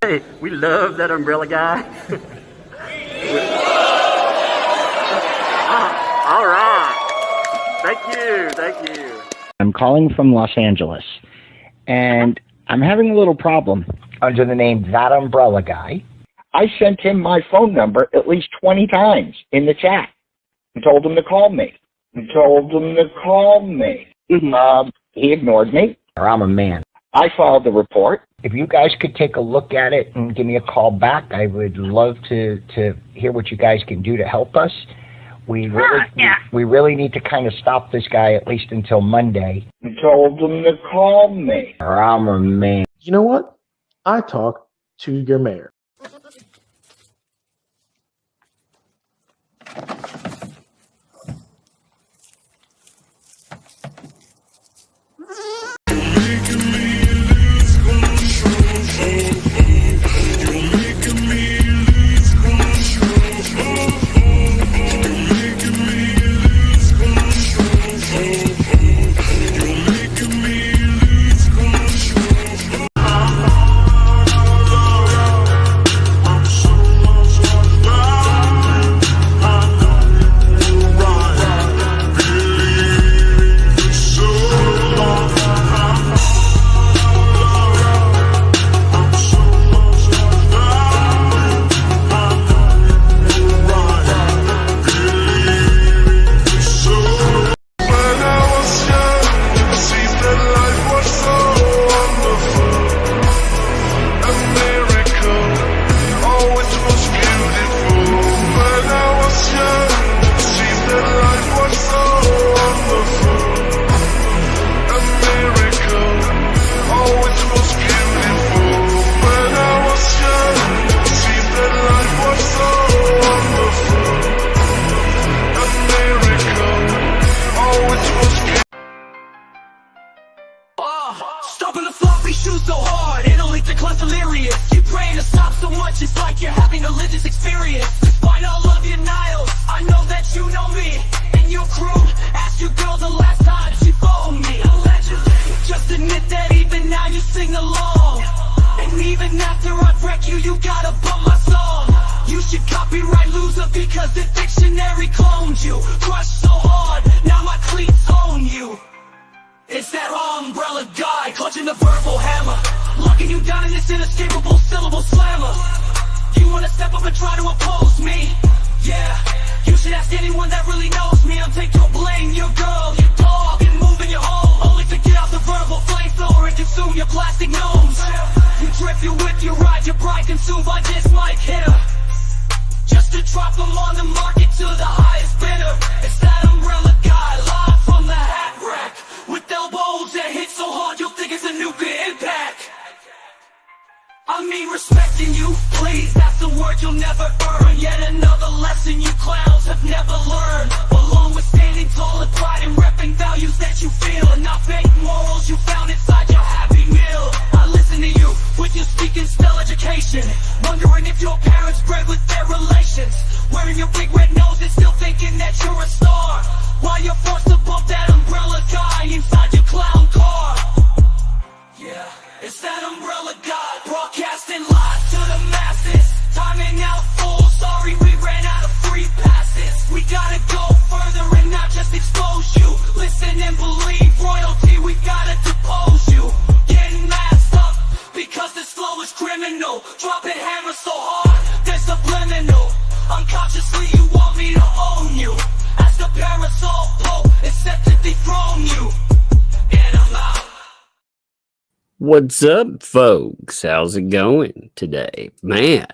Hey, we love that umbrella guy. All right. Thank you. I'm calling from Los Angeles, and I'm having a little problem under the name ThATuMBRELLAgUY. I sent him my phone number at least 20 times in the chat and told him to call me. He ignored me. I'm a man. I filed the report. If you guys could take a look at it and give me a call back, I would love to hear what you guys can do to help us. We really need to kind of stop this guy at least until Monday. I told him to call me. I'm a man. You know what? I talked to your mayor. Stomping the floppy shoes so hard, it'll lead to class delirious. You praying to stop so much, it's like you're having a religious experience. Despite all of your denials, I know that you know me and your crew. Ask your girl the last time she phoned me. Allegedly, just admit that even now you sing along. And even after I wreck you, you gotta bump my song. You should copyright loser because the dictionary cloned you. Crushed so hard, now my cleats own you. It's that umbrella guy, clutching the verbal hammer, locking you down in this inescapable syllable slammer. You wanna step up and try to oppose me? Yeah, you should ask anyone that really knows me. I'm taking to blame your girl, your dog, and moving your home, only to get out the verbal flamethrower and consume your plastic gnomes. You trip, you whip, you ride, your pride consumed by this mic hitter, just to drop them on the market to the highest bidder. It's that umbrella guy, live from the hat rack, with elbows that hit so hard you'll think it's a nuclear impact. I mean respecting you, please, that's the word you'll never earn. Yet another lesson you clowns have never learned. Along with standing tall and pride and repping values that you feel, and not fake morals you found inside your happy meal. I listen to you with your speaking style education, wondering if your parents bred with their relations. Wearing your big red nose and still thinking that you're a star, while you're forced to bump that umbrella guy inside your clown car. Yeah, it's that umbrella guy, broadcasting live to the masses. Timing out full, sorry we ran out of free passes. We gotta go further and not just expose you. Listen and believe royalty, we gotta depose you. Getting masked up because this flow is criminal. Dropping hammers so hard, they're subliminal. Unconsciously you want me to own you, as the parasol pope is set to dethrone you. And I'm out. What's up, folks? How's it going today? Man,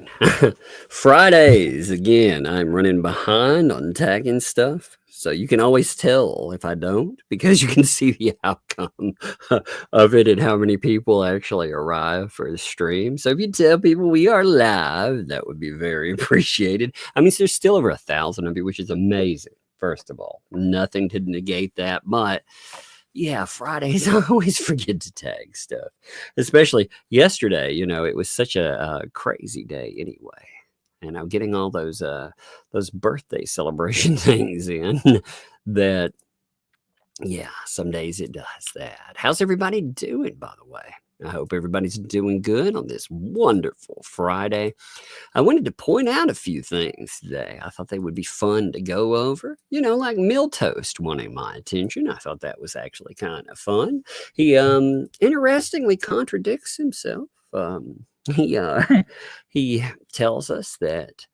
Fridays again. I'm running behind on tagging stuff, so you can always tell if I don't, because you can see the outcome of it and how many people actually arrive for the stream. So if you tell people we are live, that would be very appreciated. I mean, there's still over 1,000 of you, which is amazing. First of all, nothing to negate that, but yeah, Fridays, I always forget to tag stuff, especially yesterday. You know, it was such a crazy day anyway. And I'm getting all those birthday celebration things in that, yeah, some days it does that. How's everybody doing, by the way? I hope everybody's doing good on this wonderful Friday. I wanted to point out a few things today. I thought they would be fun to go over. You know, like Miltoast wanting my attention. I thought that was actually kind of fun. He interestingly contradicts himself. He he tells us that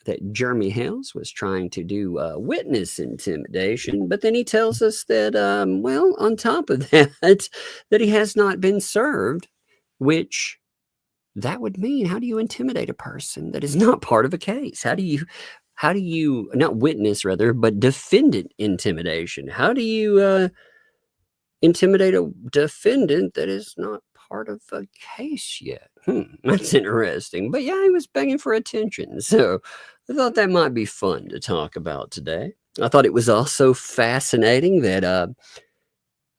that Jeremy Hales was trying to do witness intimidation, but then he tells us that, well, on top of that, that he has not been served, which that would mean, how do you intimidate a person that is not part of a case? How do you not witness rather, but defendant intimidation? How do you intimidate a defendant that is not part of a case yet? That's interesting. But yeah, he was begging for attention. So I thought that might be fun to talk about today. I thought it was also fascinating that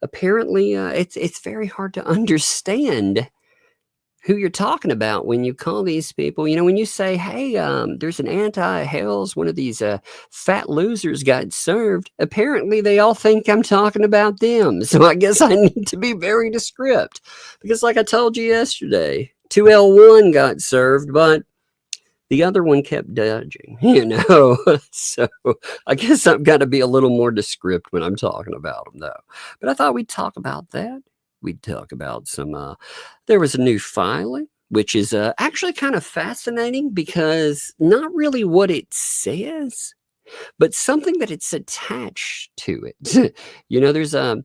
apparently it's very hard to understand who you're talking about when you call these people. You know, when you say, hey, there's an anti-Hales, one of these fat losers got served, apparently they all think I'm talking about them. So I guess I need to be very descriptive, because like I told you yesterday, 2L1 got served, but the other one kept dodging, you know. So I guess I've got to be a little more descriptive when I'm talking about them, though. But I thought we'd talk about that. We'd talk about some, there was a new filing, which is actually kind of fascinating, because not really what it says, but something that it's attached to it. You know, there's a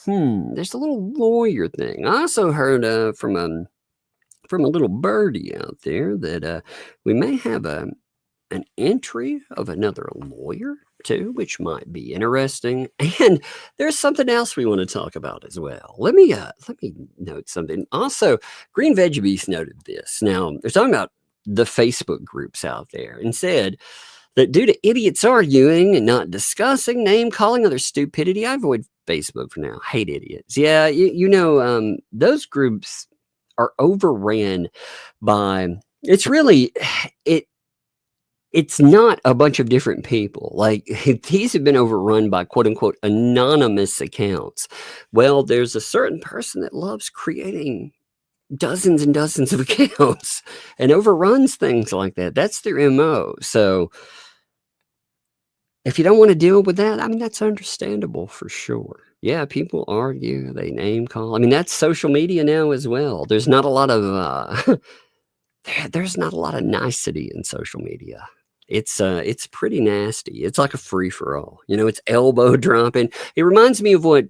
little lawyer thing. I also heard from a little birdie out there that we may have an entry of another lawyer too, which might be interesting. And there's something else we want to talk about as well. Let me note something. Also, Green Veggie Beast noted this. Now, they're talking about the Facebook groups out there, and said that due to idiots arguing and not discussing, name calling, other stupidity, I avoid Facebook for now. Hate idiots. Yeah, you know, those groups are overran by, it's really, it's not a bunch of different people. Like, these have been overrun by quote unquote anonymous accounts. Well, there's a certain person that loves creating dozens and dozens of accounts and overruns things like that. That's their MO. So if you don't want to deal with that, I mean, that's understandable for sure. Yeah, people argue, they name call. I mean, that's social media now as well. There's not a lot of there's not a lot of nicety in social media. It's pretty nasty. It's like a free for all. You know, it's elbow dropping. It reminds me of what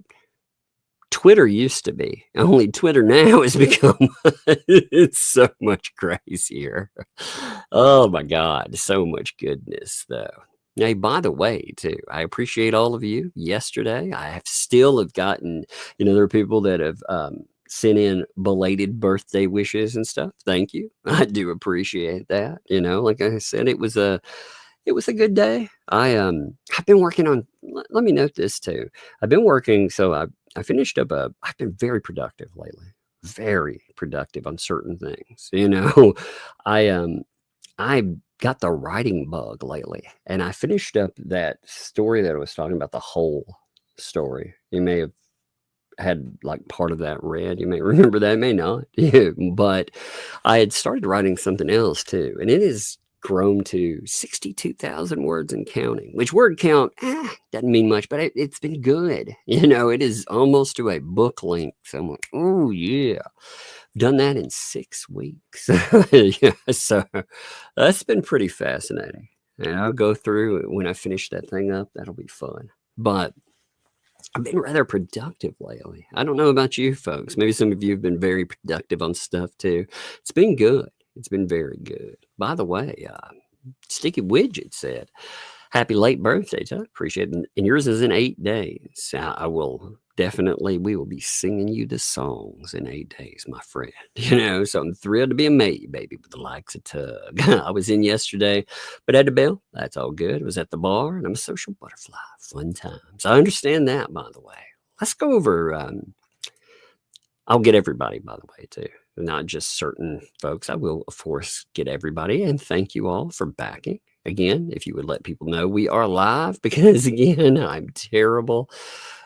Twitter used to be. Only Twitter now has become it's so much crazier. Oh my God, so much goodness though. Hey, by the way, too, I appreciate all of you. Yesterday, I have gotten, you know, there are people that have sent in belated birthday wishes and stuff. Thank you. I do appreciate that. You know, like I said, it was a good day. I've been working on. Let me note this too. I've been working. So I finished up I've been very productive lately. Very productive on certain things. You know, I got the writing bug lately, and I finished up that story that I was talking about, the whole story. You may have had like part of that read. You may remember that, may not. Yeah, but I had started writing something else too, and it has grown to 62,000 words and counting, which word count doesn't mean much, but it's been good. You know, it is almost to a book length. So I'm like, oh yeah. Done that in 6 weeks. Yeah, so that's been pretty fascinating. And I'll go through it when I finish that thing up. That'll be fun. But I've been rather productive lately. I don't know about you folks. Maybe some of you have been very productive on stuff too. It's been good. It's been very good. By the way, Sticky Widget said, happy late birthday, Tuck. Appreciate it. And yours is in 8 days. We will be singing you the songs in 8 days, my friend. You know, so I'm thrilled to be a mate, baby, with the likes of Tug. I was in yesterday, but had to bail. That's all good. I was at the bar, and I'm a social butterfly. Fun times. I understand that, by the way. Let's go over, I'll get everybody, by the way, too. Not just certain folks. I will, of course, get everybody. And thank you all for backing again, if you would let people know we are live, because again, I'm terrible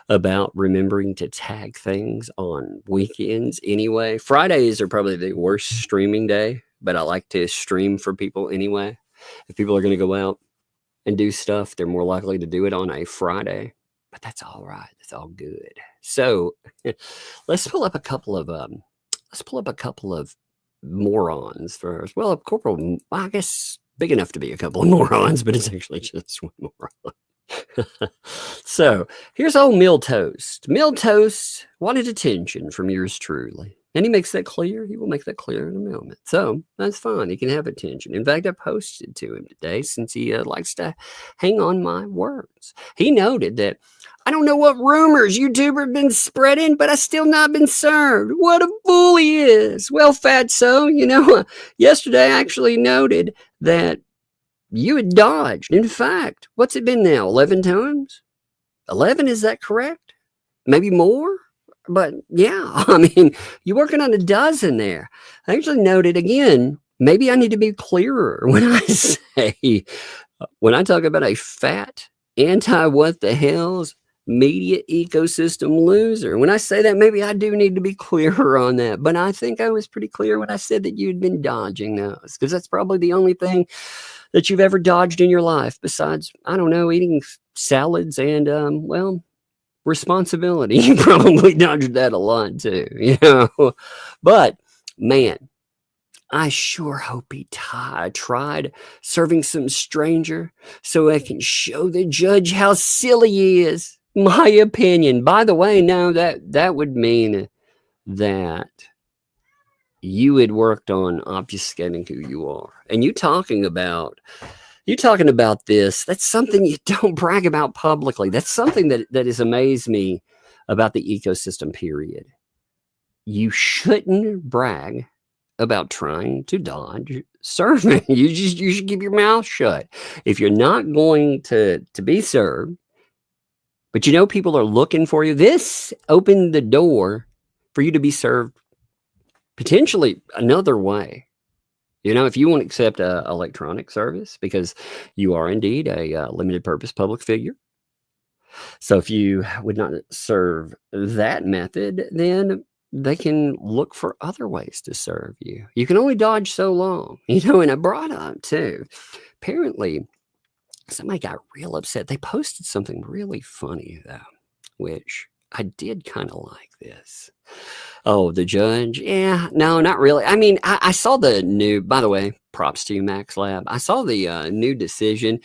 about remembering to tag things on weekends anyway. Fridays are probably the worst streaming day, but I like to stream for people anyway. If people are going to go out and do stuff, they're more likely to do it on a Friday, but that's all right. That's all good. So let's pull up a couple of morons first. Well, Corporal, I guess big enough to be a couple of morons, but it's actually just one moron. So here's old Miltoast. Miltoast wanted attention from yours truly. And he makes that clear. He will make that clear in a moment. So that's fine. He can have attention. In fact, I posted to him today since he likes to hang on my words. He noted that I don't know what rumors YouTuber have been spreading, but I still not been served. What a fool he is. Well, Fatso, yesterday I actually noted that you had dodged. In fact, what's it been now? 11 times? 11, is that correct? Maybe more? But yeah, I mean, you're working on a dozen there. I actually noted again, maybe I need to be clearer when I talk about a fat anti-what-the-hales media ecosystem loser. When I say that, maybe I do need to be clearer on that. But I think I was pretty clear when I said that you'd been dodging those, because that's probably the only thing that you've ever dodged in your life besides, I don't know, eating salads and, responsibility. You probably dodged that a lot too, But man, I sure hope he tried serving some stranger so I can show the judge how silly he is. My opinion. By the way, now that would mean that you had worked on obfuscating who you are. And you talking about this, that's something you don't brag about publicly. That's something that has amazed me about the ecosystem, period. You shouldn't brag about trying to dodge serving. You should keep your mouth shut. If you're not going to be served, but people are looking for you, this opened the door for you to be served potentially another way. If you want to accept a electronic service, because you are indeed a limited purpose public figure. So if you would not serve that method, then they can look for other ways to serve you. You can only dodge so long, and I brought up too. Apparently, somebody got real upset. They posted something really funny, though, which I did kind of like this. Oh, the judge? Yeah, no, not really. I mean, I saw the new, by the way, props to you, Max Lab. I saw the new decision.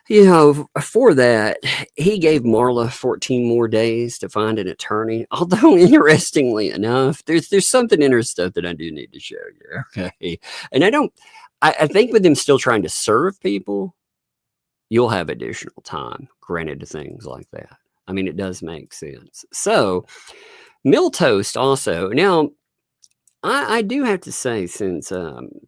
For that, he gave Marla 14 more days to find an attorney. Although, interestingly enough, there's something in her stuff that I do need to show you. Okay. And I think with them still trying to serve people, you'll have additional time granted to things like that. I mean, it does make sense. So, Miltoast also. Now, I do have to say, since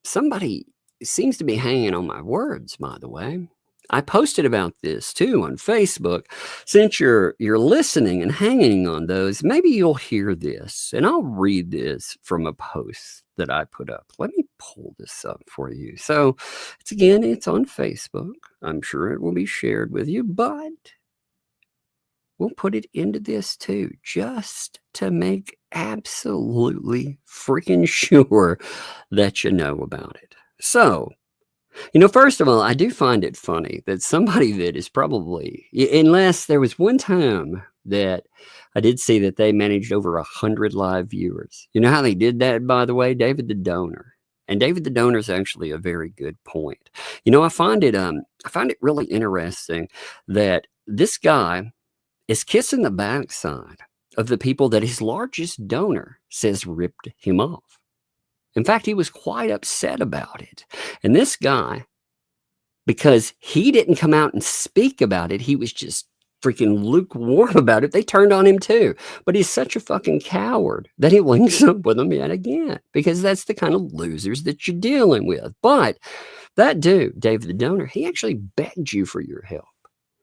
somebody seems to be hanging on my words, by the way, I posted about this too on Facebook. Since you're listening and hanging on those, maybe you'll hear this, and I'll read this from a post that I put up. Let me pull this up for you. So, it's on Facebook. I'm sure it will be shared with you, but we'll put it into this too, just to make absolutely freaking sure that you know about it. So, first of all, I do find it funny that somebody that is probably, unless there was one time that I did see that they managed over 100 live viewers. You know how they did that, by the way? David the Donor. And David the Donor is actually a very good point. I find it really interesting that this guy is kissing the backside of the people that his largest donor says ripped him off. In fact, he was quite upset about it. And this guy, because he didn't come out and speak about it, he was just freaking lukewarm about it. They turned on him too. But he's such a fucking coward that he links up with them yet again, because that's the kind of losers that you're dealing with. But that dude, David the Donor, he actually begged you for your help.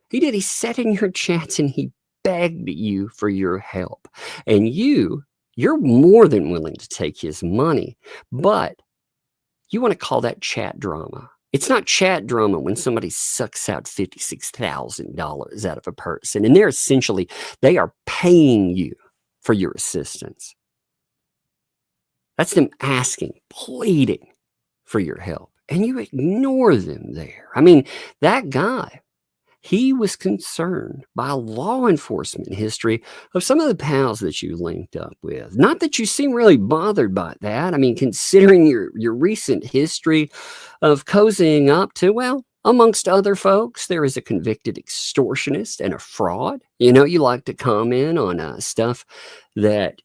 He did. He sat in your chats and he begged you for your help. And you're more than willing to take his money, but you want to call that chat drama. It's not chat drama when somebody sucks out $56,000 out of a person, and they are paying you for your assistance. That's them asking, pleading for your help, and you ignore them there. I mean, that guy, he was concerned by a law enforcement history of some of the pals that you linked up with. Not that you seem really bothered by that. I mean, considering your recent history of cozying up to, well, amongst other folks, there is a convicted extortionist and a fraud. You know, you like to comment on stuff that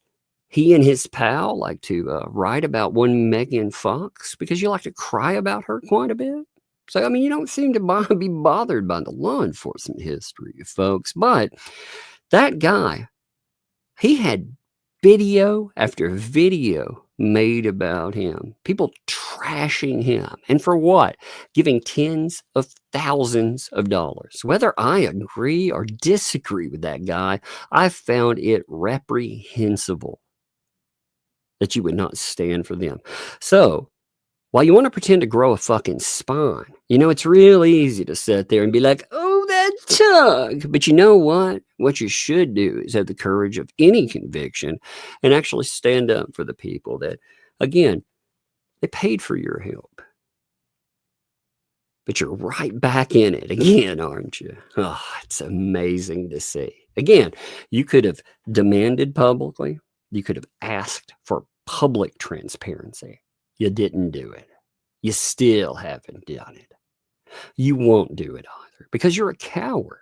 he and his pal like to write about one Megan Fox because you like to cry about her quite a bit. So, I mean, you don't seem to be bothered by the law enforcement history, folks. But that guy, he had video after video made about him. People trashing him. And for what? Giving tens of thousands of dollars. Whether I agree or disagree with that guy, I found it reprehensible that you would not stand for them. So, while you want to pretend to grow a fucking spine, you know, it's real easy to sit there and be like, oh, that tug. But you know what? What you should do is have the courage of any conviction and actually stand up for the people that, again, they paid for your help. But you're right back in it again, aren't you? Oh, it's amazing to see. Again, you could have demanded publicly. You could have asked for public transparency. You didn't do it. You still haven't done it. You won't do it either because you're a coward.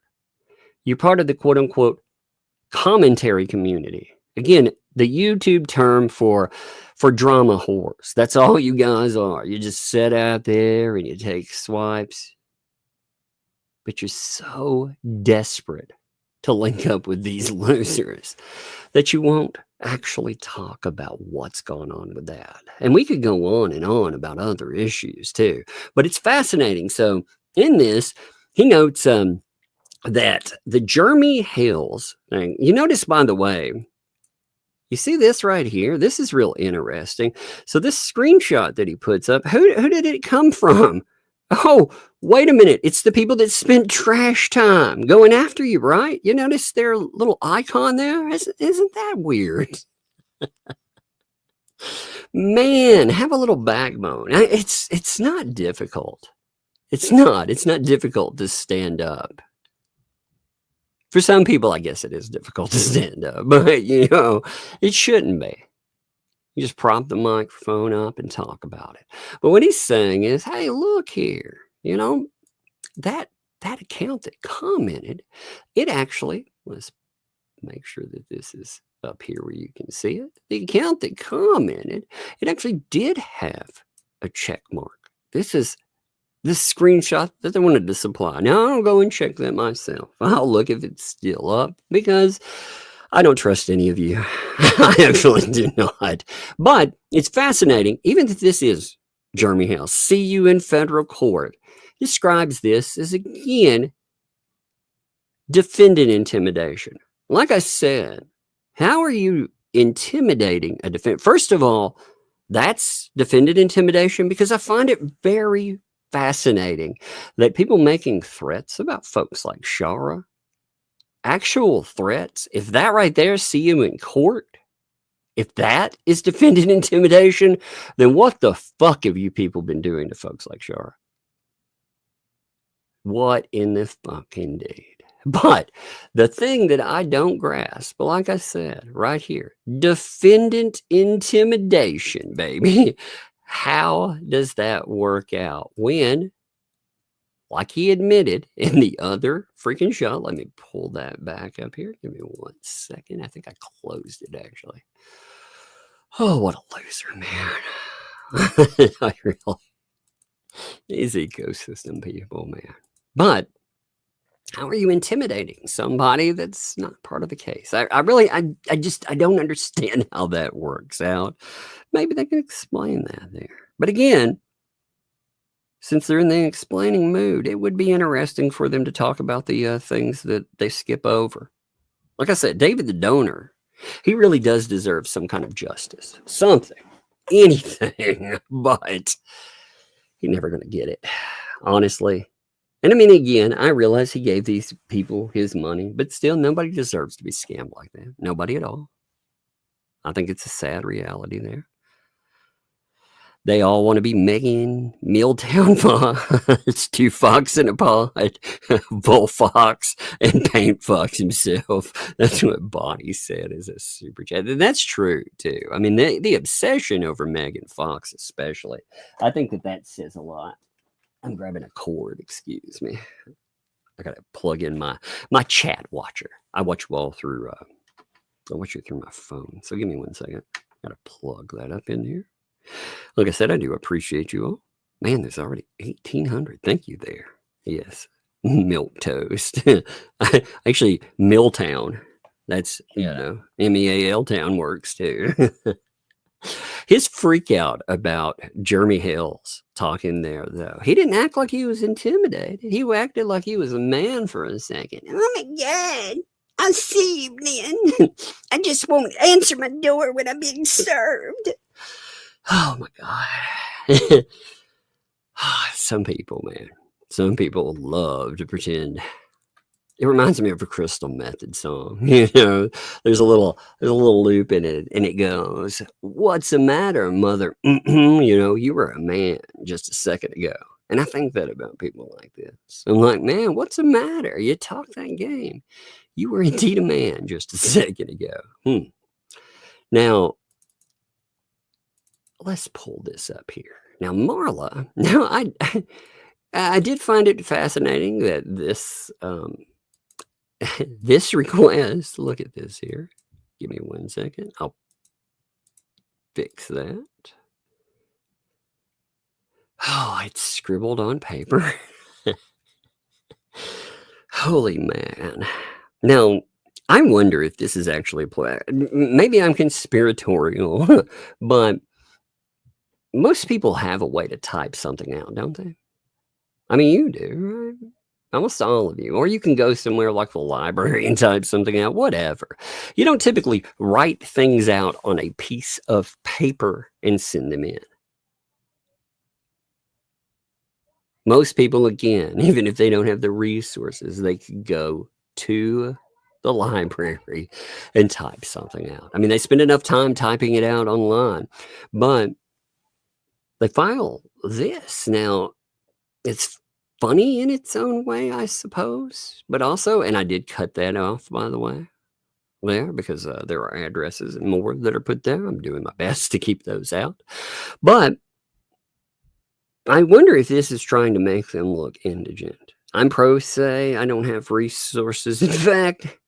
You're part of the quote unquote commentary community. Again, the YouTube term for drama whores. That's all you guys are. You just sit out there and you take swipes. But you're so desperate to link up with these losers that you won't actually talk about what's going on with that. And we could go on and on about other issues too, but it's fascinating. So in this, he notes that the Jeremy Hales thing, you notice, by the way, you see this right here? This is real interesting. So this screenshot that he puts up, who did it come from? Oh, wait a minute. It's the people that spent trash time going after you, right? You notice their little icon there? Isn't that weird? Man, have a little backbone. It's not difficult. It's not difficult to stand up. For some people, I guess it is difficult to stand up, but you know, it shouldn't be. You just prop the microphone up and talk about it. But what he's saying is, hey, look here, you know, that account that commented, it actually, let's make sure that this is up here where you can see it. The account that commented, it actually did have a check mark. This is the screenshot that they wanted to supply. Now, I'll go and check that myself. I'll look if it's still up because I don't trust any of you. I actually do not. But it's fascinating. Even if this is Jeremy Hale, see you in federal court, describes this as, again, defendant intimidation. Like I said, how are you intimidating a defendant? First of all, that's defendant intimidation because I find it very fascinating that people making threats about folks like Shara, actual threats, if that right there, see you in court, if that is defendant intimidation, then what the fuck have you people been doing to folks like Shara? What in the fuck indeed? But the thing that I don't grasp, like I said, right here, defendant intimidation, baby. How does that work out when, like he admitted in the other freaking shot, let me pull that back up here. Give me 1 second. I think I closed it actually. Oh, what a loser, man. I really, these ecosystem people, man. But how are you intimidating somebody that's not part of the case? I don't understand how that works out. Maybe they can explain that there. But again, since they're in the explaining mood, it would be interesting for them to talk about the things that they skip over. Like I said, David the donor, he really does deserve some kind of justice. Something. Anything. But He's never going to get it, honestly. And I mean, again, I realize he gave these people his money, but still, nobody deserves to be scammed like that. Nobody at all. I think it's a sad reality there. They all want to be making Milltown Fox. It's 2 fox in a pod, bull fox, and paint fox himself. That's what Bonnie said as a super chat. And that's true, too. I mean, the obsession over Megan Fox, especially, I think that says a lot. I'm grabbing a cord, excuse me. I got to plug in my chat watcher. I watch you all through, I watch you through my phone. So give me 1 second. Got to plug that up in here. Like I said, I do appreciate you all. Man, there's already 1,800. Thank you there. Yes. Milk toast. Actually, Milltown. That's, MEAL town works too. His freak out about Jeremy Hale's talking there, though. He didn't act like he was intimidated. He acted like he was a man for a second. Oh my God. I'll see you then. I just won't answer my door when I'm being served. Oh my God. Some people, man. Some people love to pretend. It reminds me of a Crystal Method song. There's a little loop in it, and it goes, "What's the matter, mother? You were a man just a second ago." And I think that about people like this. I'm like, man, what's the matter? You talk that game. You were indeed a man just a second ago. Now, let's pull this up here. Now, Marla. Now, I did find it fascinating that this this request. Look at this here. Give me 1 second. I'll fix that. Oh, it's scribbled on paper. Holy man. Now, I wonder if this is actually maybe I'm conspiratorial, but most people have a way to type something out, don't they? I mean, you do, right? Almost all of you. Or you can go somewhere like the library and type something out, whatever. You don't typically write things out on a piece of paper and send them in. Most people, again, even if they don't have the resources, they could go to the library and type something out. I mean, they spend enough time typing it out online, but they file this. Now, it's funny in its own way, I suppose, but also, and I did cut that off, by the way, there, because there are addresses and more that are put there. I'm doing my best to keep those out. But I wonder if this is trying to make them look indigent. I'm pro se. I don't have resources. In fact,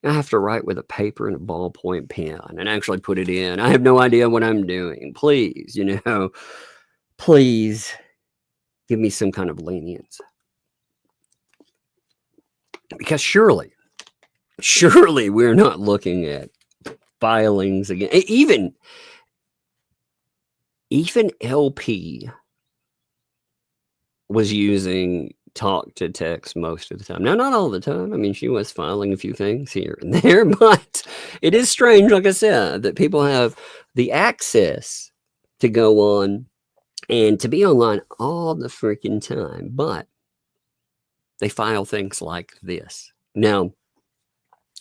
I have to write with a paper and a ballpoint pen and actually put it in. I have no idea what I'm doing. Please, please give me some kind of lenience. Because surely we're not looking at filings again. Even LP was using talk to text most of the time. Now, not all the time. I mean, she was filing a few things here and there, but it is strange, like I said, that people have the access to go on and to be online all the freaking time, but they file things like this. Now,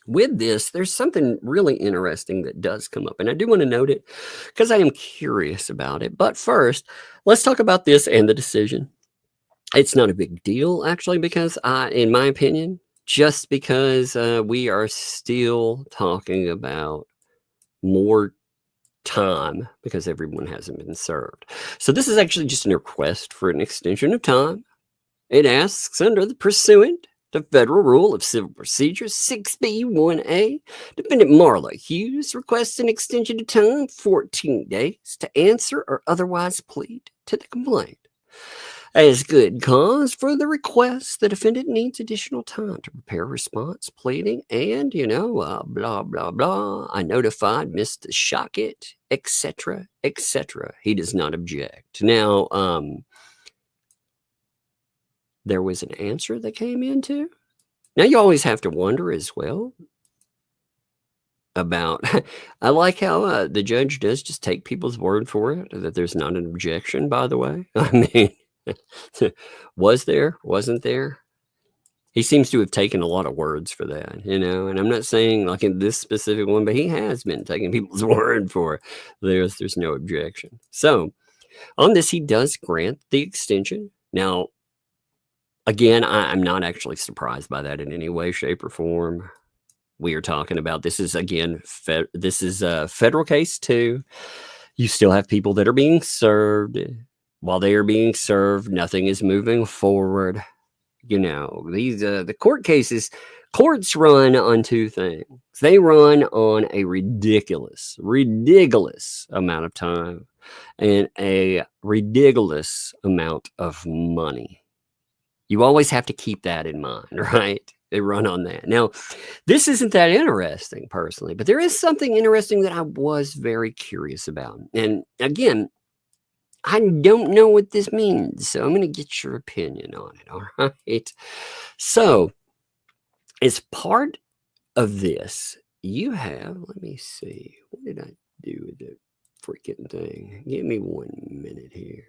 with this, there's something really interesting that does come up, and I do want to note it because I am curious about it. But first, let's talk about this and the decision. It's not a big deal, actually, because in my opinion, just because we are still talking about more time because everyone hasn't been served. So this is actually just a request for an extension of time. It asks under the pursuant to Federal Rule of Civil Procedure 6B1A, Defendant Marla Hughes requests an extension of time 14 days to answer or otherwise plead to the complaint. As good cause for the request, the defendant needs additional time to prepare a response, pleading, and, blah, blah, blah. I notified Mr. Shockett, etc., etc. He does not object. Now, there was an answer that came in too. Now, you always have to wonder as well, about, I like how the judge does just take people's word for it, that there's not an objection, by the way. I mean, was there, wasn't there? He seems to have taken a lot of words for that, you know, and I'm not saying like in this specific one, but he has been taking people's word for it. There's no objection. So on this, he does grant the extension. Now, again, I'm not actually surprised by that in any way, shape, or form. We are talking about, this is again, this is a federal case too. You still have people that are being served. While they are being served, nothing is moving forward. You know, these the court cases, courts run on two things. They run on a ridiculous amount of time and a ridiculous amount of money. You always have to keep that in mind, right? They run on that. Now, this isn't that interesting personally, but there is something interesting that I was very curious about. And again, I don't know what this means, so I'm going to get your opinion on it, all right? So, as part of this, you have, let me see, what did I do with the freaking thing? Give me 1 minute here.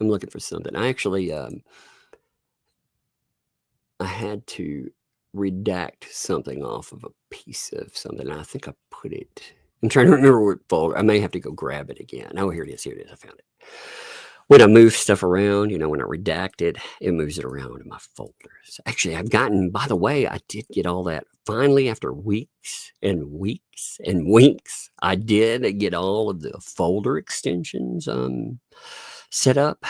I'm looking for something. I actually, I had to redact something off of a piece of something. I think I put it, I'm trying to remember what folder. I may have to go grab it again. Oh, here it is. Here it is. I found it. When I move stuff around, you know, when I redact it, it moves it around in my folders. Actually, I've gotten, by the way, I did get all that. Finally, after weeks and weeks and weeks, I did get all of the folder extensions set up.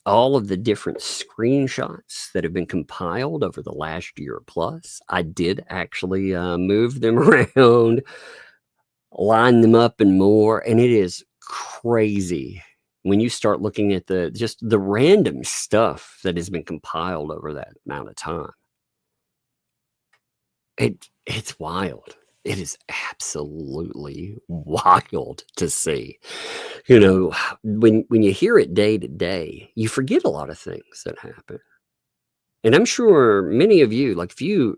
All of the different screenshots that have been compiled over the last year plus. I did actually move them around, line them up and more. And it is crazy when you start looking at just the random stuff that has been compiled over that amount of time. It's wild. It is absolutely wild to see. You know, when you hear it day to day, you forget a lot of things that happen. And I'm sure many of you, like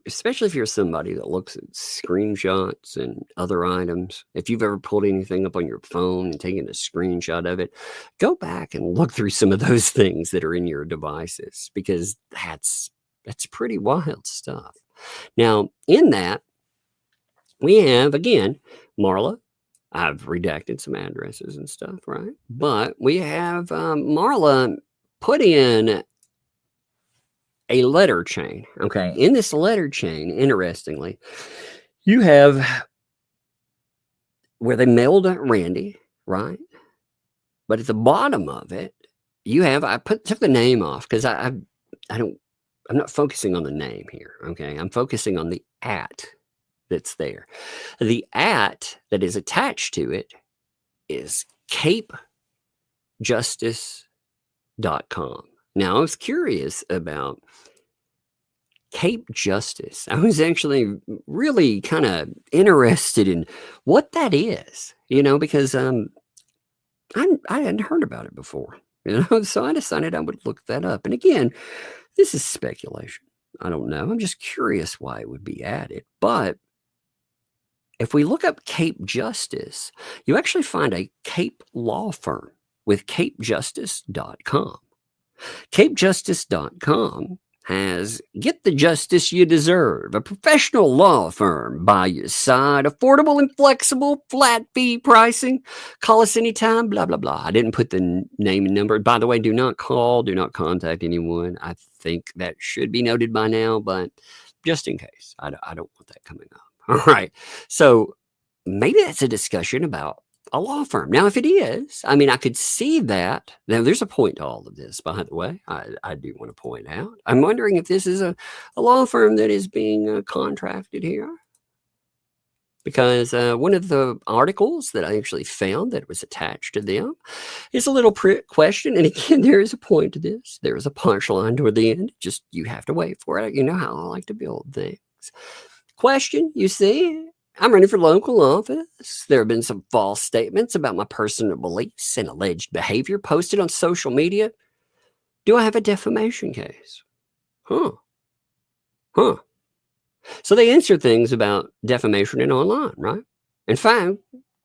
especially if you're somebody that looks at screenshots and other items, if you've ever pulled anything up on your phone and taken a screenshot of it, go back and look through some of those things that are in your devices, because that's pretty wild stuff. Now, in that, we have, again, Marla. I've redacted some addresses and stuff, right? But we have Marla put in a letter chain. Okay. In this letter chain, interestingly, you have where they mailed Randy, right? But at the bottom of it, you have, took the name off because I'm not focusing on the name here. Okay. I'm focusing on the @ that's there. The @ that is attached to it is capejustice.com. Now, I was curious about Cape Justice. I was actually really kind of interested in what that is, you know, because I hadn't heard about it before, you know, so I decided I would look that up. And again, this is speculation. I don't know. I'm just curious why it would be added. But if we look up Cape Justice, you actually find a Cape law firm with capejustice.com. Capejustice.com has Get the Justice You Deserve, a professional law firm by your side, affordable and flexible, flat fee pricing. Call us anytime, blah, blah, blah. I didn't put the name and number. By the way, do not call, do not contact anyone. I think that should be noted by now, but just in case, I don't want that coming up. All right. So maybe that's a discussion about a law firm. Now, if it is, I mean, I could see that. Now, there's a point to all of this, by the way. I do want to point out. I'm wondering if this is a law firm that is being contracted here. Because one of the articles that I actually found that was attached to them is a little question. And again, there is a point to this. There is a punchline toward the end. Just, you have to wait for it. You know how I like to build things. Question, you see, I'm running for local office. There have been some false statements about my personal beliefs and alleged behavior posted on social media. Do I have a defamation case? Huh. So they answer things about defamation and online, right? In fact,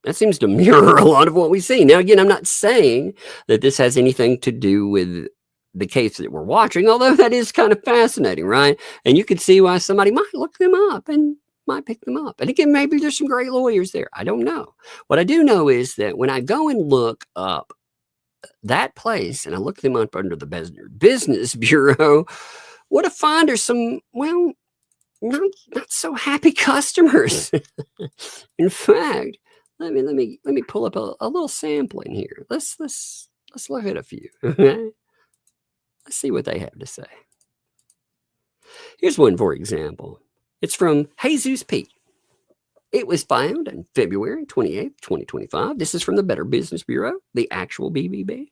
that seems to mirror a lot of what we see. Now, again, I'm not saying that this has anything to do with the case that we're watching, although that is kind of fascinating, right? And you could see why somebody might look them up and might pick them up. And again, maybe there's some great lawyers there. I don't know. What I do know is that when I go and look up that place and I look them up under the Business Bureau, what I find are some, well, not so happy customers. In fact, let me pull up a little sampling here. Let's look at a few. Okay? Let's see what they have to say. Here's one, for example. It's from Jesus P. It was filed on February 28th, 2025. This is from the Better Business Bureau, the actual BBB. It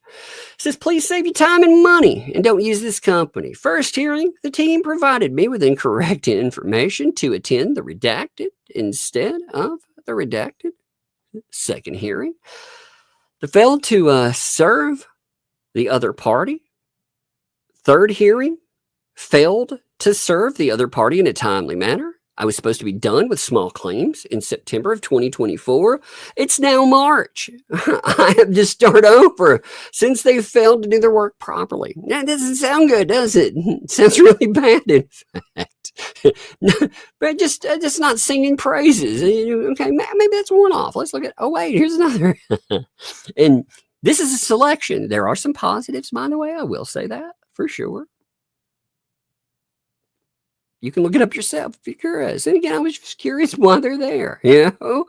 says, please save your time and money and don't use this company. First hearing, the team provided me with incorrect information to attend the redacted instead of the redacted. Second hearing, they failed to serve the other party. Third hearing, failed to serve the other party in a timely manner. I was supposed to be done with small claims in September of 2024. It's now March. I have to start over since they failed to do their work properly. That doesn't sound good, does it? It sounds really bad, in fact. But just not singing praises. Okay, maybe that's one off. Let's look at, oh, wait, here's another. And this is a selection. There are some positives, by the way. I will say that for sure. You can look it up yourself if you're curious. And again, I was just curious why they're there. You know,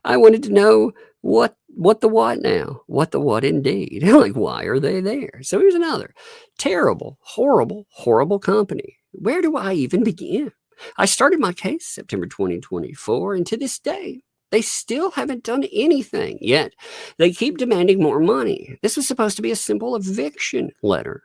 I wanted to know what the what now, what the what indeed. Like, why are they there? So here's another terrible, horrible, horrible company. Where do I even begin? I started my case September 2024, and to this day, they still haven't done anything yet. They keep demanding more money. This was supposed to be a simple eviction letter.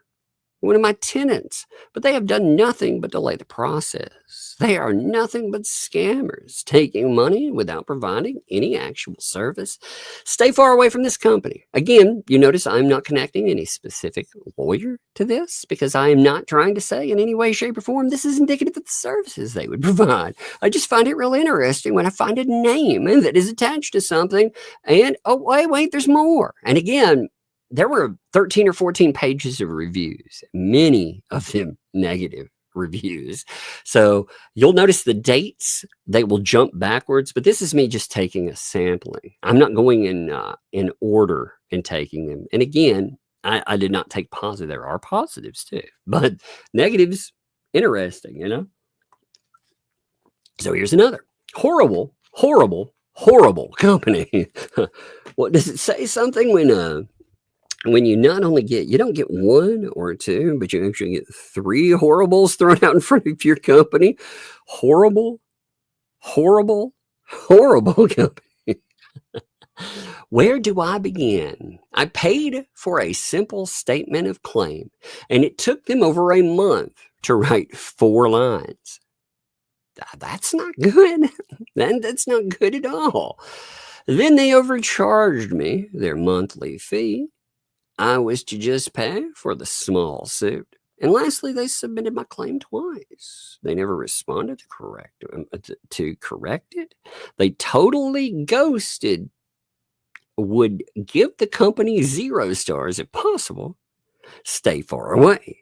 One of my tenants, but they have done nothing but delay the process. They are nothing but scammers, taking money without providing any actual service. Stay far away from this company. Again, you notice I'm not connecting any specific lawyer to this because I am not trying to say in any way, shape, or form this is indicative of the services they would provide. I just find it real interesting when I find a name that is attached to something and, oh, wait, there's more. And again, there were 13 or 14 pages of reviews, many of them negative reviews. So you'll notice the dates, they will jump backwards, but this is me just taking a sampling. I'm not going in order and taking them. And again, I did not take positive. There are positives too, but negatives, interesting, you know? So here's another horrible, horrible, horrible company. What does it say? Something when you not only you don't get one or two, but you actually get three horribles thrown out in front of your company. Horrible, horrible, horrible company. Where do I begin? I paid for a simple statement of claim, and it took them over a month to write 4 lines. That's not good. That's not good at all. Then they overcharged me their monthly fee. I was to just pay for the small suit. And lastly, they submitted my claim twice. They never responded to correct it. They totally ghosted. Would give the company 0 stars if possible. Stay far away.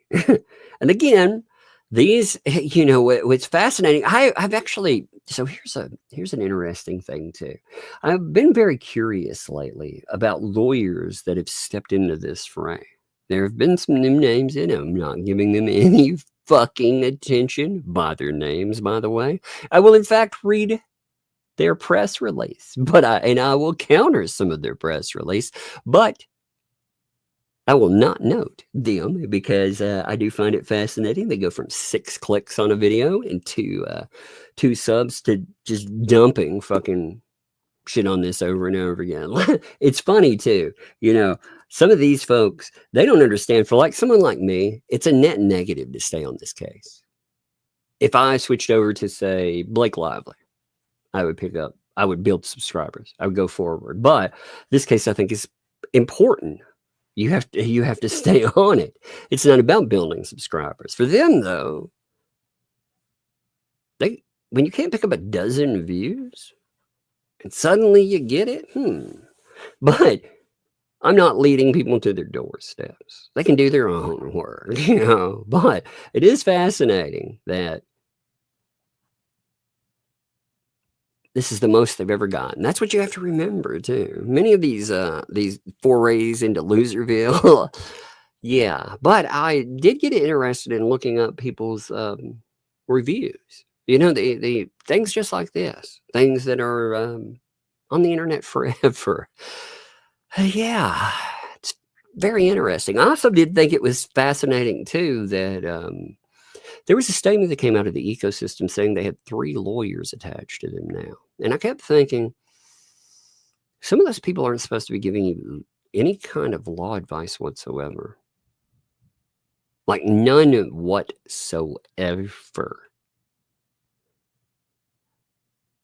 And again, these, you know, what's fascinating. I've actually, so here's an interesting thing too. I've been very curious lately about lawyers that have stepped into this fray. There have been some new names in them. I'm not giving them any fucking attention by their names, by the way. I will in fact read their press release, but I will counter some of their press release, but I will not note them because I do find it fascinating. They go from 6 clicks on a video and 2 subs to just dumping fucking shit on this over and over again. It's funny too. You know, some of these folks, they don't understand. For like someone like me, it's a net negative to stay on this case. If I switched over to say Blake Lively, I would build subscribers. I would go forward. But this case I think is important. You have to stay on it. It's not about building subscribers. For them though, when you can't pick up a dozen views, And suddenly you get it. But I'm not leading people to their doorsteps. They can do their own work, but it is fascinating that this is the most they've ever gotten. That's what you have to remember too. Many of these forays into Loserville, yeah. But I did get interested in looking up people's reviews. The things just like this, things that are on the internet forever. Yeah, it's very interesting. I also did think it was fascinating too that there was a statement that came out of the ecosystem saying they had 3 lawyers attached to them now. And I kept thinking, some of those people aren't supposed to be giving you any kind of law advice whatsoever. Like none whatsoever.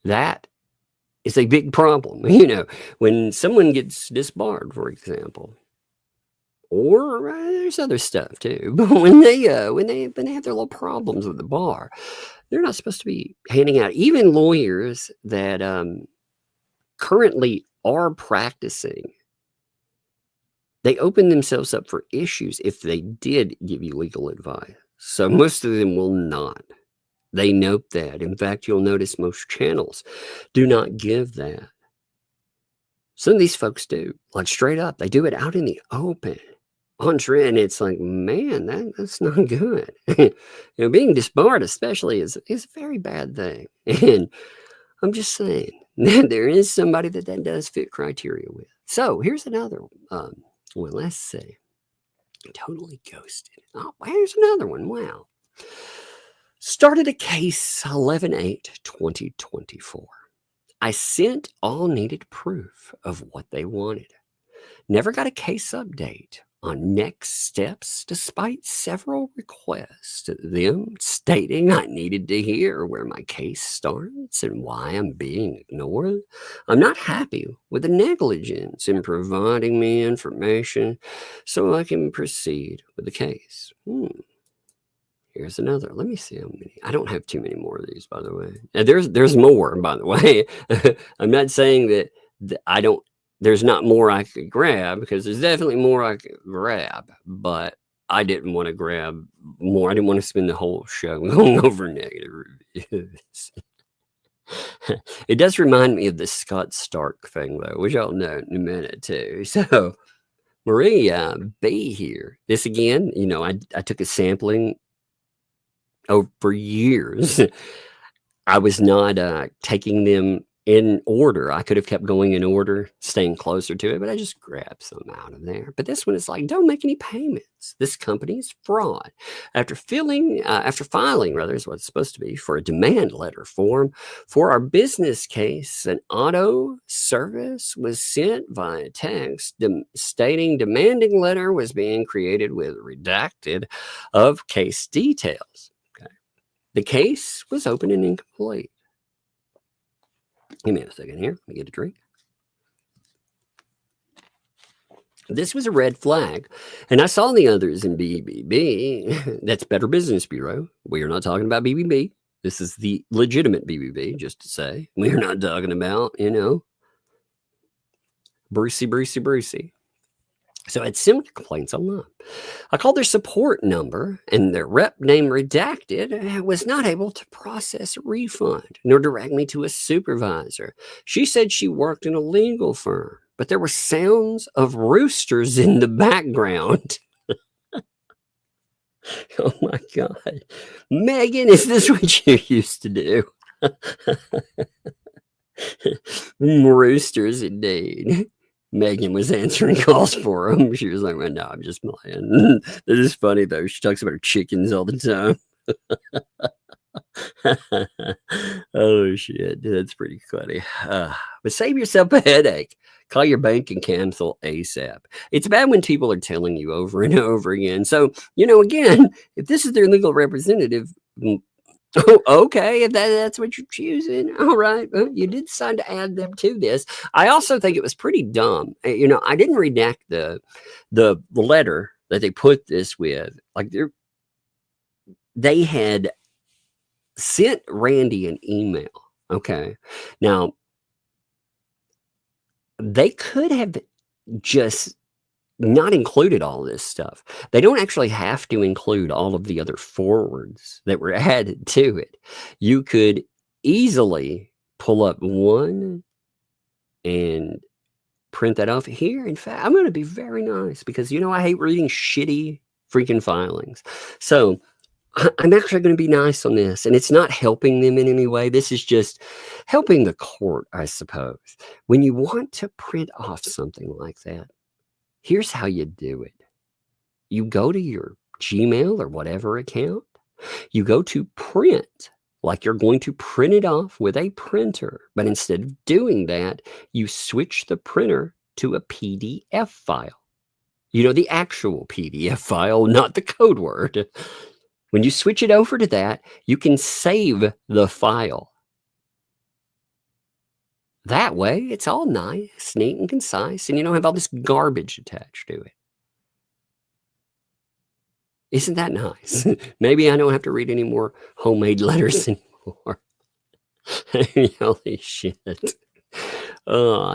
That is a big problem. When someone gets disbarred, for example, or there's other stuff too. But when they have their little problems with the bar, they're not supposed to be handing out. Even lawyers that currently are practicing, they open themselves up for issues if they did give you legal advice. So most of them will not. They note that. In fact, you'll notice most channels do not give that. Some of these folks do, like straight up. They do it out in the open. On trend, it's like, man, that's not good. Being disbarred especially is a very bad thing. And I'm just saying, there is somebody that does fit criteria with. So here's another one. Let's see. Totally ghosted. Oh, here's another one. Wow. Started a case 11/8/2024. I sent all needed proof of what they wanted. Never got a case update on next steps despite several requests, them stating I needed to hear where my case starts and why I'm being ignored. I'm not happy with the negligence in providing me information so I can proceed with the case. Here's another. Let me see how many. I don't have too many more of these, by the way. And there's more, by the way. I'm not saying that I don't. There's not more I could grab, because there's definitely more I could grab, but I didn't want to grab more. I didn't want to spend the whole show going over negative reviews. It does remind me of the Scott Stark thing, though, which I'll note in a minute, too. So, Maria B here. This again, I took a sampling for years. I was not taking them in order. I could have kept going in order, staying closer to it, but I just grabbed some out of there. But this one is like, don't make any payments. This company is fraud. After filing, is what it's supposed to be, for a demand letter form for our business case, an auto service was sent via text stating demanding letter was being created with redacted of case details. Okay. The case was open and incomplete. Give me a second here. Let me get a drink. This was a red flag. And I saw the others in BBB. That's Better Business Bureau. We are not talking about BBB. This is the legitimate BBB, just to say. We are not talking about, Brucey. So I had similar complaints online. I called their support number, and their rep name redacted and was not able to process a refund nor direct me to a supervisor. She said she worked in a legal firm, but there were sounds of roosters in the background. Oh my God. Megan, is this what you used to do? Roosters indeed. Megan was answering calls for him. She was like, well, no, I'm just playing. This is funny, though. She talks about her chickens all the time. Oh, shit. That's pretty funny. But save yourself a headache. Call your bank and cancel ASAP. It's bad when people are telling you over and over again. So, again, if this is their legal representative, oh, okay, if that's what you're choosing, all right. Well, you did decide to add them to this. I also think it was pretty dumb. I didn't redact the letter that they put this with. Like they had sent Randy an email. Okay, now they could have just not included all this stuff. They don't actually have to include all of the other forwards that were added to it. You could easily pull up one and print that off here. In fact, I'm going to be very nice because, you know, I hate reading shitty freaking filings. So I'm actually going to be nice on this, and it's not helping them in any way. This is just helping the court, I suppose. When you want to print off something like that, here's how you do it. You go to your Gmail or whatever account. You go to print, like you're going to print it off with a printer. But instead of doing that, you switch the printer to a PDF file. You know, the actual PDF file, not the code word. When you switch it over to that, you can save the file. That way, it's all nice, neat, and concise, and you don't have all this garbage attached to it. Isn't that nice? Maybe I don't have to read any more homemade letters anymore. Holy shit.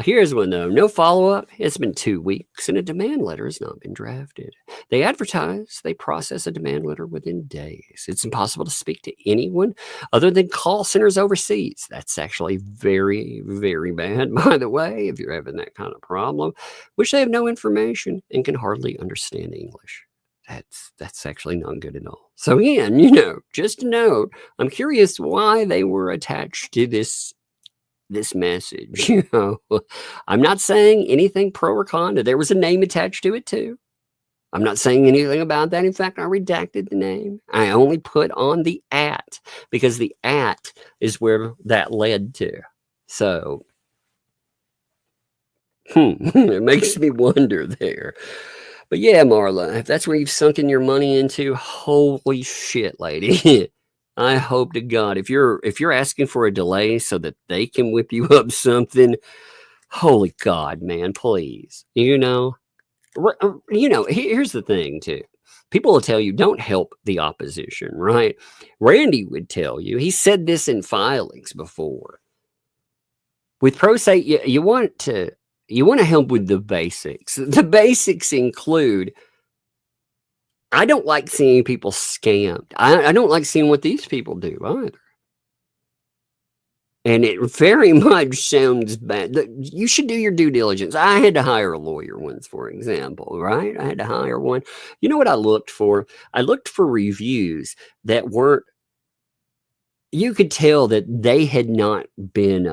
Here's one, though. No follow-up. It's been 2 weeks, and a demand letter has not been drafted. They advertise they process a demand letter within days. It's impossible to speak to anyone other than call centers overseas. That's actually very, very bad, by the way, if you're having that kind of problem, which they have no information and can hardly understand English. That's actually not good at all. So again, you know, just a note, I'm curious why they were attached to this message. You know, I'm not saying anything pro or con. There was a name attached to it too. I'm not saying anything about that. In fact, I redacted the name. I only put on the @ because the @ is where that led to. So it makes me wonder there. But yeah, Marla, if that's where you've sunken your money into, holy shit, lady. I hope to God, if you're asking for a delay so that they can whip you up something, holy God, man, please. You know, here's the thing too. People will tell you don't help the opposition, right? Randy would tell you. He said this in filings before. With pro se, you want to help with the basics. The basics include, I don't like seeing people scammed. I don't like seeing what these people do either. And it very much sounds bad. You should do your due diligence. I had to hire a lawyer once, for example, right? I had to hire one. You know what I looked for? I looked for reviews that weren't, you could tell that they had not been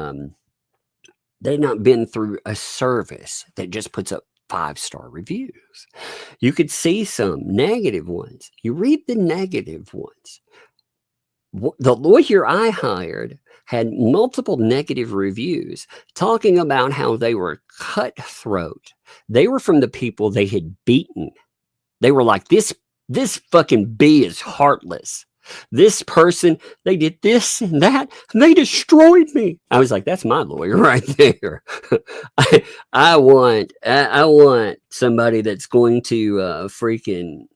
through a service that just puts up 5-star reviews. You could see some negative ones. You read the negative ones. The lawyer I hired had multiple negative reviews talking about how they were cutthroat. They were from the people they had beaten. They were like, this fucking B is heartless. This person, they did this and that, and they destroyed me. I was like, that's my lawyer right there. I want somebody that's going to freaking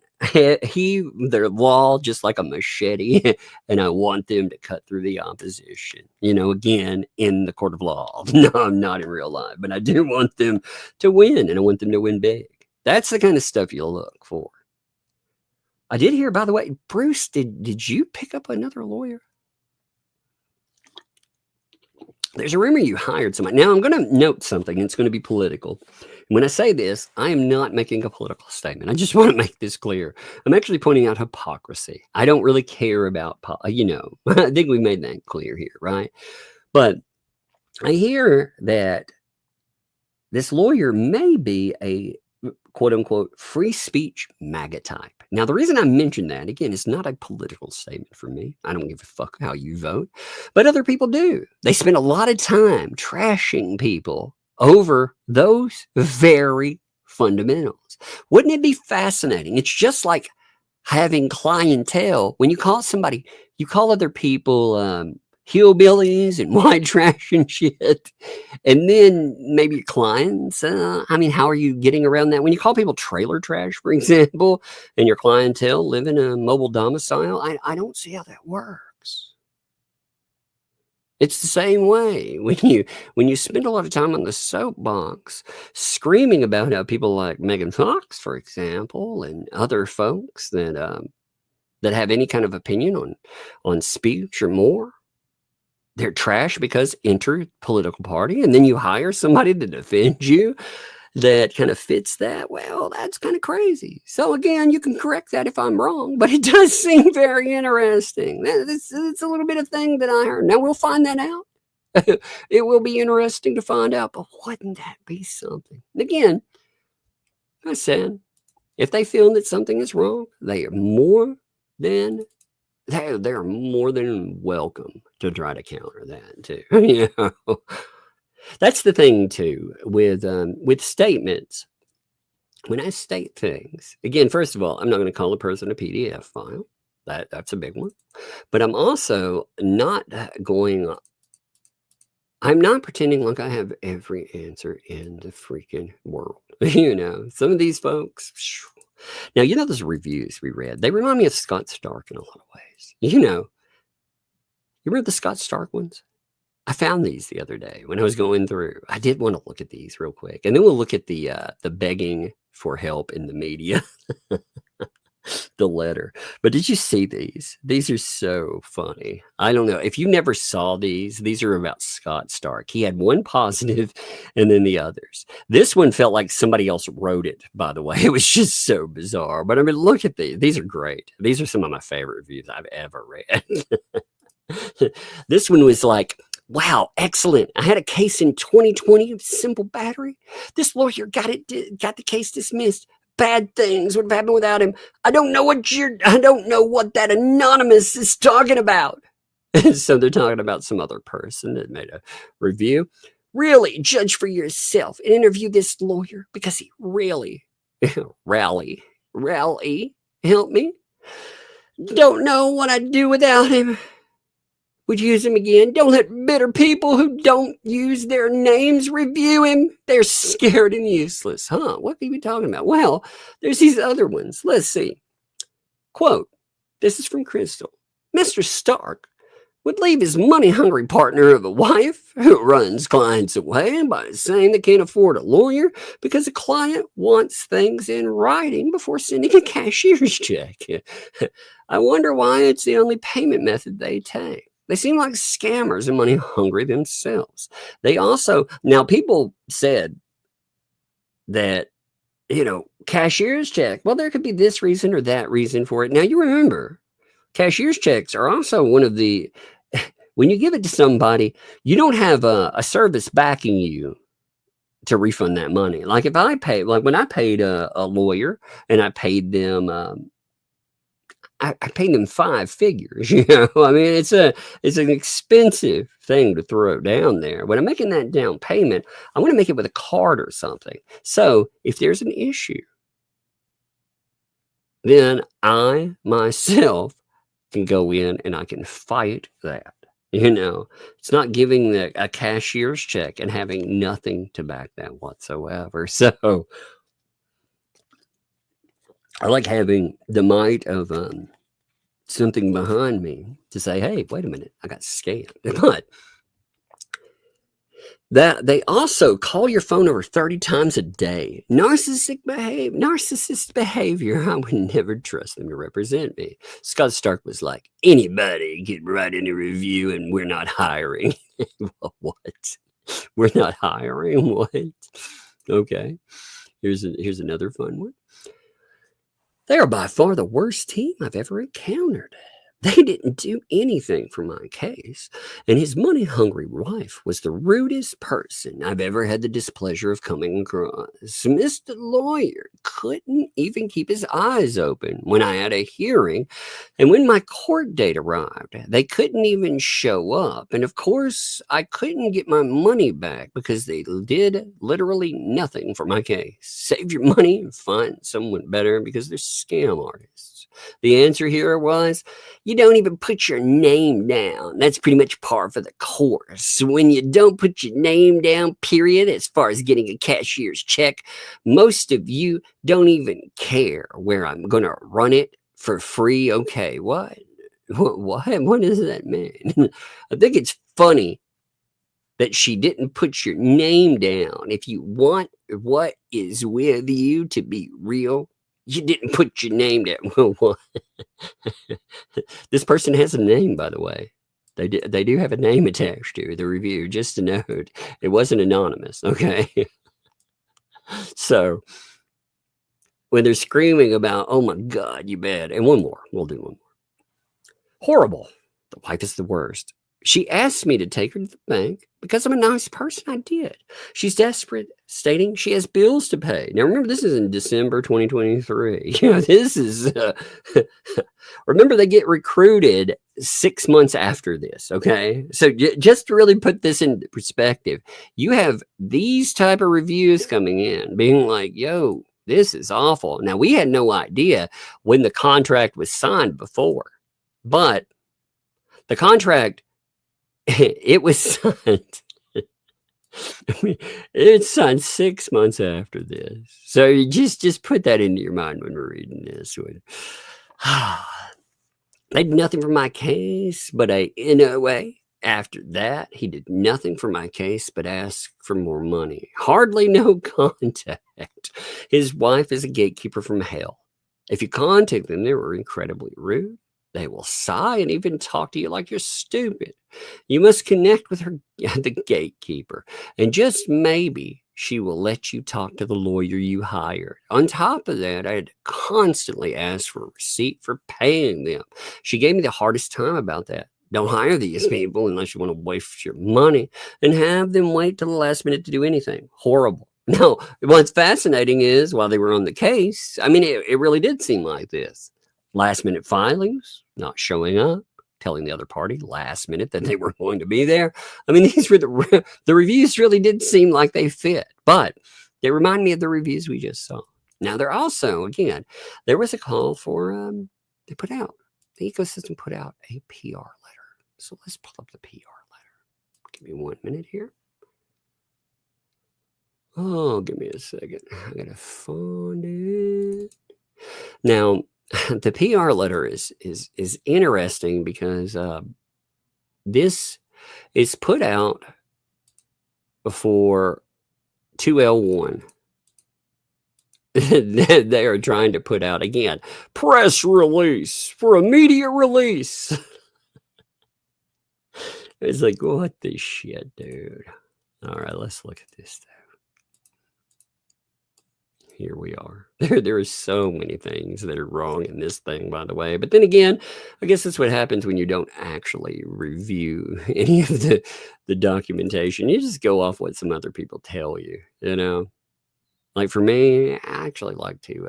heave their law just like a machete, and I want them to cut through the opposition. You know, again, in the court of law. No, I'm not in real life, but I do want them to win, and I want them to win big. That's the kind of stuff you'll look for. I did hear, by the way, Bruce, did you pick up another lawyer? There's a rumor you hired somebody. Now, I'm going to note something. It's going to be political. When I say this, I am not making a political statement. I just want to make this clear. I'm actually pointing out hypocrisy. I don't really care about, I think we made that clear here, right? But I hear that this lawyer may be a quote unquote free speech MAGA type. Now, the reason I mention that, again, is not a political statement for me. I don't give a fuck how you vote, but other people do. They spend a lot of time trashing people over those very fundamentals. Wouldn't it be fascinating? It's just like having clientele. When you call somebody, you call other people hillbillies and white trash and shit. And then maybe your clients, how are you getting around that? When you call people trailer trash, for example, and your clientele live in a mobile domicile, I don't see how that works. It's the same way when you spend a lot of time on the soapbox screaming about how people like Megan Fox, for example, and other folks that have any kind of opinion on speech or more, they're trash because enter political party, and then you hire somebody to defend you that kind of fits that. Well, that's kind of crazy. So again, you can correct that if I'm wrong, but it does seem very interesting. It's a little bit of thing that I heard. Now we'll find that out. It will be interesting to find out, but wouldn't that be something? And again, I said, if they feel that something is wrong, they're more than welcome to try to counter that too. You know? That's the thing too with statements. When I state things, again, first of all, I'm not going to call a person a PDF file. That's a big one. But I'm also not I'm not pretending like I have every answer in the freaking world. You know, some of these folks. Now, you know those reviews we read, they remind me of Scott Stark in a lot of ways. You know, you remember the Scott Stark ones? I found these the other day when I was going through. I did want to look at these real quick. And then we'll look at the begging for help in the media, the letter. But did you see these? These are so funny. I don't know. If you never saw these are about Scott Stark. He had one positive and then the others. This one felt like somebody else wrote it, by the way. It was just so bizarre. But I mean, look at these. These are great. These are some of my favorite reviews I've ever read. This one was like, wow, excellent. I had a case in 2020 of simple battery. This lawyer got the case dismissed. Bad things would have happened without him. I don't know what that anonymous is talking about. So they're talking about some other person that made a review. Really judge for yourself and interview this lawyer because he really rally, help me. Don't know what I'd do without him. Would use him again. Don't let bitter people who don't use their names review him. They're scared and useless. Huh? What are we talking about? Well, there's these other ones. Let's see. Quote, this is from Crystal. Mr. Stark would leave his money-hungry partner of a wife who runs clients away by saying they can't afford a lawyer because a client wants things in writing before sending a cashier's check. I wonder why it's the only payment method they take. They seem like scammers and money hungry themselves. They also, now people said that, you know, cashier's check, well, there could be this reason or that reason for it. Now you remember, cashier's checks are also one of the, when you give it to somebody, you don't have a service backing you to refund that money. Like if I pay, like when I paid a lawyer and I paid them, I paid them 5 figures, you know. I mean, it's an expensive thing to throw down there. When I'm making that down payment, I want to make it with a card or something. So if there's an issue, then I myself can go in and I can fight that. You know, it's not giving a cashier's check and having nothing to back that whatsoever. So I like having the might of something behind me to say, hey, wait a minute, I got scammed. But that they also call your phone over 30 times a day. Narcissist behavior. I would never trust them to represent me. Scott Stark was like, anybody can write in a review and we're not hiring. What? We're not hiring? What? Okay. Here's another fun one. They are by far the worst team I've ever encountered. They didn't do anything for my case, and his money-hungry wife was the rudest person I've ever had the displeasure of coming across. Mr. Lawyer couldn't even keep his eyes open when I had a hearing, and when my court date arrived, they couldn't even show up, and of course, I couldn't get my money back because they did literally nothing for my case. Save your money and find someone better because they're scam artists. The answer here was, you don't even put your name down. That's pretty much par for the course. When you don't put your name down, period, as far as getting a cashier's check, most of you don't even care where I'm going to run it for free. Okay, what? What does that mean? I think it's funny that she didn't put your name down. If you want what is with you to be real, you didn't put your name down. Well, what? This person has a name, by the way. They do have a name attached to the review, just a note. It wasn't anonymous, okay? So when they're screaming about, oh my God, you bad. And one more. We'll do one more. Horrible. The wife is the worst. She asked me to take her to the bank because I'm a nice person. I did. She's desperate, stating she has bills to pay. Now, remember, this is in December 2023. You know, this is, remember, they get recruited 6 months after this, okay? So just to really put this in perspective, you have these type of reviews coming in, being like, yo, this is awful. Now, we had no idea when the contract was signed before, but the contract, it was signed. It's signed 6 months after this. So you just put that into your mind when we're reading this. I did nothing for my case, but in a way, after that, he did nothing for my case, but asked for more money. Hardly no contact. His wife is a gatekeeper from Hale. If you contact them, they were incredibly rude. They will sigh and even talk to you like you're stupid. You must connect with her, the gatekeeper, and just maybe she will let you talk to the lawyer you hired. On top of that, I had to constantly ask for a receipt for paying them. She gave me the hardest time about that. Don't hire these people unless you want to waste your money and have them wait till the last minute to do anything. Horrible. Now, what's fascinating is while they were on the case, I mean, it really did seem like this. Last minute filings, not showing up, telling the other party last minute that they were going to be there. I mean, these were the reviews really did seem like they fit, but they remind me of the reviews we just saw. Now, they're also, again, there was a call for, they put out, the ecosystem put out a PR letter. So let's pull up the PR letter. Give me 1 minute here. Oh, give me a second. I gotta find it. Now, the PR letter is interesting because this is put out before 2L1. They are trying to put out, again, press release for immediate release. It's like, what the shit, dude? All right, let's look at this, though. Here we are. There are so many things that are wrong in this thing, by the way. But then again, I guess that's what happens when you don't actually review any of the documentation. You just go off what some other people tell you, you know? Like for me, I actually like to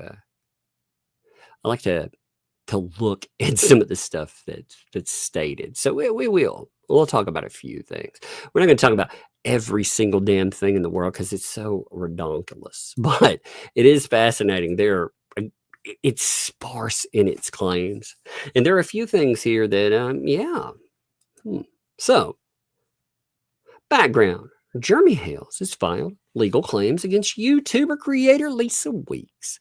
look at some of the stuff that's stated. So we'll talk about a few things. We're not going to talk about every single damn thing in the world because it's so redonkulous, but it is fascinating. It's sparse in its claims, and there are a few things here that So, background: Jeremy Hales has filed legal claims against YouTuber creator Lisa Weeks,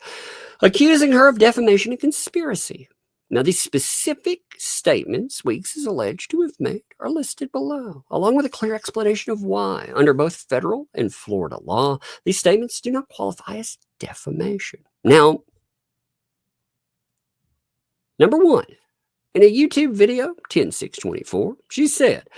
accusing her of defamation and conspiracy. Now, these specific statements Weeks is alleged to have made are listed below, along with a clear explanation of why. Under both federal and Florida law, these statements do not qualify as defamation. Now, number one, in a YouTube video, 10/6/24, she said,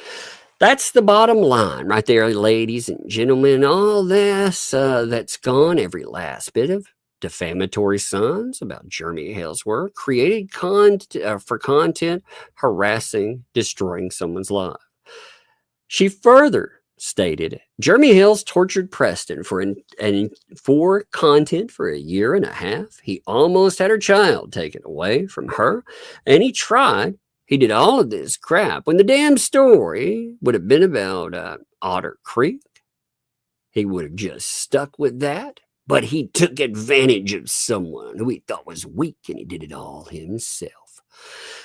that's the bottom line right there, ladies and gentlemen. All this that's gone, every last bit of defamatory signs about Jeremy Hale's work, created for content, harassing, destroying someone's life. She further stated, Jeremy Hale's tortured Preston for content for a year and a half. He almost had her child taken away from her, and he did all of this crap when the damn story would have been about Otter Creek. He would have just stuck with that. But he took advantage of someone who he thought was weak, and he did it all himself.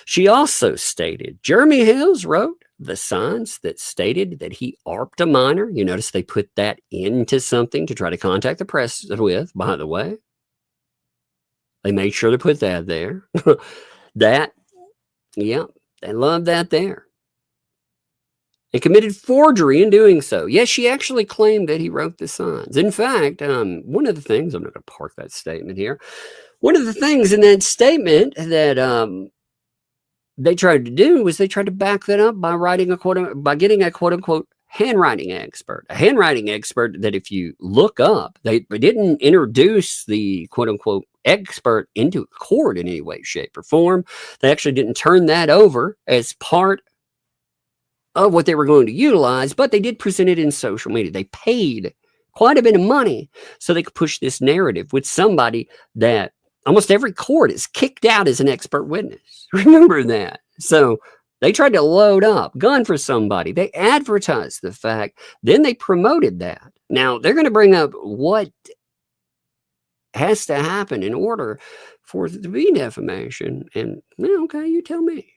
She also stated, Jeremy Hales wrote the signs that stated that he ARPed a minor. You notice they put that into something to try to contact the press with, by the way. They made sure to put that there. They love that there. And committed forgery in doing so. Yes, she actually claimed that he wrote the signs. In fact, one of the things, I'm going to park that statement here. One of the things in that statement that they tried to do was they tried to back that up by getting a quote unquote handwriting expert. A handwriting expert that if you look up, they didn't introduce the quote unquote expert into court in any way, shape, or form. They actually didn't turn that over as part of what they were going to utilize, but they did present it in social media. They paid quite a bit of money so they could push this narrative with somebody that almost every court is kicked out as an expert witness. Remember that. So they tried to load up, gun for somebody. They advertised the fact. Then they promoted that. Now they're going to bring up what has to happen in order for it to be defamation. And okay, you tell me.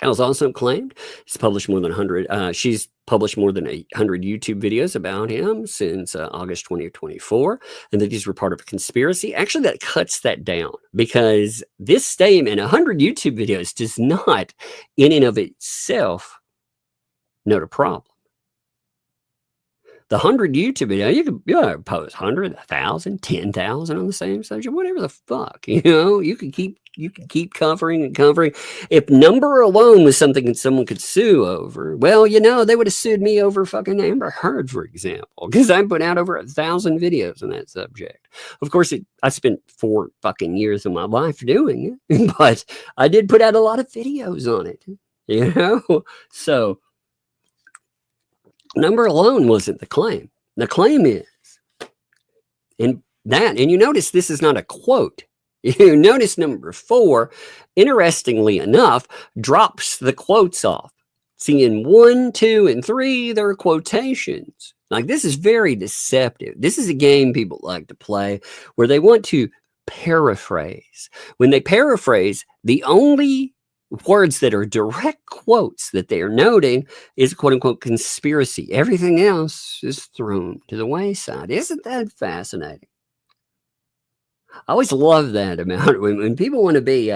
Hale's also claimed she's published more than 100. She's published more than 100 YouTube videos about him since August 2024, and that these were part of a conspiracy. Actually, that cuts that down because this statement, 100 YouTube videos, does not, in and of itself, note a problem. The 100 YouTube video, you could post 100, 1,000, 10,000 on the same subject, whatever the fuck, you can keep covering and covering. If number alone was something that someone could sue over, well, they would have sued me over fucking Amber Heard, for example, because I put out over 1,000 videos on that subject. Of course, I spent 4 fucking years of my life doing it, but I did put out a lot of videos on it, so number alone wasn't the claim. The claim is, and you notice this is not a quote. You notice number 4, interestingly enough, drops the quotes off. See, in 1, 2, and 3, there are quotations. Like, this is very deceptive. This is a game people like to play where they want to paraphrase. When they paraphrase, the only words that are direct quotes that they are noting is quote unquote conspiracy. Everything else is thrown to the wayside. Isn't that fascinating? I always love that amount when people want to be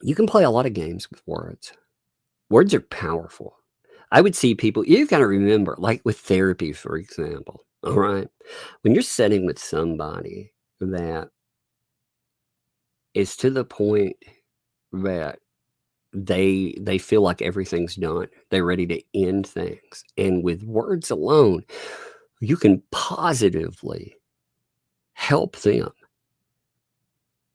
you can play a lot of games with words. Words are powerful. I would see people, you've got to remember, like with therapy, for example, all right, when you're sitting with somebody that is to the point that they feel like everything's done. They're ready to end things. And with words alone, you can positively help them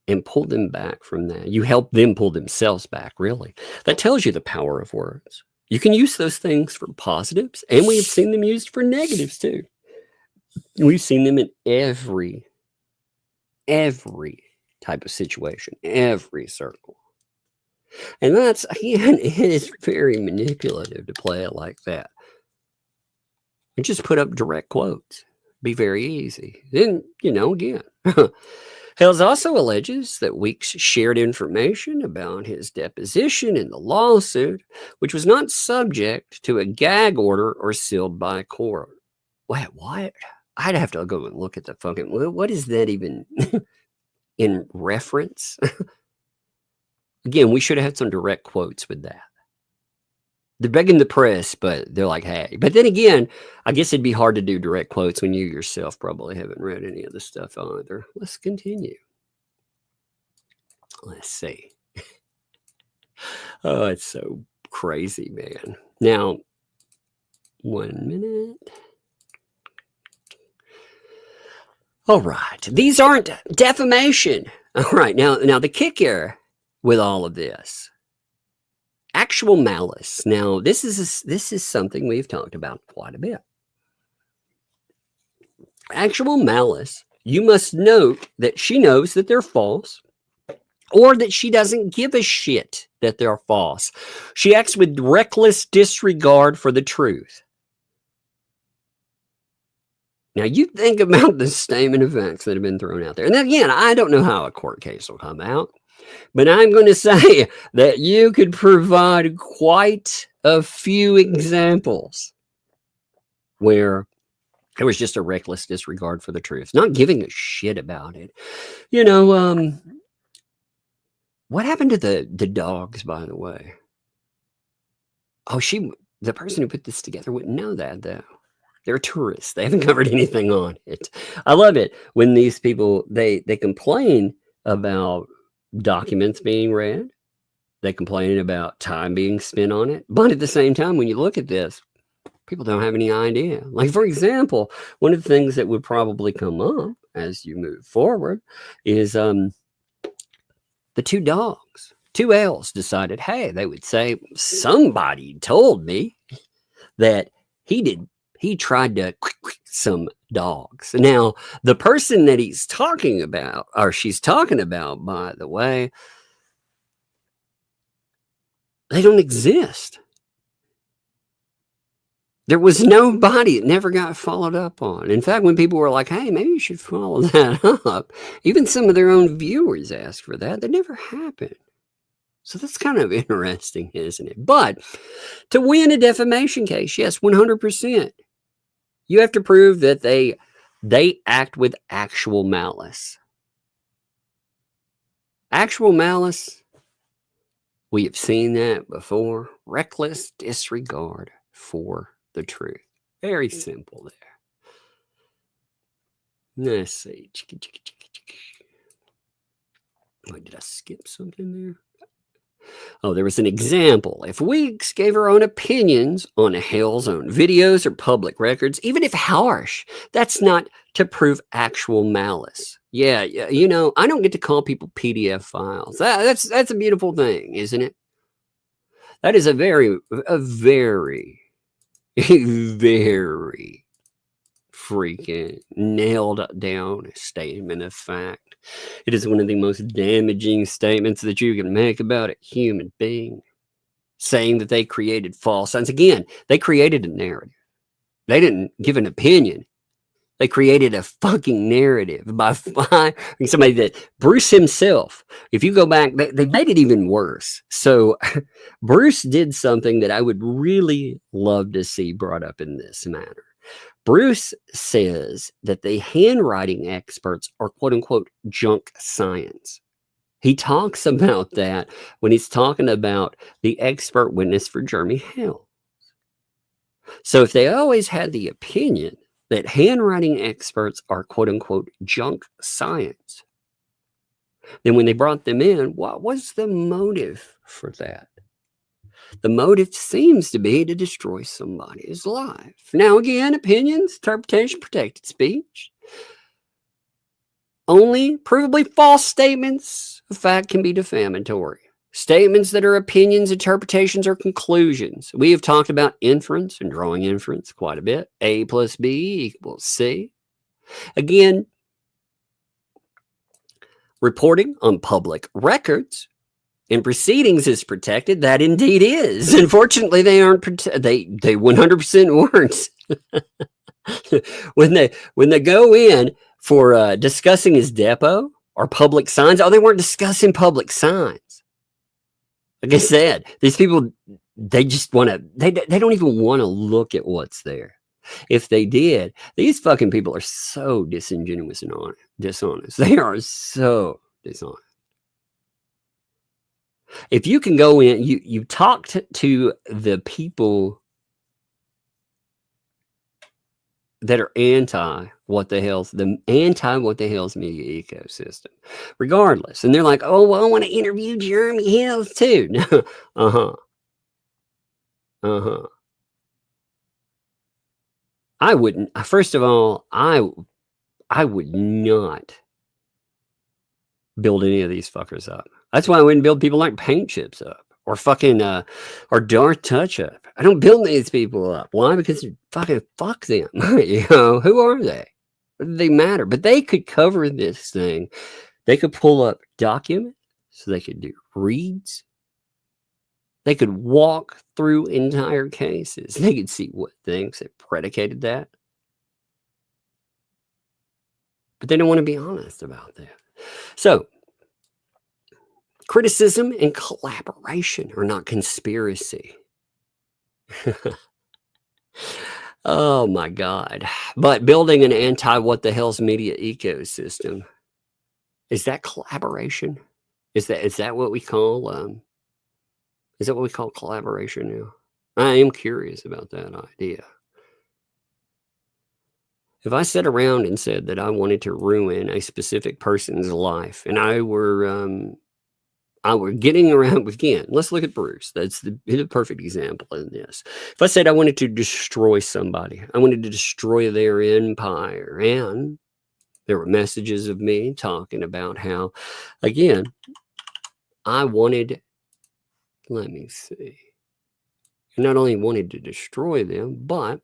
and pull them back from that. You help them pull themselves back, really. That tells you the power of words. You can use those things for positives, and we have seen them used for negatives too. We've seen them in every type of situation, every circle. And that's, again, it is very manipulative to play it like that. And just put up direct quotes. Be very easy. Then, again. Hales also alleges that Weeks shared information about his deposition in the lawsuit, which was not subject to a gag order or sealed by court. Wait, what? I'd have to go and look at the fucking, what is that even in reference? Again, we should have had some direct quotes with that. They're begging the press, but they're like, hey. But then again, I guess it'd be hard to do direct quotes when you yourself probably haven't read any of the stuff either. Let's continue. Let's see. Oh, it's so crazy, man. Now, 1 minute. All right. These aren't defamation. All right. Now the kicker with all of this. Actual malice. Now, this is something we've talked about quite a bit. Actual malice, you must note that she knows that they're false, or that she doesn't give a shit that they're false. She acts with reckless disregard for the truth. Now, you think about the statement of facts that have been thrown out there. And then again, I don't know how a court case will come out. But I'm going to say that you could provide quite a few examples where there was just a reckless disregard for the truth, not giving a shit about it. What happened to the dogs, by the way? Oh, the person who put this together wouldn't know that, though. They're tourists. They haven't covered anything on it. I love it when these people, they complain about documents being read. They complain about time being spent on it. But at the same time, when you look at this, people don't have any idea. Like, for example, one of the things that would probably come up as you move forward is the two dogs. Two Hales decided, hey, they would say, somebody told me that he tried to some dogs. Now, the person that he's talking about, or she's talking about, by the way, they don't exist. There was nobody. It never got followed up on. In fact, when people were like, hey, maybe you should follow that up, even some of their own viewers asked for that. That never happened. So that's kind of interesting, isn't it? But to win a defamation case, yes, 100%, you have to prove that they act with actual malice. Actual malice, we have seen that before. Reckless disregard for the truth. Very simple there. Let's see. Oh, did I skip something there? Oh, there was an example. If Weeks gave her own opinions on Hale's own videos or public records, even if harsh, that's not to prove actual malice. Yeah, you know, I don't get to call people PDF files. That's a beautiful thing, isn't it? That is a very freaking nailed down statement of fact. It is one of the most damaging statements that you can make about a human being. Saying that they created false signs. Again, they created a narrative. They didn't give an opinion. They created a fucking narrative by firing somebody that Bruce himself, if you go back, they made it even worse. So Bruce did something that I would really love to see brought up in this matter. Bruce says that the handwriting experts are quote unquote junk science. He talks about that when he's talking about the expert witness for Jeremy Hale. So if they always had the opinion that handwriting experts are quote unquote junk science, then when they brought them in, what was the motive for that? The motive seems to be to destroy somebody's life. Now, again, opinions, interpretation, protected speech. Only provably false statements of fact can be defamatory. Statements that are opinions, interpretations, or conclusions. We have talked about inference and drawing inference quite a bit. A plus B equals C. Again, reporting on public records and proceedings is protected. That indeed is. Unfortunately, they aren't. They 100% weren't. when they go in for discussing his depot or public signs, they weren't discussing public signs. Like I said, these people, they just want to. They don't even want to look at what's there. If they did, these fucking people are so disingenuous and dishonest. They are so dishonest. If you can go in, you talked to the people that are anti what the hell's media ecosystem, regardless, and they're like, oh, well, I want to interview Jeremy Hales too. I wouldn't. First of all, I would not build any of these fuckers up. That's why I wouldn't build people like Paint Chips up or fucking or Darth Touch up. I don't build these people up. Why? Because fucking fuck them. You know, who are they? What do they matter? But they could cover this thing. They could pull up documents, so they could do reads. They could walk through entire cases. They could see what things that predicated that. But they don't want to be honest about that. So, criticism and collaboration are not conspiracy. Oh my God. But building an anti-what the hell's media ecosystem, is that collaboration? Is that what we call is that what we call collaboration now? I am curious about that idea. If I sat around and said that I wanted to ruin a specific person's life, and I were getting around again, let's look at Bruce. That's the perfect example in this. If I said I wanted to destroy somebody, I wanted to destroy their empire, and there were messages of me talking about how, again, I wanted, let me see, I not only wanted to destroy them, but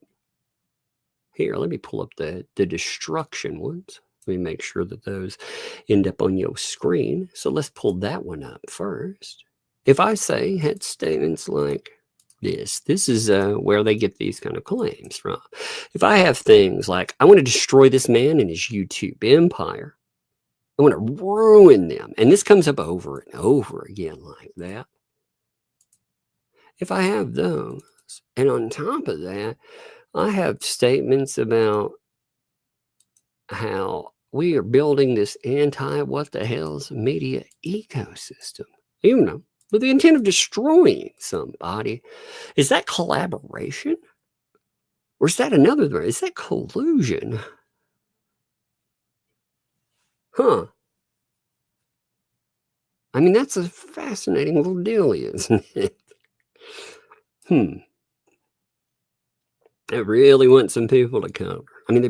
here, let me pull up the destruction ones. Let me make sure that those end up on your screen. So let's pull that one up first. If I say had statements like this is where they get these kind of claims from. If I have things like, I want to destroy this man and his YouTube empire, I want to ruin them, and this comes up over and over again like that. If I have those, and on top of that, I have statements about how we are building this anti-what-the-hales media ecosystem, you know, with the intent of destroying somebody. Is that collaboration? Or is that another word? Is that collusion? Huh. I mean, that's a fascinating little deal, isn't it? I really want some people to cover. I mean, they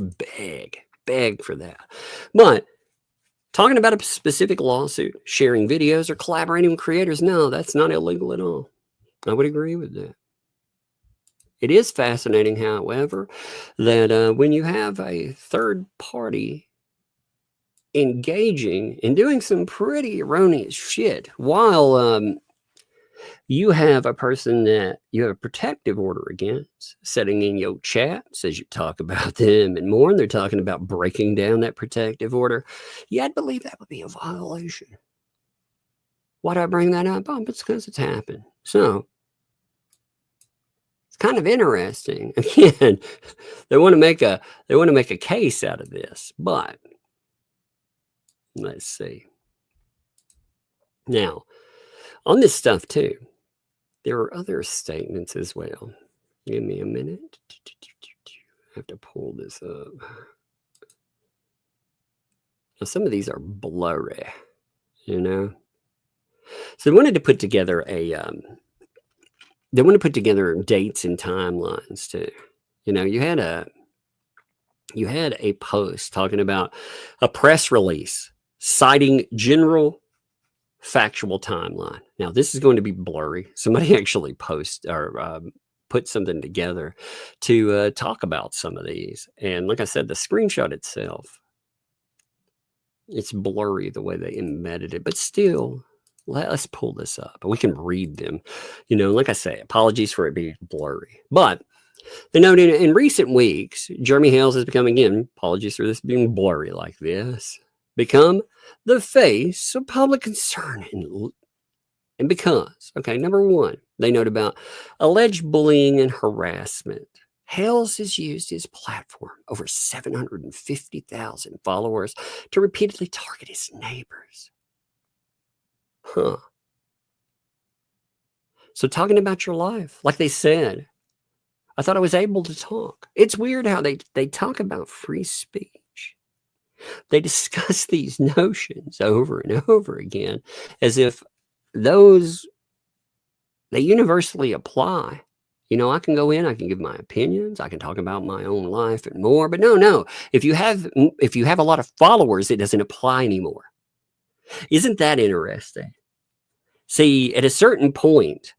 beg for that. But talking about a specific lawsuit, sharing videos, or collaborating with creators, no, that's not illegal at all. I would agree with that. It is fascinating, however, that when you have a third party engaging in doing some pretty erroneous shit while you have a person that you have a protective order against setting in your chats as you talk about them and more, and they're talking about breaking down that protective order, yeah, I'd believe that would be a violation. Why do I bring that up? Oh, it's because it's happened. So it's kind of interesting. Again, they want to make a case out of this, but let's see. Now, on this stuff too, there are other statements as well. Give me a minute. I have to pull this up. Now, some of these are blurry, you know. So they wanted to put together dates and timelines too. You know, you had a post talking about a press release citing general factual timeline. Now, this is going to be blurry. Somebody actually put something together to talk about some of these. And like I said, the screenshot itself, it's blurry the way they embedded it, but still, let's pull this up. We can read them. You know, like I say, apologies for it being blurry. But they noted in recent weeks, Jeremy Hales has become, again, apologies for this being blurry like this, become the face of public concern. And because, okay, number one, they note about alleged bullying and harassment. Hales has used his platform, over 750,000 followers, to repeatedly target his neighbors. Huh. So talking about your life, like they said, I thought I was able to talk. It's weird how they talk about free speech. They discuss these notions over and over again as if they universally apply. You know, I can go in, I can give my opinions, I can talk about my own life and more, but no. If you have a lot of followers, it doesn't apply anymore. Isn't that interesting? See, at a certain point,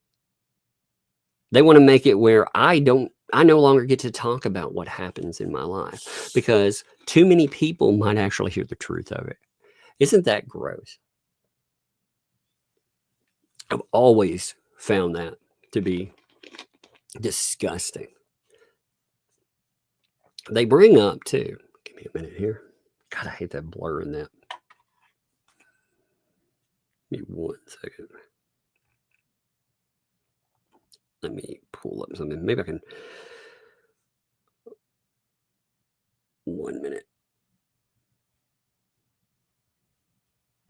they want to make it where I no longer get to talk about what happens in my life because too many people might actually hear the truth of it. Isn't that gross? I've always found that to be disgusting. They bring up too. Give me a minute here. God, I hate that blur in that. Give me 1 second. Let me pull up something. Maybe I can. 1 minute.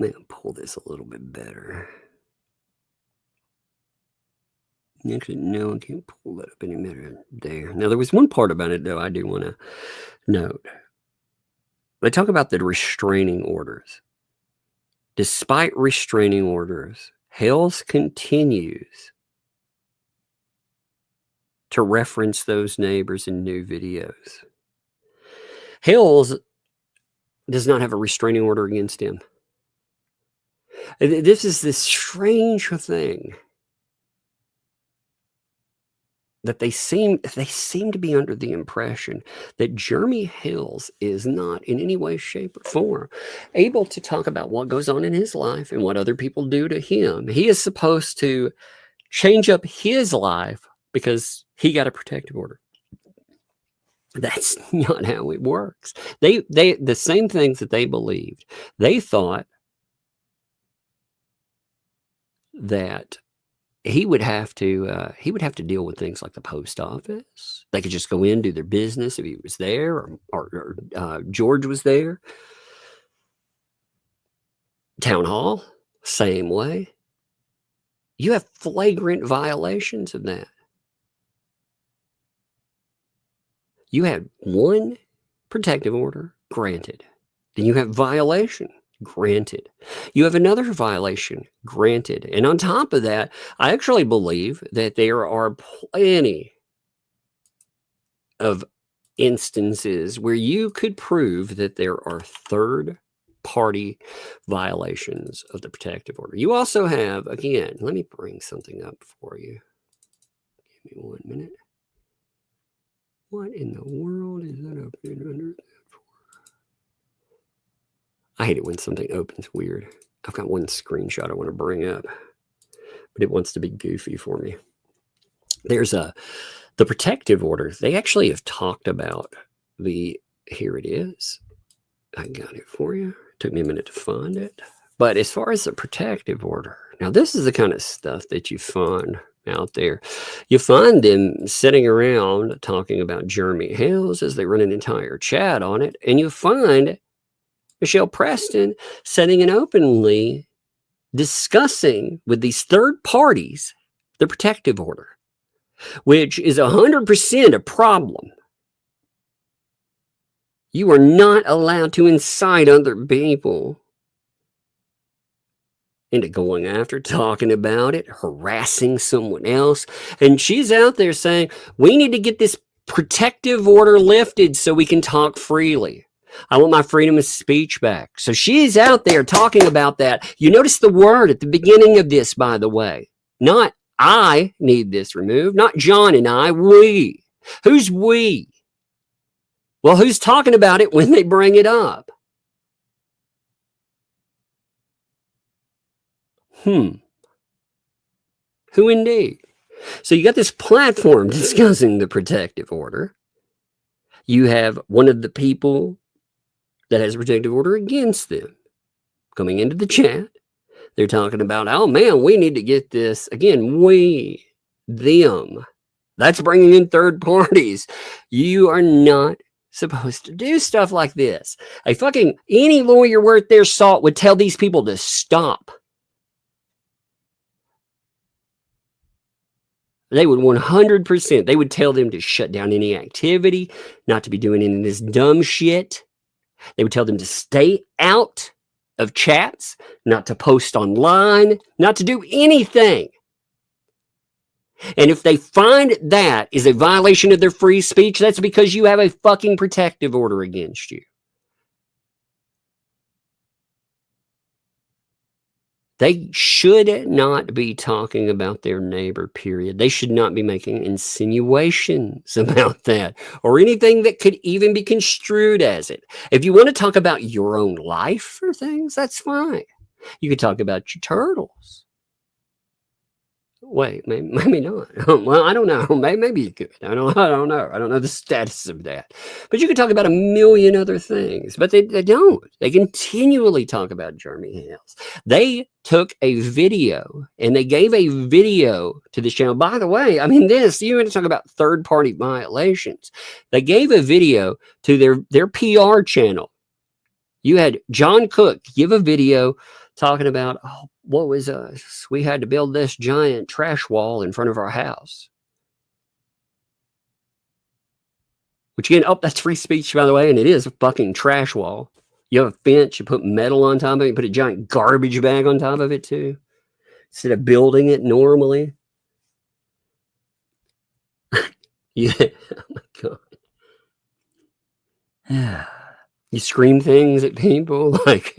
Let me pull this a little bit better. Actually, no, I can't pull that up any better there. Now, there was one part about it, though, I do want to note. They talk about the restraining orders. Despite restraining orders, Hales continues to reference those neighbors in new videos. Hales does not have a restraining order against him. This is this strange thing that they seem to be under the impression that Jeremy Hales is not in any way, shape, or form able to talk about what goes on in his life and what other people do to him. He is supposed to change up his life because he got a protective order. That's not how it works. They the same things that they believed. They thought that he would have to deal with things like the post office. They could just go in, do their business if he was there, or George was there. Town hall, same way. You have flagrant violations of that. You had one protective order granted. Then you have violation granted. You have another violation granted. And on top of that, I actually believe that there are plenty of instances where you could prove that there are third-party violations of the protective order. You also have, again, let me bring something up for you. Give me 1 minute. What in the world is that opening under that for? I hate it when something opens weird. I've got one screenshot I want to bring up, but it wants to be goofy for me. There's the protective order. They actually have talked about here it is. I got it for you. It took me a minute to find it. But as far as the protective order, now this is the kind of stuff that you find out there. You find them sitting around talking about Jeremy Hales as they run an entire chat on it. And you find Michelle Preston sitting and openly discussing with these third parties the protective order, which is 100% a problem. You are not allowed to incite other people into going after, talking about it, harassing someone else. And she's out there saying, we need to get this protective order lifted so we can talk freely. I want my freedom of speech back. So she's out there talking about that. You notice the word at the beginning of this, by the way. Not I need this removed. Not John and I. We. Who's we? Well, who's talking about it when they bring it up? Who indeed? So you got this platform discussing the protective order. You have one of the people that has a protective order against them coming into the chat. They're talking about, oh man, we need to get this. Again, we, them. That's bringing in third parties. You are not supposed to do stuff like this. Any lawyer worth their salt would tell these people to stop. They would 100%, they would tell them to shut down any activity, not to be doing any of this dumb shit. They would tell them to stay out of chats, not to post online, not to do anything. And if they find that is a violation of their free speech, that's because you have a fucking protective order against you. They should not be talking about their neighbor, period. They should not be making insinuations about that or anything that could even be construed as it. If you want to talk about your own life or things, that's fine. You could talk about your turtles. Wait, maybe not. Well, I don't know. Maybe you could. I don't know. I don't know the status of that. But you could talk about a million other things. But they don't. They continually talk about Jeremy Hales. They took a video and they gave a video to this channel. By the way, I mean this, you want to talk about third-party violations. They gave a video to their PR channel. You had John Cook give a video talking about, oh, what was us? We had to build this giant trash wall in front of our house. Which again, oh, that's free speech, by the way, and it is a fucking trash wall. You have a fence, you put metal on top of it, you put a giant garbage bag on top of it too, instead of building it normally. Yeah, oh my God. You scream things at people, like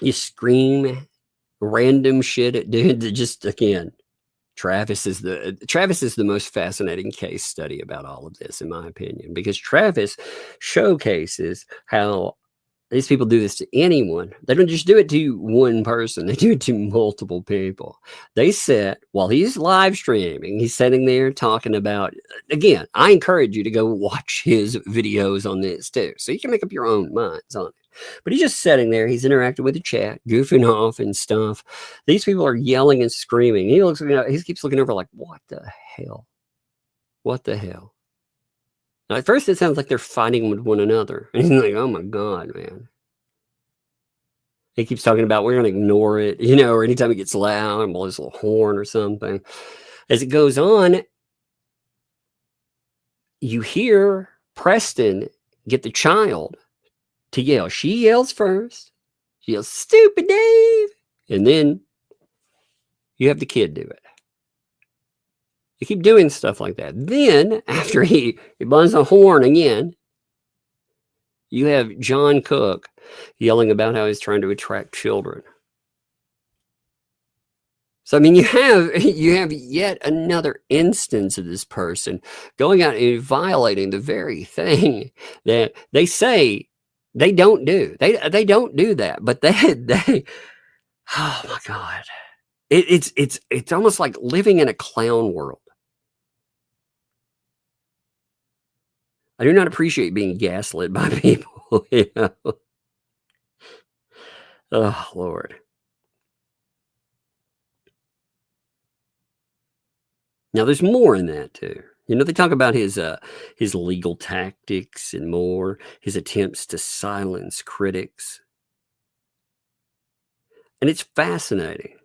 you scream random shit at dudes that just, again, Travis is the most fascinating case study about all of this, in my opinion, because Travis showcases how these people do this to anyone. They don't just do it to one person. They do it to multiple people. They sit while he's live streaming. He's sitting there talking about, again, I encourage you to go watch his videos on this too. So you can make up your own minds on it. But he's just sitting there. He's interacting with the chat, goofing off and stuff. These people are yelling and screaming. He looks, he keeps looking over like, what the hell? What the hell? Now, at first, it sounds like they're fighting with one another. And he's like, oh my God, man. He keeps talking about we're going to ignore it, or anytime it gets loud and blows a little horn or something. As it goes on, you hear Preston get the child to yell. She yells first. She yells, stupid Dave. And then you have the kid do it. You keep doing stuff like that. Then, after he blows a horn again, you have John Cook yelling about how he's trying to attract children. So, I mean, you have yet another instance of this person going out and violating the very thing that they say they don't do. They don't do that, but they oh my God. It's almost like living in a clown world. I do not appreciate being gaslit by people, Oh, Lord. Now, there's more in that, too. They talk about his legal tactics and more, his attempts to silence critics. And it's fascinating.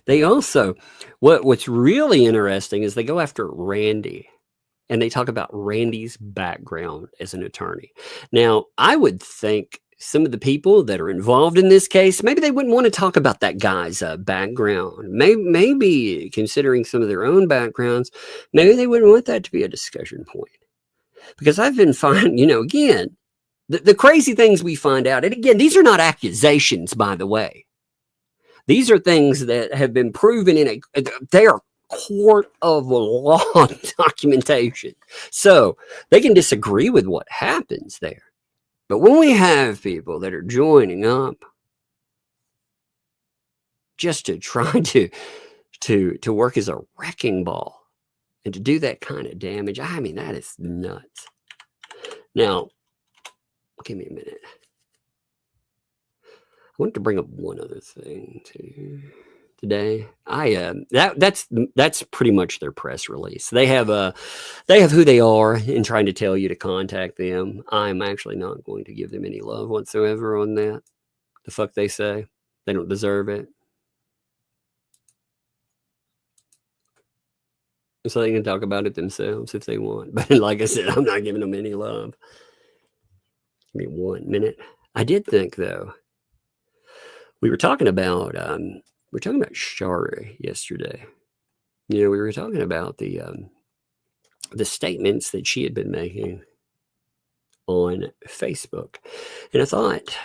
They also, what's really interesting is they go after Randy, and they talk about Randy's background as an attorney. Now, I would think some of the people that are involved in this case, maybe they wouldn't want to talk about that guy's background. Maybe considering some of their own backgrounds, maybe they wouldn't want that to be a discussion point. Because I've been finding, again, the crazy things we find out, and again, these are not accusations, by the way. These are things that have been proven they are court of law documentation. So they can disagree with what happens there. But when we have people that are joining up just to try to work as a wrecking ball and to do that kind of damage, I mean, that is nuts. Now, give me a minute. I wanted to bring up one other thing today. That's pretty much their press release. They have who they are and trying to tell you to contact them. I'm actually not going to give them any love whatsoever on that. The fuck they say. They don't deserve it. So they can talk about it themselves if they want. But like I said, I'm not giving them any love. Give me 1 minute. I did think, though, we were talking about Shari yesterday. We were talking about the statements that she had been making on Facebook, and I thought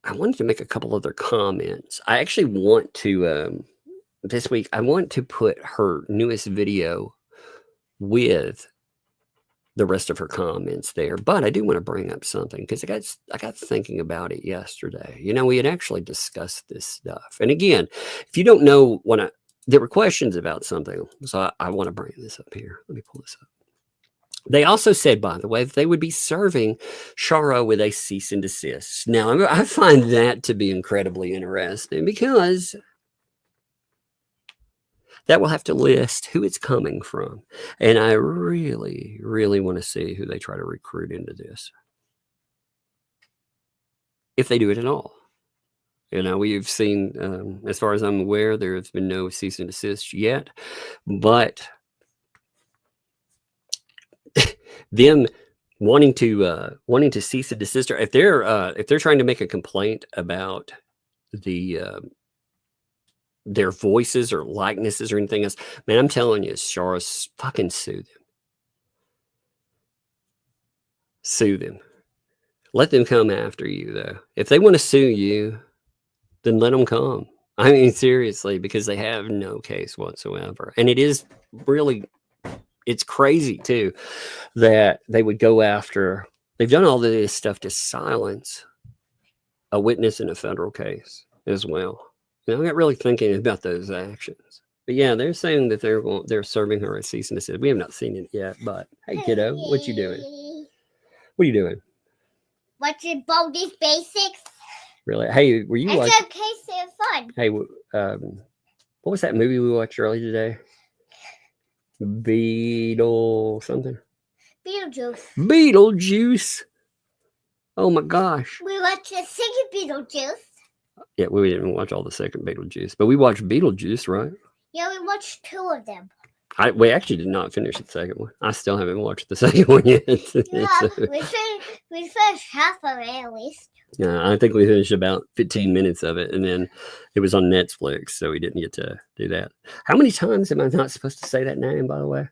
I wanted to make a couple other comments. I actually want to this week. I want to put her newest video with the rest of her comments there, but I do want to bring up something because I got thinking about it yesterday. We had actually discussed this stuff, and again, if you don't know, there were questions about something, so I want to bring this up here. Let me pull this up. They also said, by the way, that they would be serving Shara with a cease and desist. Now, I find that to be incredibly interesting because that will have to list who it's coming from. And I really, really want to see who they try to recruit into this. If they do it at all. You know, we've seen, as far as I'm aware, there has been no cease and desist yet. But them wanting to cease and desist, or if they're trying to make a complaint about their voices or likenesses or anything else, man, I'm telling you, Shara, fucking sue them. Sue them. Let them come after you, though. If they want to sue you, then let them come. I mean, seriously, because they have no case whatsoever. And it is really, it's crazy, too, that they would go after, they've done all of this stuff to silence a witness in a federal case as well. And I'm not really thinking about those actions. But yeah, they're saying that they're serving her a cease and desist. We have not seen it yet, but hey, kiddo, what you doing? What are you doing? Watching Baldi's Basics. Really? Hey, were you watching? It's okay, so fun. Hey, what was that movie we watched earlier today? Beetlejuice. Beetlejuice. Oh my gosh. We watched the second Beetlejuice. Yeah, we didn't watch all the second Beetlejuice, but we watched Beetlejuice, right? Yeah, we watched 2 of them. We actually did not finish the second one. I still haven't watched the second one yet. Yeah, we finished half of it at least. Yeah, I think we finished about 15 minutes of it, and then it was on Netflix, so we didn't get to do that. How many times am I not supposed to say that name, by the way?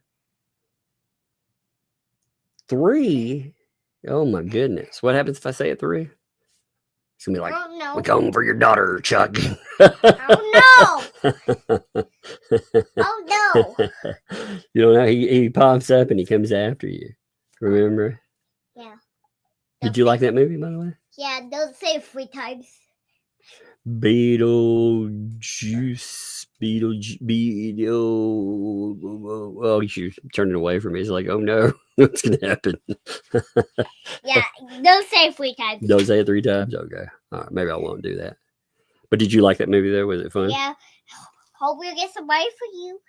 3? Oh, my goodness. What happens if I say it 3? It's going to be like, Oh no. we're coming for your daughter, Chuck. Oh no. Oh no. You don't know, he pops up and he comes after you. Remember? Yeah. Did you like that movie, by the way? Yeah, don't say it 3 times. Beetlejuice. Oh, you should turn it away from me. It's like, oh no, what's going to happen? Yeah, don't say it 3 times. Don't say it 3 times? Okay. All right, maybe I won't do that. But did you like that movie, though? Was it fun? Yeah. Hope we'll get some money for you.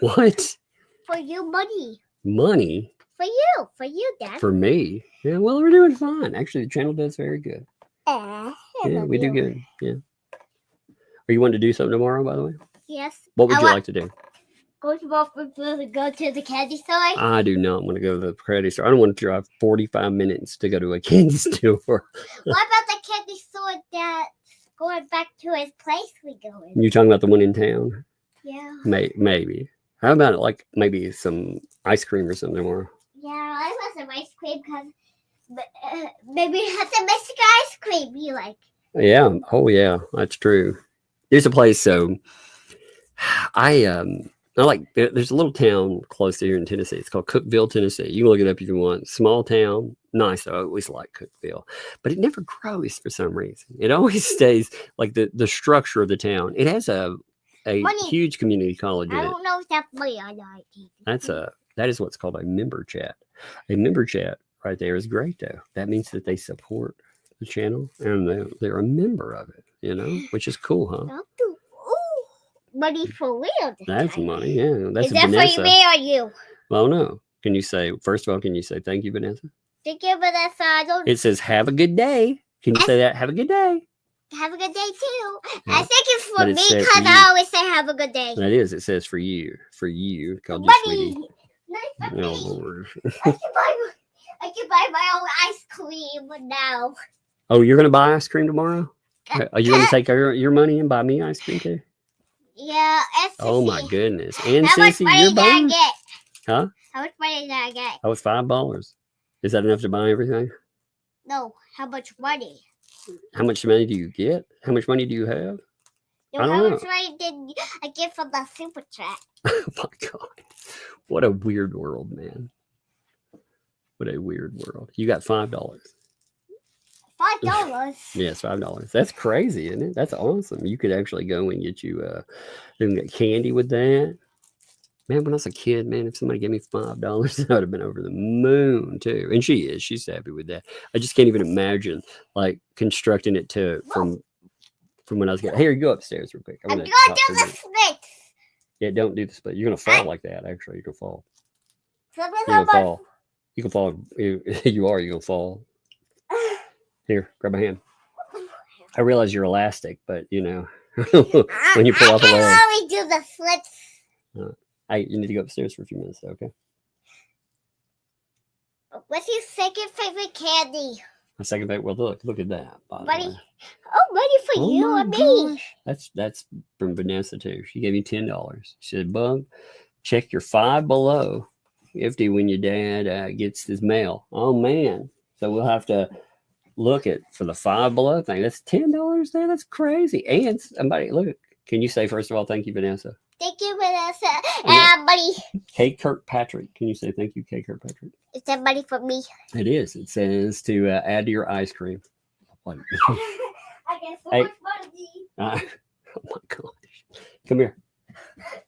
What? For you, money. Money? For you, Dad. For me? Yeah, well, we're doing fine. Actually, the channel does very good. Yeah, we do good. Yeah. Are you wanting to do something tomorrow, by the way? Yes. What would you like to do? Go to the candy store. I do not want to go to the candy store. I don't want to drive 45 minutes to go to a candy store. What about the candy store that's going back to his place we go in? You talking about the one in town? Yeah. Maybe. How about like maybe some ice cream or something tomorrow? Yeah, I want some ice cream because maybe have some Mexican ice cream you like. Yeah. Oh, yeah. That's true. There's a place. So I like. There's a little town close to here in Tennessee. It's called Cookeville, Tennessee. You can look it up if you want. Small town, nice. I always like Cookeville, but it never grows for some reason. It always stays like the structure of the town. It has a huge community college in it. I don't know if that's money or not. That is what's called a member chat. A member chat right there is great though. That means that they support the channel and they're a member of it, you know, which is cool, huh? Money for real. That's money, yeah. That's Is that Vanessa. for me or you? Well, no. Can you say, first of all, can you say thank you, Vanessa? Thank you, Vanessa. I don't It says have a good day. Can you say that? Have a good day. have a good day too. Yeah. I think it's for But me it said because for I you. always say have a good day. That is, it says for you. For you. Called you Money. sweetie. Nice for Oh, me. Lord. I can buy my own ice cream now. Oh, you're going to buy ice cream tomorrow? Are you going to take your money and buy me ice cream too? Yeah, and Oh, my Sissy. goodness. And How much Sissy, money you're did I buying? get? Huh? How much money did I get? Oh, it's $5. Is that enough to buy everything? No, how much money? How much money do you get? How much money do you have? No, I don't how know. much money did I get from the super chat? Oh my God. What a weird world, man. What a weird world. You got $5. $5. Yes, $5. That's crazy, isn't it? That's awesome. You could actually go and get you get candy with that. Man, when I was a kid, man, if somebody gave me $5, I would have been over the moon too. And she's happy with that. I just can't even imagine like constructing it from when I was getting. Here, you go upstairs real quick. I'm gonna going talk to for a the minute. snakes. Yeah, don't do the split. You're gonna fall like that. Actually, you can fall. Something You're gonna about fall. You can fall. You are. You're gonna fall. Here, grab my hand. I realize you're elastic, but you know when you pull off a leg. I can only do the flips. You need to go upstairs for a few minutes, okay? What's your second favorite candy? My second favorite. Well, look at that. By the Buddy. way. Oh, money for Oh you my and me. gosh. That's from Vanessa too. She gave me $10. She said, "Bug, check your Five Below 50 when your dad gets his mail." Oh man! So we'll have to look at for the Five Below thing. That's $10 there. That's crazy. And somebody look. Can you say first of all, thank you, Vanessa? Thank you, Vanessa. Yeah. And buddy. K. Kirkpatrick. Can you say thank you, K. Kirkpatrick? Is that money for me? It is. It says to add to your ice cream. I get so Hey. much money. Oh my gosh! Come here.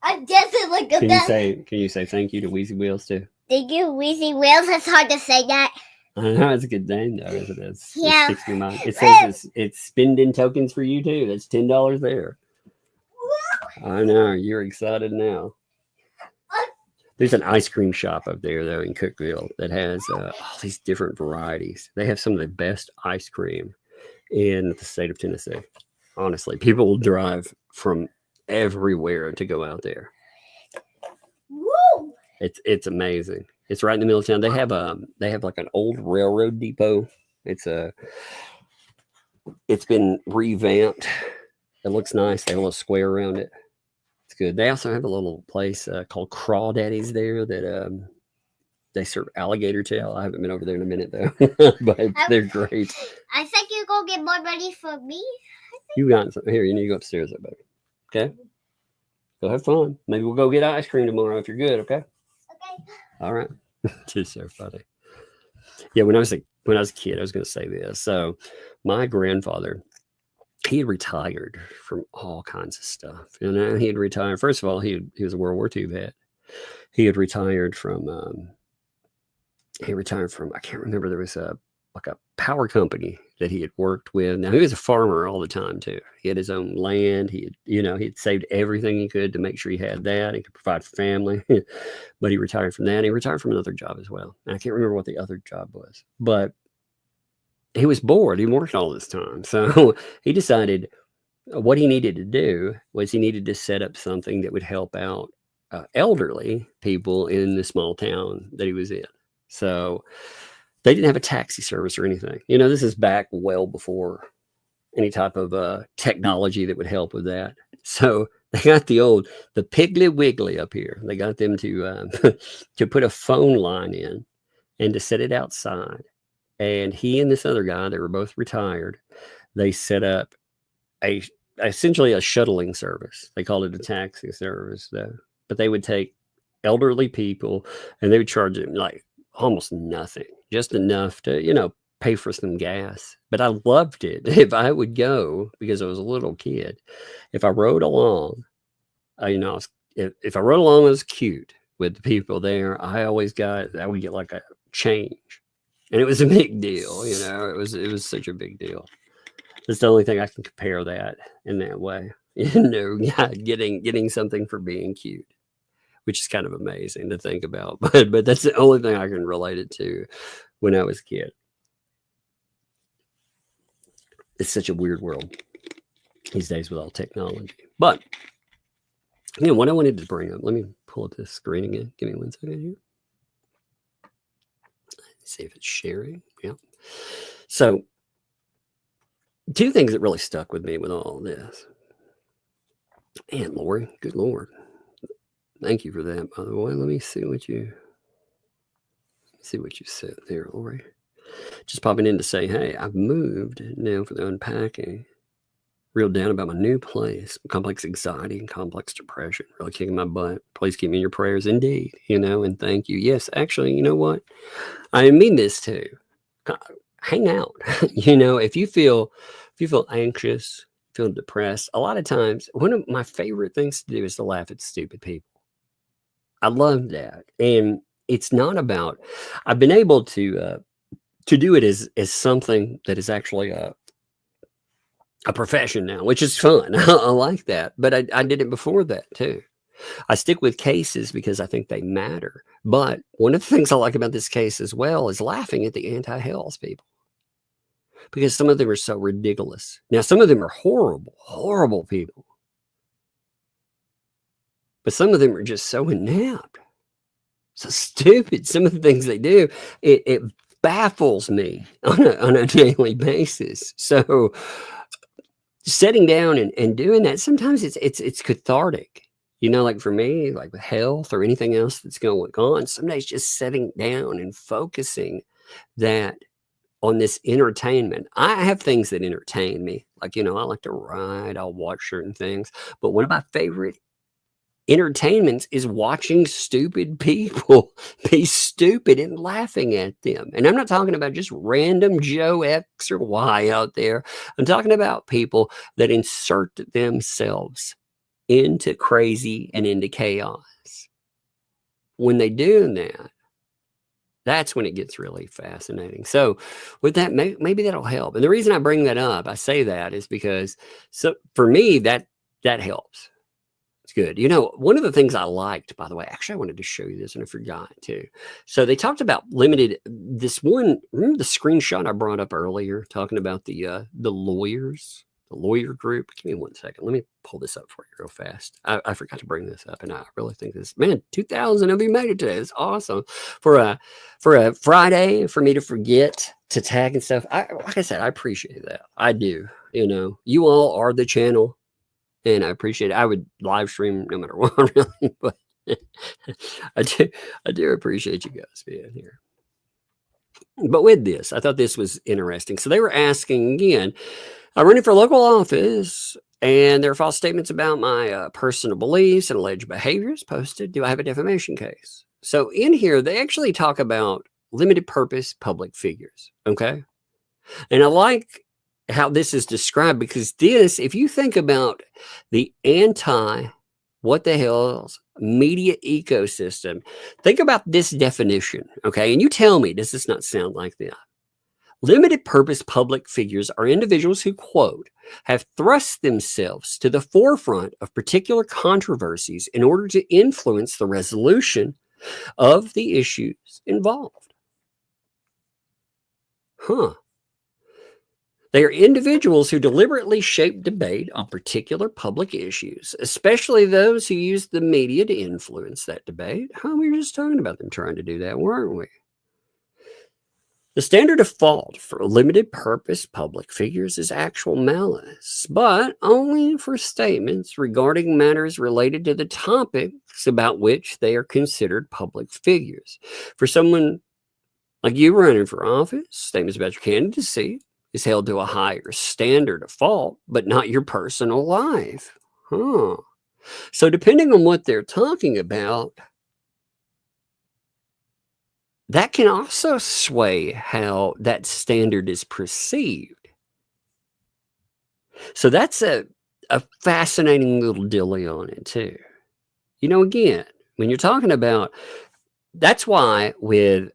I'm dancing like a Can you dance. say thank you to Wheezy Wheels too? Thank you, Weezy Wheels. It's hard to say that. I know it's a good name though, isn't it? Yeah. It sticks in your mind. It says it's spending tokens for you too. That's $10 there. I know you're excited now. There's an ice cream shop up there though in Cookeville that has all these different varieties. They have some of the best ice cream in the state of Tennessee. Honestly, people will drive from everywhere to go out there. Woo! It's amazing. It's right in the middle of town. They have like an old railroad depot. It's been revamped. It looks nice. They have a little square around it. It's good. They also have a little place called Crawdaddy's there that they serve alligator tail. I haven't been over there in a minute though, but they're great. I think you're going to get more money for me. You got something here. You need to go upstairs, there, baby. Okay. Go have fun. Maybe we'll go get ice cream tomorrow if you're good. Okay. Okay. All right. Just so funny. Yeah. When I was a kid, I was going to say this. So my grandfather, he had retired from all kinds of stuff. You know, he had retired. First of all, he was a World War II vet. He had retired from, I can't remember, there was a power company that he had worked with. Now he was a farmer all the time too. He had his own land. He had saved everything he could to make sure he had that and could provide for family. But he retired from that. He retired from another job as well. And I can't remember what the other job was, but he was bored. He worked all this time. So he decided what he needed to do was he needed to set up something that would help out elderly people in the small town that he was in. So they didn't have a taxi service or anything. You know, this is back well before any type of technology that would help with that. So they got the Piggly Wiggly up here. They got them to to put a phone line in and to set it outside. And he and this other guy, they were both retired. They set up essentially a shuttling service. They called it a taxi service, though. But they would take elderly people and they would charge them like almost nothing, just enough to, pay for some gas. But I loved it. If I would go, because I was a little kid, if I rode along, if I rode along, it was cute with the people there. I would get like a change. And it was a big deal, it was such a big deal. It's the only thing I can compare that in that way, getting something for being cute, which is kind of amazing to think about. But that's the only thing I can relate it to when I was a kid. It's such a weird world these days with all technology. But, what I wanted to bring up, let me pull up this screen again. Give me 1 second here. See if it's sharing. Yeah. So 2 things that really stuck with me with all this. And Lori, good Lord. Thank you for that, by the way. Let me see what you said there, Lori. Just popping in to say, hey, I've moved now for the unpacking. Real down about my new place. Complex anxiety and complex depression. Really kicking my butt. Please keep me in your prayers indeed, and thank you. Yes, actually, you know what? I mean this too. Hang out. If you feel anxious, feel depressed, a lot of times one of my favorite things to do is to laugh at stupid people. I love that. And it's not about, I've been able to do it as something that is actually a profession now, which is fun. I like that. But I did it before that too. I stick with cases because I think they matter. But one of the things I like about this case as well is laughing at the anti-Hales people, because some of them are so ridiculous. Now, some of them are horrible, horrible people. But some of them are just so inept, so stupid. Some of the things they do, it baffles me on a daily basis. So sitting down and doing that, sometimes it's cathartic. You know, like for me, like with health or anything else that's going on, some days just sitting down and focusing that on this entertainment. I have things that entertain me. Like, you know, I like to ride, I'll watch certain things. But one of my favorite entertainments is watching stupid people be stupid and laughing at them. And I'm not talking about just random Joe X or Y out there. I'm talking about people that insert themselves into crazy and into chaos. When they do that, that's when it gets really fascinating. So with that, maybe that'll help. And the reason I bring that up, I say that, is because for me, that helps. It's good. You know, one of the things I liked, by the way, actually, I wanted to show you this and I forgot too. So they talked about limited, this one, remember the screenshot I brought up earlier, talking about the lawyers, the lawyer group? Give me 1 second. Let me pull this up for you real fast. I forgot to bring this up, and I really think this, man, 2,000 of you made it today. It's awesome. For a Friday, for me to forget to tag and stuff, like I said, I appreciate that. I do. You know, you all are the channel. And I appreciate it. I would live stream no matter what, really, but I do appreciate you guys being here. But with this, I thought this was interesting. So they were asking again, I'm running for local office, and there are false statements about my personal beliefs and alleged behaviors posted. Do I have a defamation case? So in here, they actually talk about limited purpose public figures. Okay. And I like how this is described, because this, if you think about the what the hell's media ecosystem, think about this definition, okay? And you tell me, does this not sound like that? Limited purpose public figures are individuals who, quote, have thrust themselves to the forefront of particular controversies in order to influence the resolution of the issues involved. Huh. They are individuals who deliberately shape debate on particular public issues, especially those who use the media to influence that debate. We were just talking about them trying to do that, weren't we? The standard default for limited purpose public figures is actual malice, but only for statements regarding matters related to the topics about which they are considered public figures. For someone like you running for office, statements about your candidacy is held to a higher standard of fault, but not your personal life. So depending on what they're talking about, that can also sway how that standard is perceived. So that's a fascinating little dilly on it too. You know, again, when you're talking about, that's why with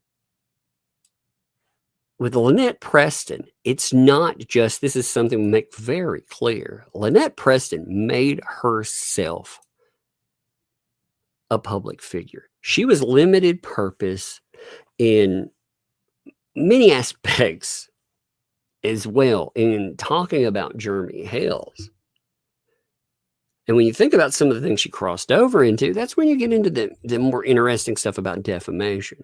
Lynette Preston, it's not just, this is something we make very clear. Lynette Preston made herself a public figure. She was limited purpose in many aspects as well, in talking about Jeremy Hales. And when you think about some of the things she crossed over into, that's when you get into the more interesting stuff about defamation.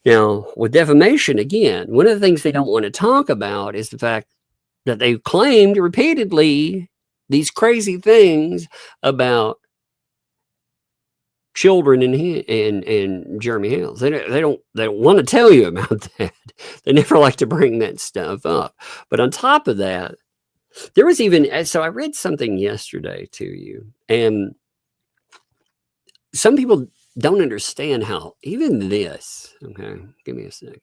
Now, with defamation, again, one of the things they don't want to talk about is the fact that they've claimed repeatedly these crazy things about children and Jeremy Hales. They don't want to tell you about that. They never like to bring that stuff up. But on top of that, there was even, so I read something yesterday to you, and some people don't understand how even this, okay, give me a second.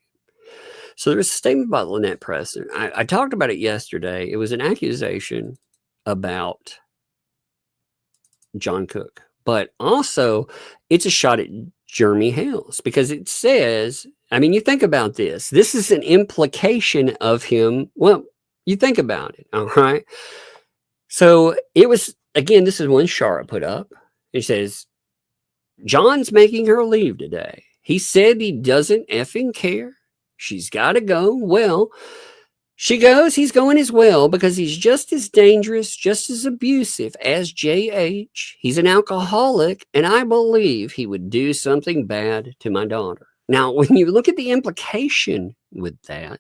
So there's a statement by Lynette Preston. I talked about it yesterday. It was an accusation about John Cook, but also it's a shot at Jeremy Hales, because it says, I mean, you think about this. This is an implication of him. Well, you think about it, all right? So it was, again, this is one Shara put up. He says, John's making her leave today. He said he doesn't effing care. She's got to go. Well, she goes, he's going as well because he's just as dangerous, just as abusive as JH. He's an alcoholic, and I believe he would do something bad to my daughter. Now, when you look at the implication with that,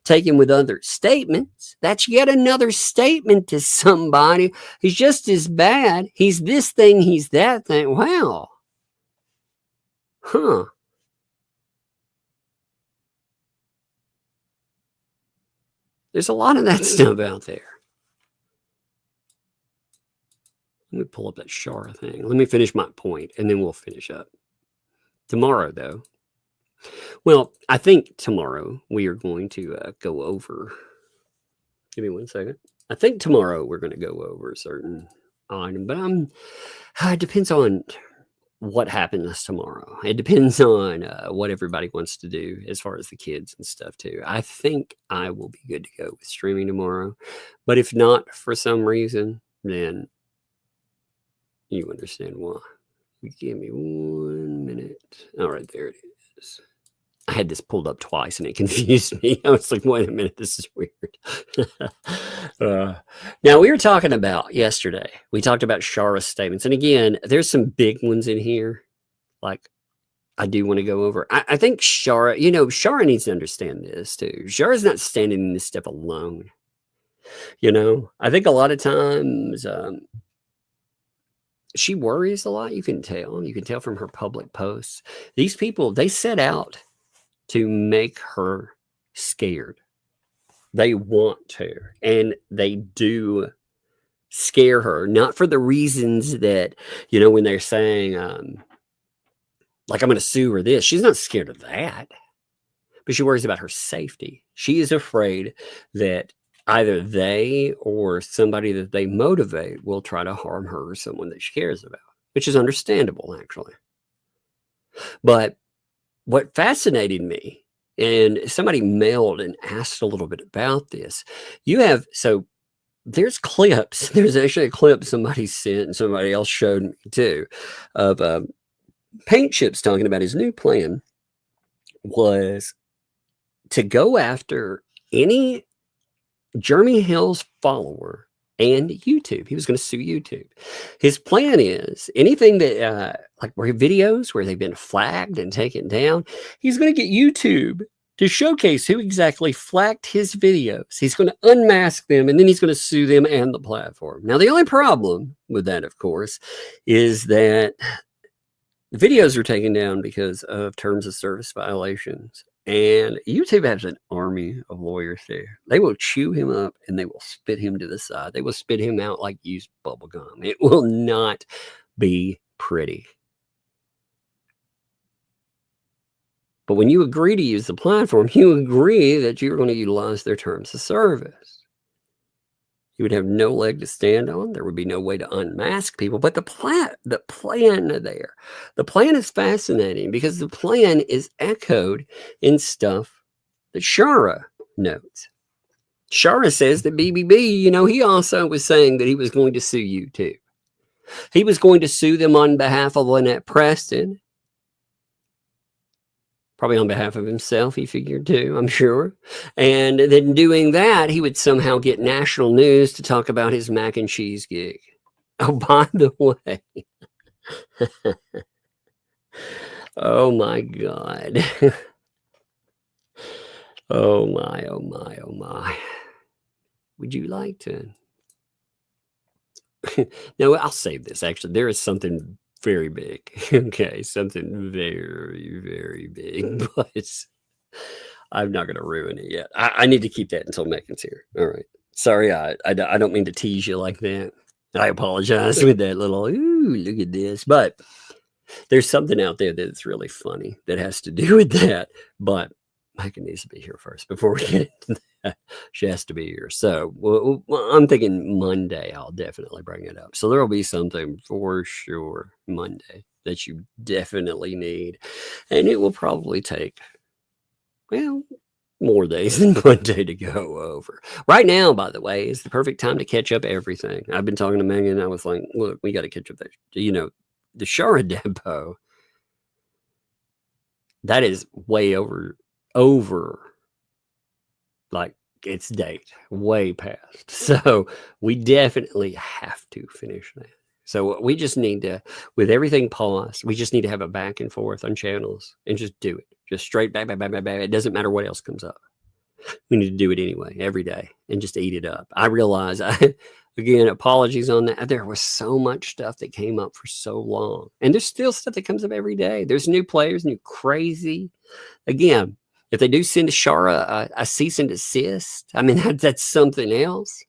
taken with other statements, that's yet another statement to somebody. He's just as bad. He's this thing, he's that thing. Wow. Huh. There's a lot of that stuff out there. Let me pull up that Shara thing. Let me finish my point, and then we'll finish up. Tomorrow, though. Well, I think tomorrow we are going to go over. Give me 1 second. I think tomorrow we're going to go over a certain item, but it depends on what happens tomorrow. It depends on what everybody wants to do as far as the kids and stuff too. I think I will be good to go with streaming tomorrow, but if not for some reason, then you understand why. Give me 1 minute. All right, there it is. I had this pulled up twice and it confused me. I was like, wait a minute, this is weird. Now, we were talking about yesterday, we talked about Shara's statements. And again, there's some big ones in here. Like, I do want to go over. I think Shara, Shara needs to understand this too. Shara's not standing in this stuff alone. I think a lot of times she worries a lot. You can tell from her public posts. These people, they set out to make her scared. They want to, and they do scare her, not for the reasons that, when they're saying, like, I'm going to sue her this. She's not scared of that, but she worries about her safety. She is afraid that either they or somebody that they motivate will try to harm her or someone that she cares about, which is understandable, actually. But what fascinated me, and somebody mailed and asked a little bit about this, there's clips. There's actually a clip somebody sent and somebody else showed me too of Paint Chips talking about his new plan was to go after any Jeremy Hill's follower and YouTube. He was going to sue YouTube. His plan is anything that, videos where they've been flagged and taken down, he's going to get YouTube to showcase who exactly flagged his videos. He's going to unmask them, and then he's going to sue them and the platform. Now, the only problem with that, of course, is that the videos are taken down because of terms of service violations. And YouTube has an army of lawyers there. They will chew him up and they will spit him to the side. They will spit him out like used bubble gum. It will not be pretty. But when you agree to use the platform, you agree that you're going to utilize their terms of service. You would have no leg to stand on. There would be no way to unmask people. But the plan there, the plan is fascinating because the plan is echoed in stuff that Shara notes. Shara says that BBB, he also was saying that he was going to sue YouTube. He was going to sue them on behalf of Lynette Preston. Probably on behalf of himself, he figured too, I'm sure. And then doing that, he would somehow get national news to talk about his mac and cheese gig. Oh, by the way. Oh, my God. Oh, my, oh, my, oh, my. Would you like to? No, I'll save this. Actually, there is something very big. Okay, something very, very big, but I'm not going to ruin it yet. I need to keep that until Megan's here. All right. Sorry, I don't mean to tease you like that. I apologize with that little, ooh, look at this. But there's something out there that's really funny that has to do with that. But Megan needs to be here first before we get into that. She has to be here. So well, I'm thinking Monday, I'll definitely bring it up. So there will be something for sure Monday that you definitely need. And it will probably take, more days than one day to go over. Right now, by the way, is the perfect time to catch up everything. I've been talking to Megan, and I was like, look, we got to catch up there. You know, the Shara depot, that is way over like its date, way past. So we definitely have to finish that. So we just need to, with everything paused, we just need to have a back and forth on channels and just do it. Just straight back. It doesn't matter what else comes up. We need to do it anyway, every day, and just eat it up. I realize, again, apologies on that. There was so much stuff that came up for so long. And there's still stuff that comes up every day. There's new players, new crazy. Again, if they do send a Shara a cease and desist, I mean, that's something else.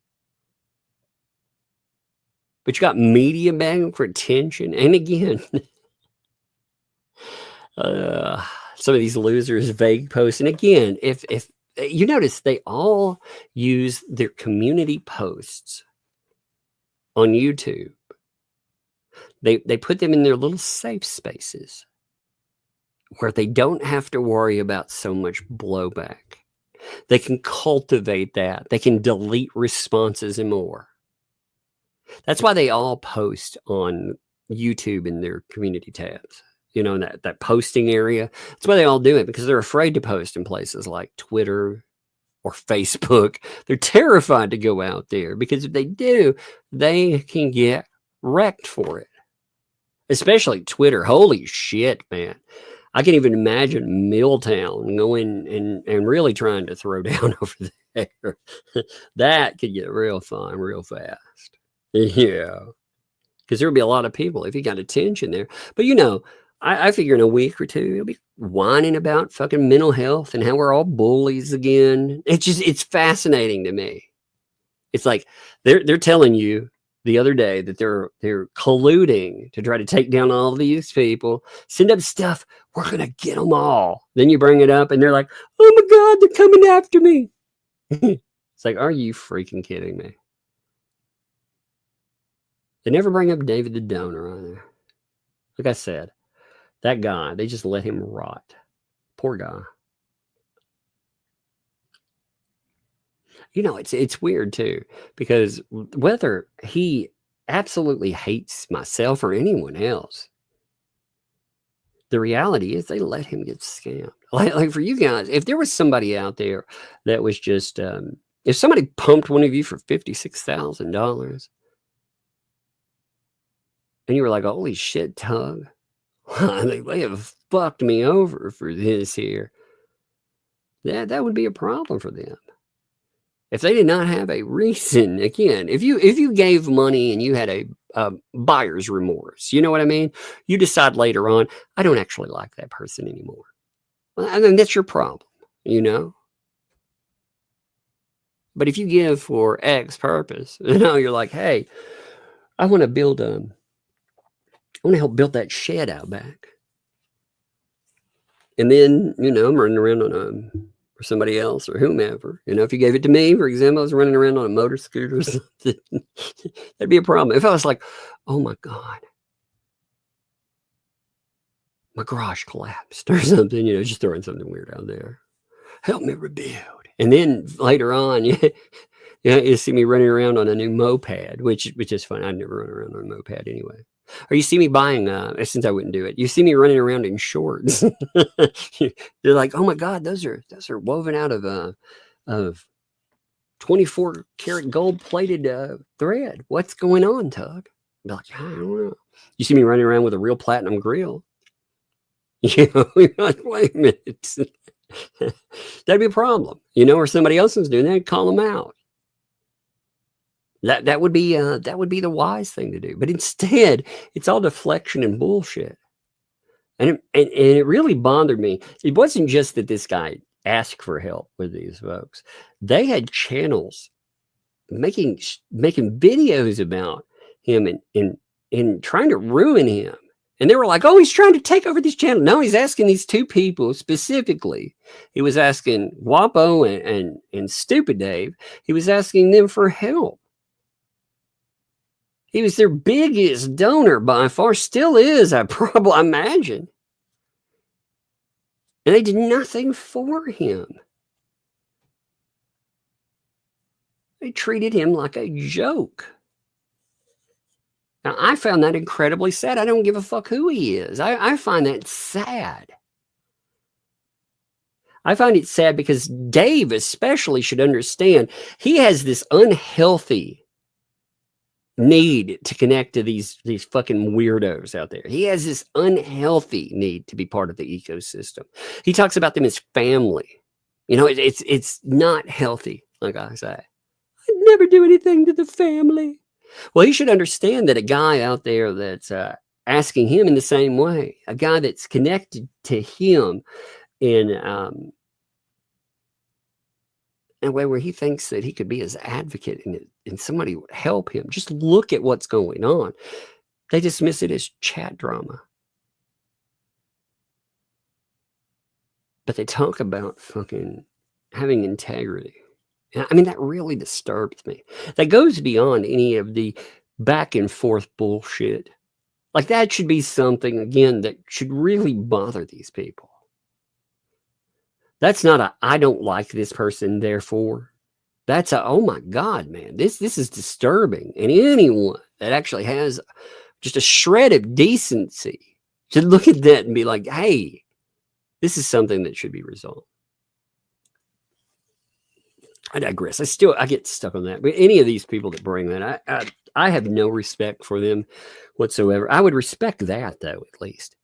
But you got media begging for attention. And again, some of these losers vague posts. And again, if you notice, they all use their community posts on YouTube. They put them in their little safe spaces where they don't have to worry about so much blowback. They can cultivate that. They can delete responses and more. That's why they all post on YouTube in their community tabs. You know, in that posting area. That's why they all do it, because they're afraid to post in places like Twitter or Facebook. They're terrified to go out there, because if they do, they can get wrecked for it. Especially Twitter. Holy shit, man. I can't even imagine Milltown going and really trying to throw down over there. That could get real fun real fast. Yeah. Because there would be a lot of people if you got attention there. But, you know, I figure in a week or two, he'll be whining about fucking mental health and how we're all bullies again. It's fascinating to me. It's like they're telling you the other day that they're colluding to try to take down all these people, send up stuff. We're going to get them all. Then you bring it up and they're like, oh my God, they're coming after me. It's like, are you freaking kidding me? They never bring up David the Donor either. Like I said, that guy, they just let him rot. Poor guy. You know, it's weird too, because whether he absolutely hates myself or anyone else, the reality is they let him get scammed. Like for you guys, if there was somebody out there that was just, if somebody pumped one of you for $56,000 and you were like, holy shit, Tug, they have fucked me over for this here. That would be a problem for them. If they did not have a reason, again, if you gave money and you had a buyer's remorse, you know what I mean? You decide later on, I don't actually like that person anymore. Well, I mean, that's your problem, you know? But if you give for X purpose, you know, you're like, hey, I want to help build that shed out back. And then, you know, I'm running around on or somebody else or whomever. You know, if you gave it to me, for example, I was running around on a motor scooter or something, that'd be a problem. If I was like, oh my God, my garage collapsed or something, you know, just throwing something weird out there. Help me rebuild. And then later on, you see me running around on a new moped, which is fun. I'd never run around on a moped anyway. Or you see me buying, since I wouldn't do it, you see me running around in shorts. They're like, oh my God, those are woven out of 24 karat gold plated thread. What's going on, Tug? I'd be like, I don't know. You see me running around with a real platinum grill. You know, you're like, wait a minute. That'd be a problem, you know, or somebody else is doing that, call them out. That would be the wise thing to do. But instead, it's all deflection and bullshit. And it really bothered me. It wasn't just that this guy asked for help with these folks. They had channels making videos about him and trying to ruin him. And they were like, oh, he's trying to take over this channel. No, he's asking these two people specifically. He was asking Wapo and Stupid Dave. He was asking them for help. He was their biggest donor by far, still is, I imagine. And they did nothing for him. They treated him like a joke. Now, I found that incredibly sad. I don't give a fuck who he is. I find that sad. I find it sad because Dave especially should understand he has this unhealthy need to connect to these fucking weirdos out there. He has this unhealthy need to be part of the ecosystem. He talks about them as family. You know, it's not healthy, like I say. I'd never do anything to the family. Well, he should understand that a guy out there that's asking him in the same way, a guy that's connected to him in a way where he thinks that he could be his advocate and somebody would help him. Just look at what's going on. They dismiss it as chat drama. But they talk about fucking having integrity. I mean, that really disturbs me. That goes beyond any of the back and forth bullshit. Like, that should be something, again, that should really bother these people. That's not a, I don't like this person, therefore. That's a, oh my God, man, this is disturbing. And anyone that actually has just a shred of decency should look at that and be like, hey, this is something that should be resolved. I digress. I get stuck on that. But any of these people that bring that, I have no respect for them whatsoever. I would respect that, though, at least.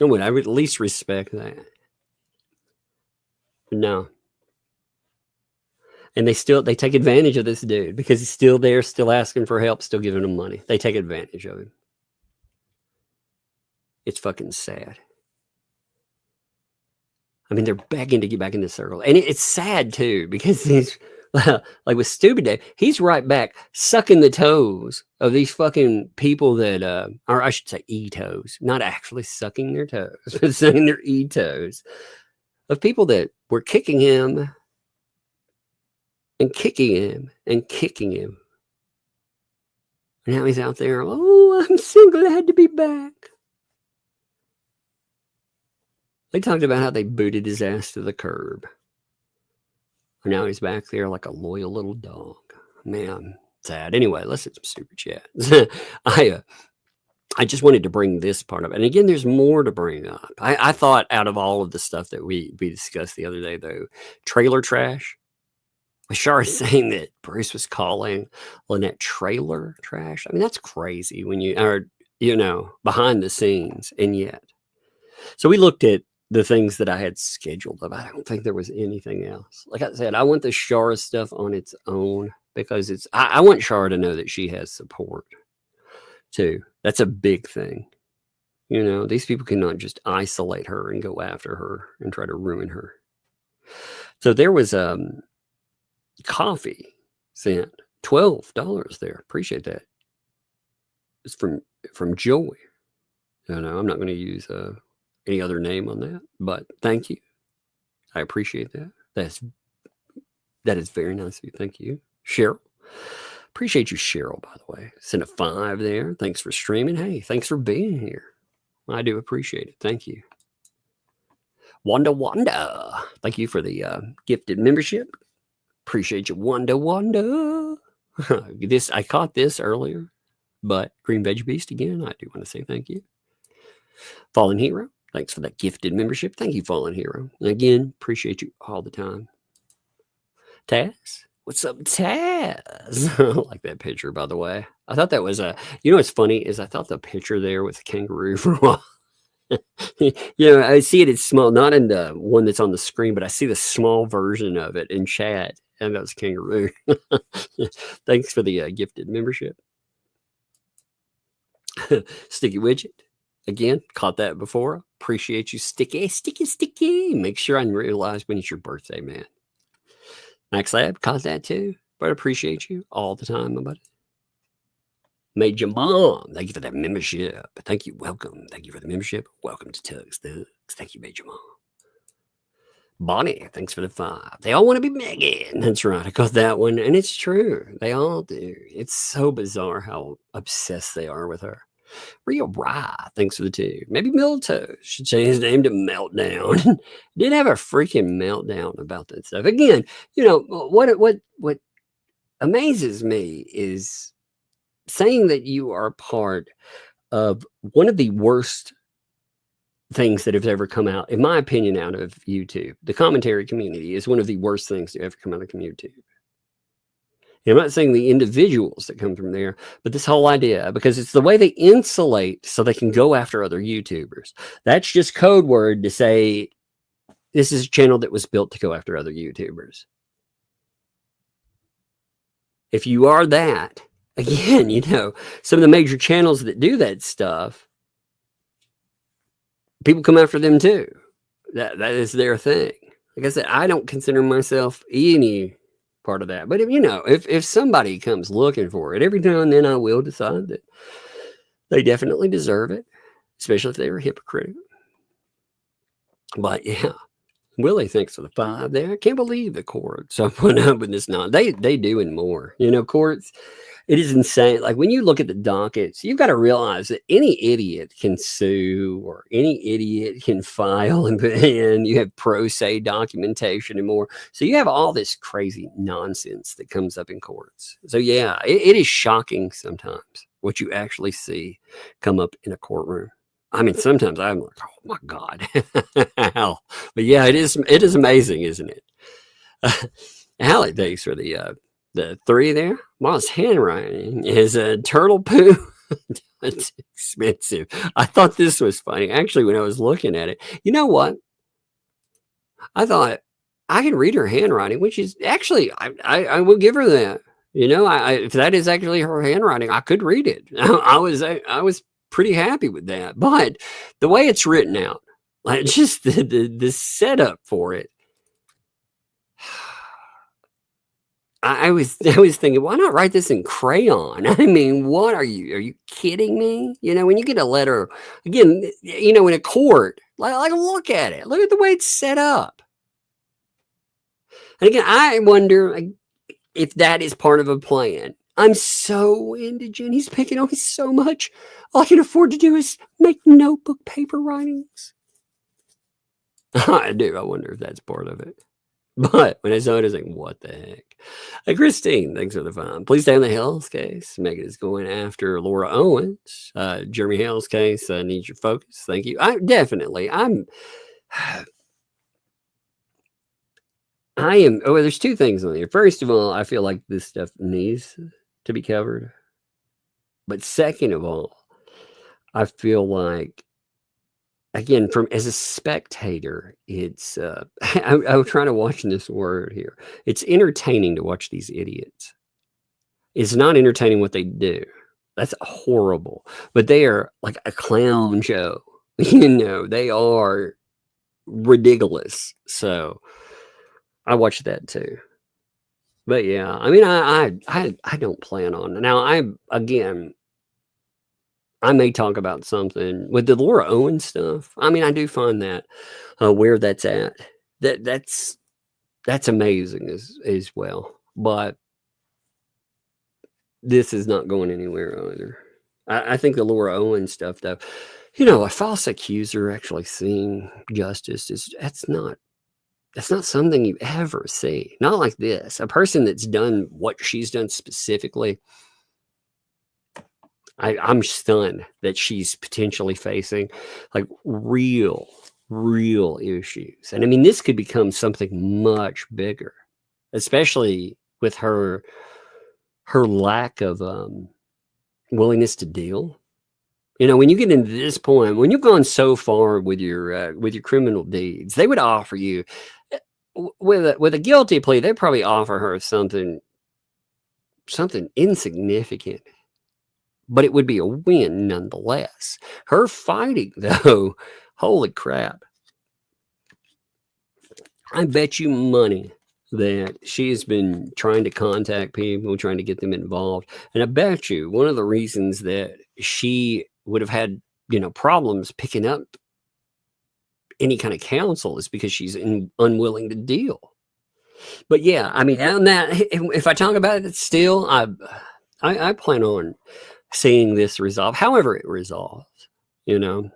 I would at least respect that. No. And they take advantage of this dude because he's still there, still asking for help, still giving him money. They take advantage of him. It's fucking sad. I mean, they're begging to get back in the circle. And it's sad, too, because he's, like with Stupid Dave, he's right back sucking the toes of these fucking people that, or I should say e-toes, not actually sucking their toes, but sucking their e-toes of people that were kicking him and kicking him and kicking him. And now he's out there, oh, I'm so glad to be back. They talked about how they booted his ass to the curb. And now he's back there like a loyal little dog. Man, sad. Anyway, let's hit some super chats. I just wanted to bring this part up. And again, there's more to bring up. I thought out of all of the stuff that we discussed the other day, though, trailer trash. Shar is saying that Bruce was calling Lynette trailer trash. I mean, that's crazy when you are, behind the scenes. And yet. So we looked at the things that I had scheduled up. I don't think there was anything else. Like I said, I want the Shara stuff on its own because I want Shara to know that she has support too. That's a big thing. These people cannot just isolate her and go after her and try to ruin her. So there was coffee sent, $12 there. Appreciate that. It's from Joey. I'm not going to use any other name on that, but thank you. I appreciate that. That is very nice of you. Thank you, Cheryl. Appreciate you, Cheryl, by the way. Send a 5 there. Thanks for streaming. Hey, thanks for being here. I do appreciate it. Thank you. Wanda. Thank you for the gifted membership. Appreciate you, Wanda. I caught this earlier, but Green Veg Beast again. I do want to say thank you. Fallen Hero. Thanks for that gifted membership. Thank you, Fallen Hero. And again, appreciate you all the time. Taz? What's up, Taz? I like that picture, by the way. I thought that was what's funny is I thought the picture there with the kangaroo for a while. I see it as small, not in the one that's on the screen, but I see the small version of it in chat. And that was kangaroo. Thanks for the gifted membership. Sticky Widget. Again, caught that before. Appreciate you, Sticky. Make sure I realize when it's your birthday, man. Max Lab, caught that too. But I appreciate you all the time, my buddy. Made your mom. Thank you for that membership. Thank you. Welcome. Thank you for the membership. Welcome to Tugs. Thank you, Made your mom. Bonnie, thanks for the 5. They all want to be Megan. That's right. I caught that one. And it's true. They all do. It's so bizarre how obsessed they are with her. Real Rye, thanks for the 2. Maybe Milto should change his name to Meltdown. Did have a freaking meltdown about that stuff. Again, what amazes me is saying that you are part of one of the worst things that have ever come out, in my opinion, out of YouTube. The commentary community is one of the worst things to ever come out of YouTube. I'm not saying the individuals that come from there, but this whole idea, because it's the way they insulate so they can go after other YouTubers. That's just code word to say this is a channel that was built to go after other YouTubers. If you are that, again, some of the major channels that do that stuff, people come after them too. That is their thing. Like I said, I don't consider myself any part of that. But if somebody comes looking for it, every now and then I will decide that they definitely deserve it, especially if they were hypocritical. But yeah, Willie, thanks for the 5 there. I can't believe the courts are putting up with this. They doing more. Courts, it is insane. Like when you look at the dockets, you've got to realize that any idiot can sue or any idiot can file and put in. You have pro se documentation and more. So you have all this crazy nonsense that comes up in courts. So yeah, it is shocking sometimes what you actually see come up in a courtroom. I mean, sometimes I'm like, oh my God. But yeah, it is amazing, isn't it? Hale, thanks for the 3 there. Mom's handwriting is a turtle poo. It's expensive. I thought this was funny. Actually, when I was looking at it, you know what? I thought I can read her handwriting, which is actually, I will give her that. If that is actually her handwriting, I could read it. I was pretty happy with that. But the way it's written out, like just the setup for it, I was thinking, why not write this in crayon? I mean, what are you kidding me? When you get a letter, again, in a court, like look at it. Look at the way it's set up. And again, I wonder if that is part of a plan. I'm so indigent. He's picking on me so much. All I can afford to do is make notebook paper writings. I do. I wonder if that's part of it. But when I saw it, I was like, what the heck? Christine, thanks for the fun. Please stay on the Hale's case. Megan is going after Laura Owens. Jeremy Hale's case needs your focus. Thank you. I am. Oh, there's 2 things on here. First of all, I feel like this stuff needs to be covered. But second of all, I feel like, again, as a spectator, it's I'm trying to watch this word here. It's entertaining to watch these idiots. It's not entertaining what they do. That's horrible. But they are like a clown show. They are ridiculous. So I watch that too. But yeah, I mean, I don't plan on now. I may talk about something with the Laura Owens stuff. I mean, I do find that where that's at. That's amazing as well. But this is not going anywhere either. I think the Laura Owens stuff, though, a false accuser actually seeing justice that's not something you ever see. Not like this. A person that's done what she's done specifically. I'm stunned that she's potentially facing like real issues. And I mean, this could become something much bigger, especially with her lack of willingness to deal. When you get into this point, when you've gone so far with your criminal deeds, they would offer you with a guilty plea. They'd probably offer her something insignificant. But it would be a win nonetheless. Her fighting, though, holy crap. I bet you money that she has been trying to contact people, trying to get them involved. And I bet you one of the reasons that she would have had, problems picking up any kind of counsel is because she's unwilling to deal. But yeah, I mean, on that, if I talk about it still, I plan on seeing this resolve, however it resolves. You know,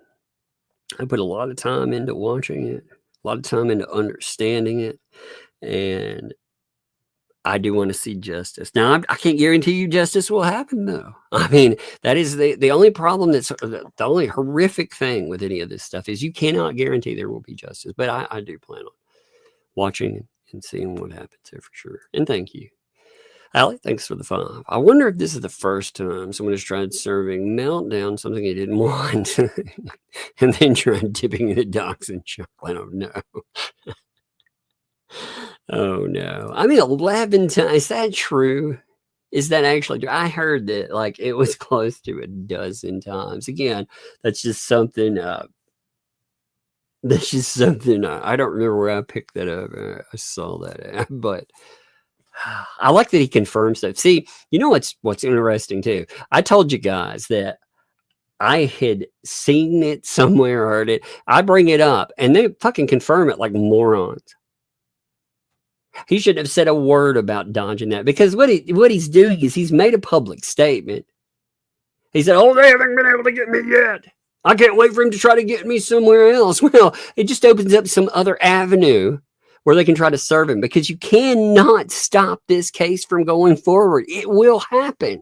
I put a lot of time into watching it, a lot of time into understanding it, and I do want to see justice. Now, I can't guarantee you justice will happen, though. I mean, that is the only problem. That's the only horrific thing with any of this stuff is you cannot guarantee there will be justice. But I do plan on watching and seeing what happens there for sure. And thank you, Allie. Thanks for the 5. I wonder if this is the first time someone has tried serving Meltdown something he didn't want, and then tried dipping in a dachshund chocolate. Oh no. Oh no. I mean, 11 times. Is that true? Is that actually true? I heard that like it was close to a dozen times. Again, that's just something I don't remember where I picked that up. I saw that, but I like that he confirms that. See, you know what's interesting too? I told you guys that I had seen it somewhere, heard it. I bring it up and they fucking confirm it like morons. He shouldn't have said a word about dodging that, because what he's doing is he's made a public statement. He said, "Oh, they haven't been able to get me yet. I can't wait for him to try to get me somewhere else." Well, it just opens up some other avenue where they can try to serve him, because you cannot stop this case from going forward. It will happen.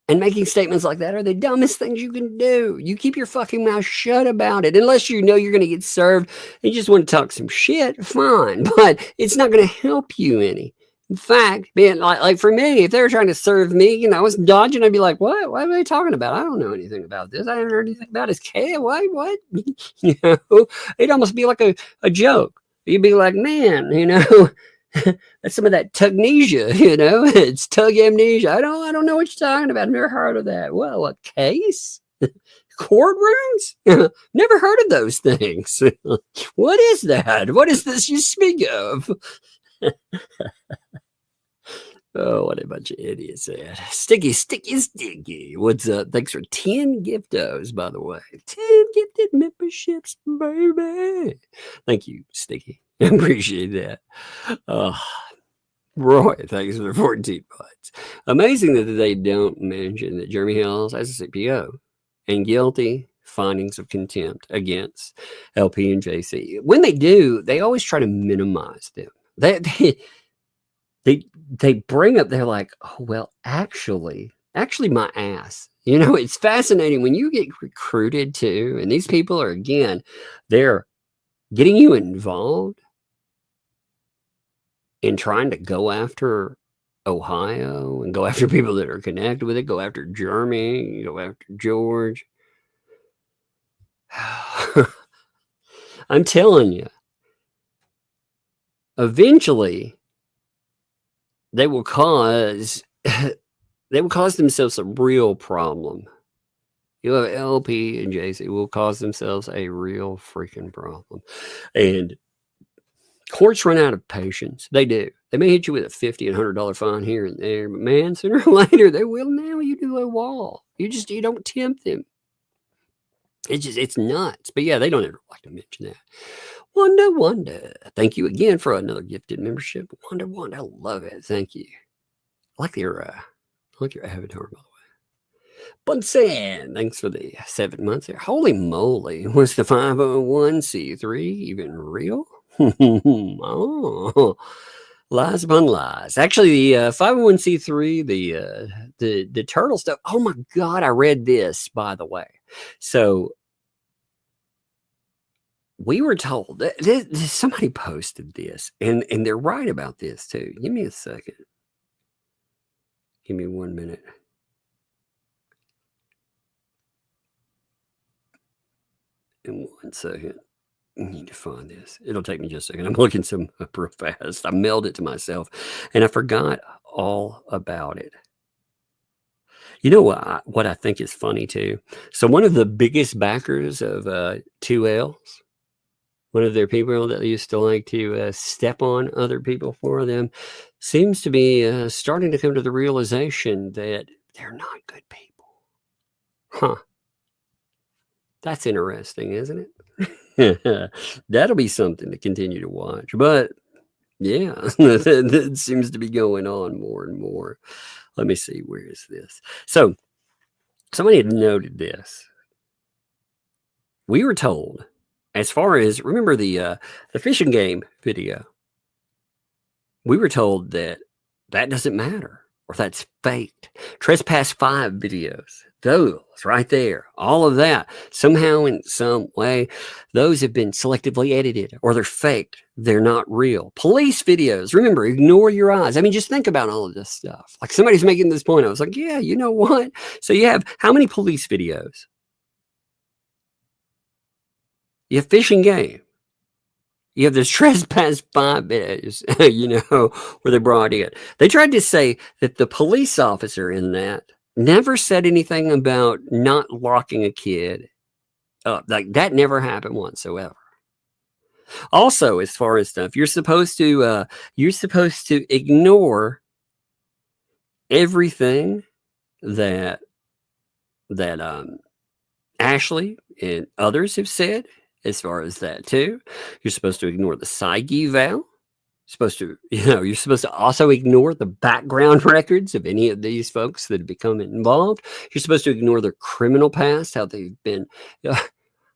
And making statements like that are the dumbest things you can do. You keep your fucking mouth shut about it. Unless you know you're going to get served and you just want to talk some shit, fine. But it's not going to help you any. In fact, being like for me, if they were trying to serve me and I was dodging, I'd be like, what? What are they talking about? I don't know anything about this. I haven't heard anything about his K. What? You know, it'd almost be like a joke. You'd be like, man, you know, that's some of that tugnesia, you know, it's tug amnesia. I don't know what you're talking about. I've never heard of that. Well, a case? Courtrooms? Never heard of those things. What is that? What is this you speak of? Oh, what a bunch of idiots there. Sticky. What's up? Thanks for 10 giftos, by the way. 10 gifted memberships, baby. Thank you, Sticky. I appreciate that. Roy, thanks for the 14 bucks. Amazing that they don't mention that Jeremy Hales has a CPO and guilty findings of contempt against LP and JC. When they do, they always try to minimize them. They bring up, they're like, oh, well, actually my ass. You know, it's fascinating when you get recruited too, and these people are, again, they're getting you involved in trying to go after Ohio and go after people that are connected with it, go after Jeremy, go after George. I'm telling you, eventually they will cause themselves a real problem. You have LP and JC will cause themselves a real freaking problem. And courts run out of patience. They do. They may hit you with a $50 and $100 fine here and there, but man, sooner or later they will nail you to a wall. You don't tempt them. It's nuts. But yeah, they don't ever like to mention that. Wanda. Thank you again for another gifted membership. Wanda, I love it. Thank you. I like your avatar, by the way. Bunsen, thanks for the 7 months there. Holy moly, was the 501c3 even real? Oh, lies upon lies. Actually, the 501c3, the turtle stuff. Oh my God, I read this, by the way. So we were told that somebody posted this, and they're right about this too. Give me a second. Give me 1 minute. In 1 second. I need to find this. It'll take me just a second. I'm looking some up real fast. I mailed it to myself, and I forgot all about it. You know what I think is funny too? So one of the biggest backers of ThATuMBRELLAgUY, one of their people that used to like to step on other people for them, seems to be starting to come to the realization that they're not good people. Huh. That's interesting, isn't it? That'll be something to continue to watch. But yeah, that seems to be going on more and more. Let me see. Where is this? So somebody had noted this. We were told, as far as, remember the fishing game video, we were told that that doesn't matter, or that's faked. Trespass 5 videos, those right there, all of that, somehow in some way, those have been selectively edited, or they're faked. They're not real. Police videos, remember, ignore your eyes. I mean, just think about all of this stuff. Like, somebody's making this point. I was like, yeah, you know what? So you have how many police videos? You have fishing game. You have this Trespass 5 videos, where they brought in. They tried to say that the police officer in that never said anything about not locking a kid up. Like, that never happened whatsoever. Also, as far as stuff, you're supposed to ignore everything that Ashley and others have said. As far as that too, you're supposed to ignore the psyche eval. You're supposed to also ignore the background records of any of these folks that have become involved. You're supposed to ignore their criminal past, how they've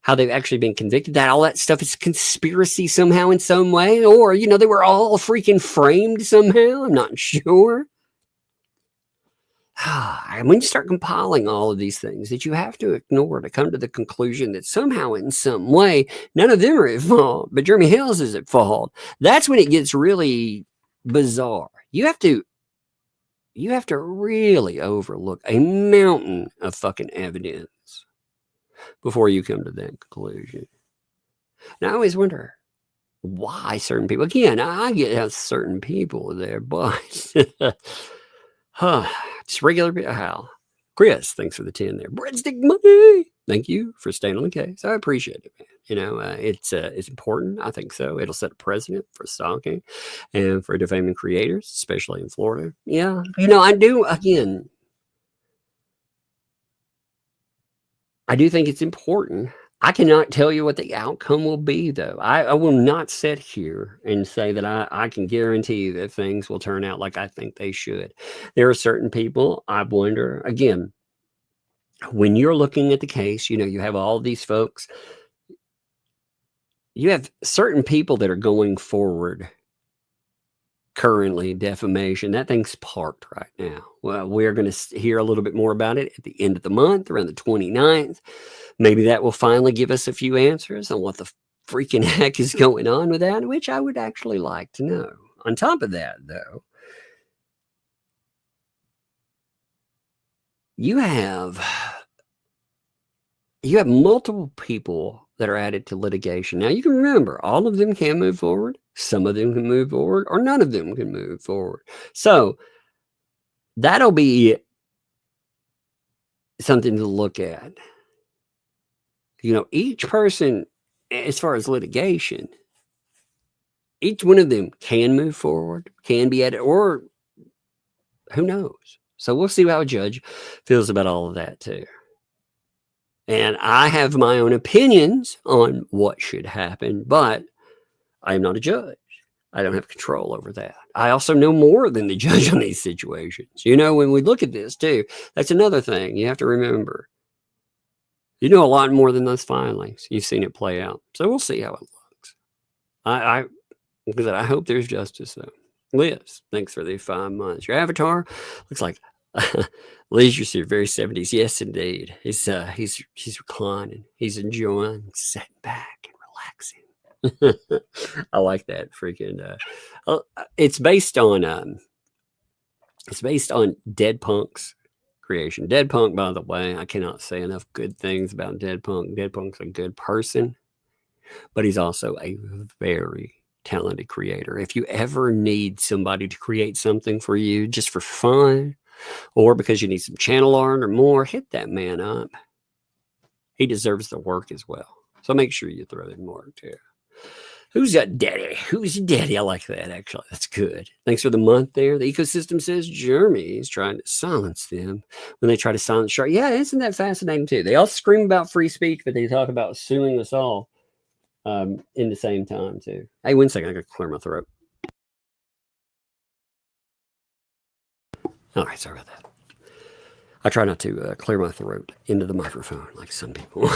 actually been convicted. That all that stuff is conspiracy somehow in some way, or they were all freaking framed somehow. I'm not sure. And when you start compiling all of these things that you have to ignore to come to the conclusion that somehow in some way, none of them are at fault, but Jeremy Hales is at fault, that's when it gets really bizarre. You have to really overlook a mountain of fucking evidence before you come to that conclusion. Now, I always wonder why certain people, again, I get how certain people are there, but just regular Hal. Chris, thanks for the 10 there. Breadstick money. Thank you for staying on the case. I appreciate it, man. It's important. I think so. It'll set a precedent for stalking and for defaming creators, especially in Florida. Yeah, I do. Again, I do think it's important. I cannot tell you what the outcome will be, though. I will not sit here and say that I can guarantee that things will turn out like I think they should. There are certain people, I wonder, again, when you're looking at the case, you have all these folks. You have certain people that are going forward currently, defamation. That thing's parked right now. Well, we're going to hear a little bit more about it at the end of the month, around the 29th. Maybe that will finally give us a few answers on what the freaking heck is going on with that, which I would actually like to know. On top of that, though, you have multiple people that are added to litigation. Now, you can remember, all of them can move forward. Some of them can move forward, or none of them can move forward. So that'll be something to look at. Each person, as far as litigation, each one of them can move forward, can be added, or who knows? So we'll see how a judge feels about all of that too. And I have my own opinions on what should happen, but I'm not a judge. I don't have control over that. I also know more than the judge on these situations. When we look at this too, that's another thing you have to remember. You know a lot more than those filings. You've seen it play out. So we'll see how it looks. I hope there's justice, though. Liz, thanks for the 5 months. Your avatar looks like Liz, you're very 70s. Yes, indeed. He's reclining. He's enjoying sitting back and relaxing. I like that freaking. It's based on Dead Punk's creation. Dead Punk, by the way, I cannot say enough good things about Dead Punk. Dead Punk's a good person, but he's also a very talented creator. If you ever need somebody to create something for you just for fun, or because you need some channel art or more, hit that man up. He deserves the work as well. So make sure you throw in more too. Who's that daddy? Who's daddy? I like that, actually. That's good. Thanks for the month there. The ecosystem says Jeremy's trying to silence them when they try to silence Shark. Yeah, isn't that fascinating, too? They all scream about free speech, but they talk about suing us all in the same time, too. Hey, 1 second. I got to clear my throat. All right, sorry about that. I try not to clear my throat into the microphone like some people.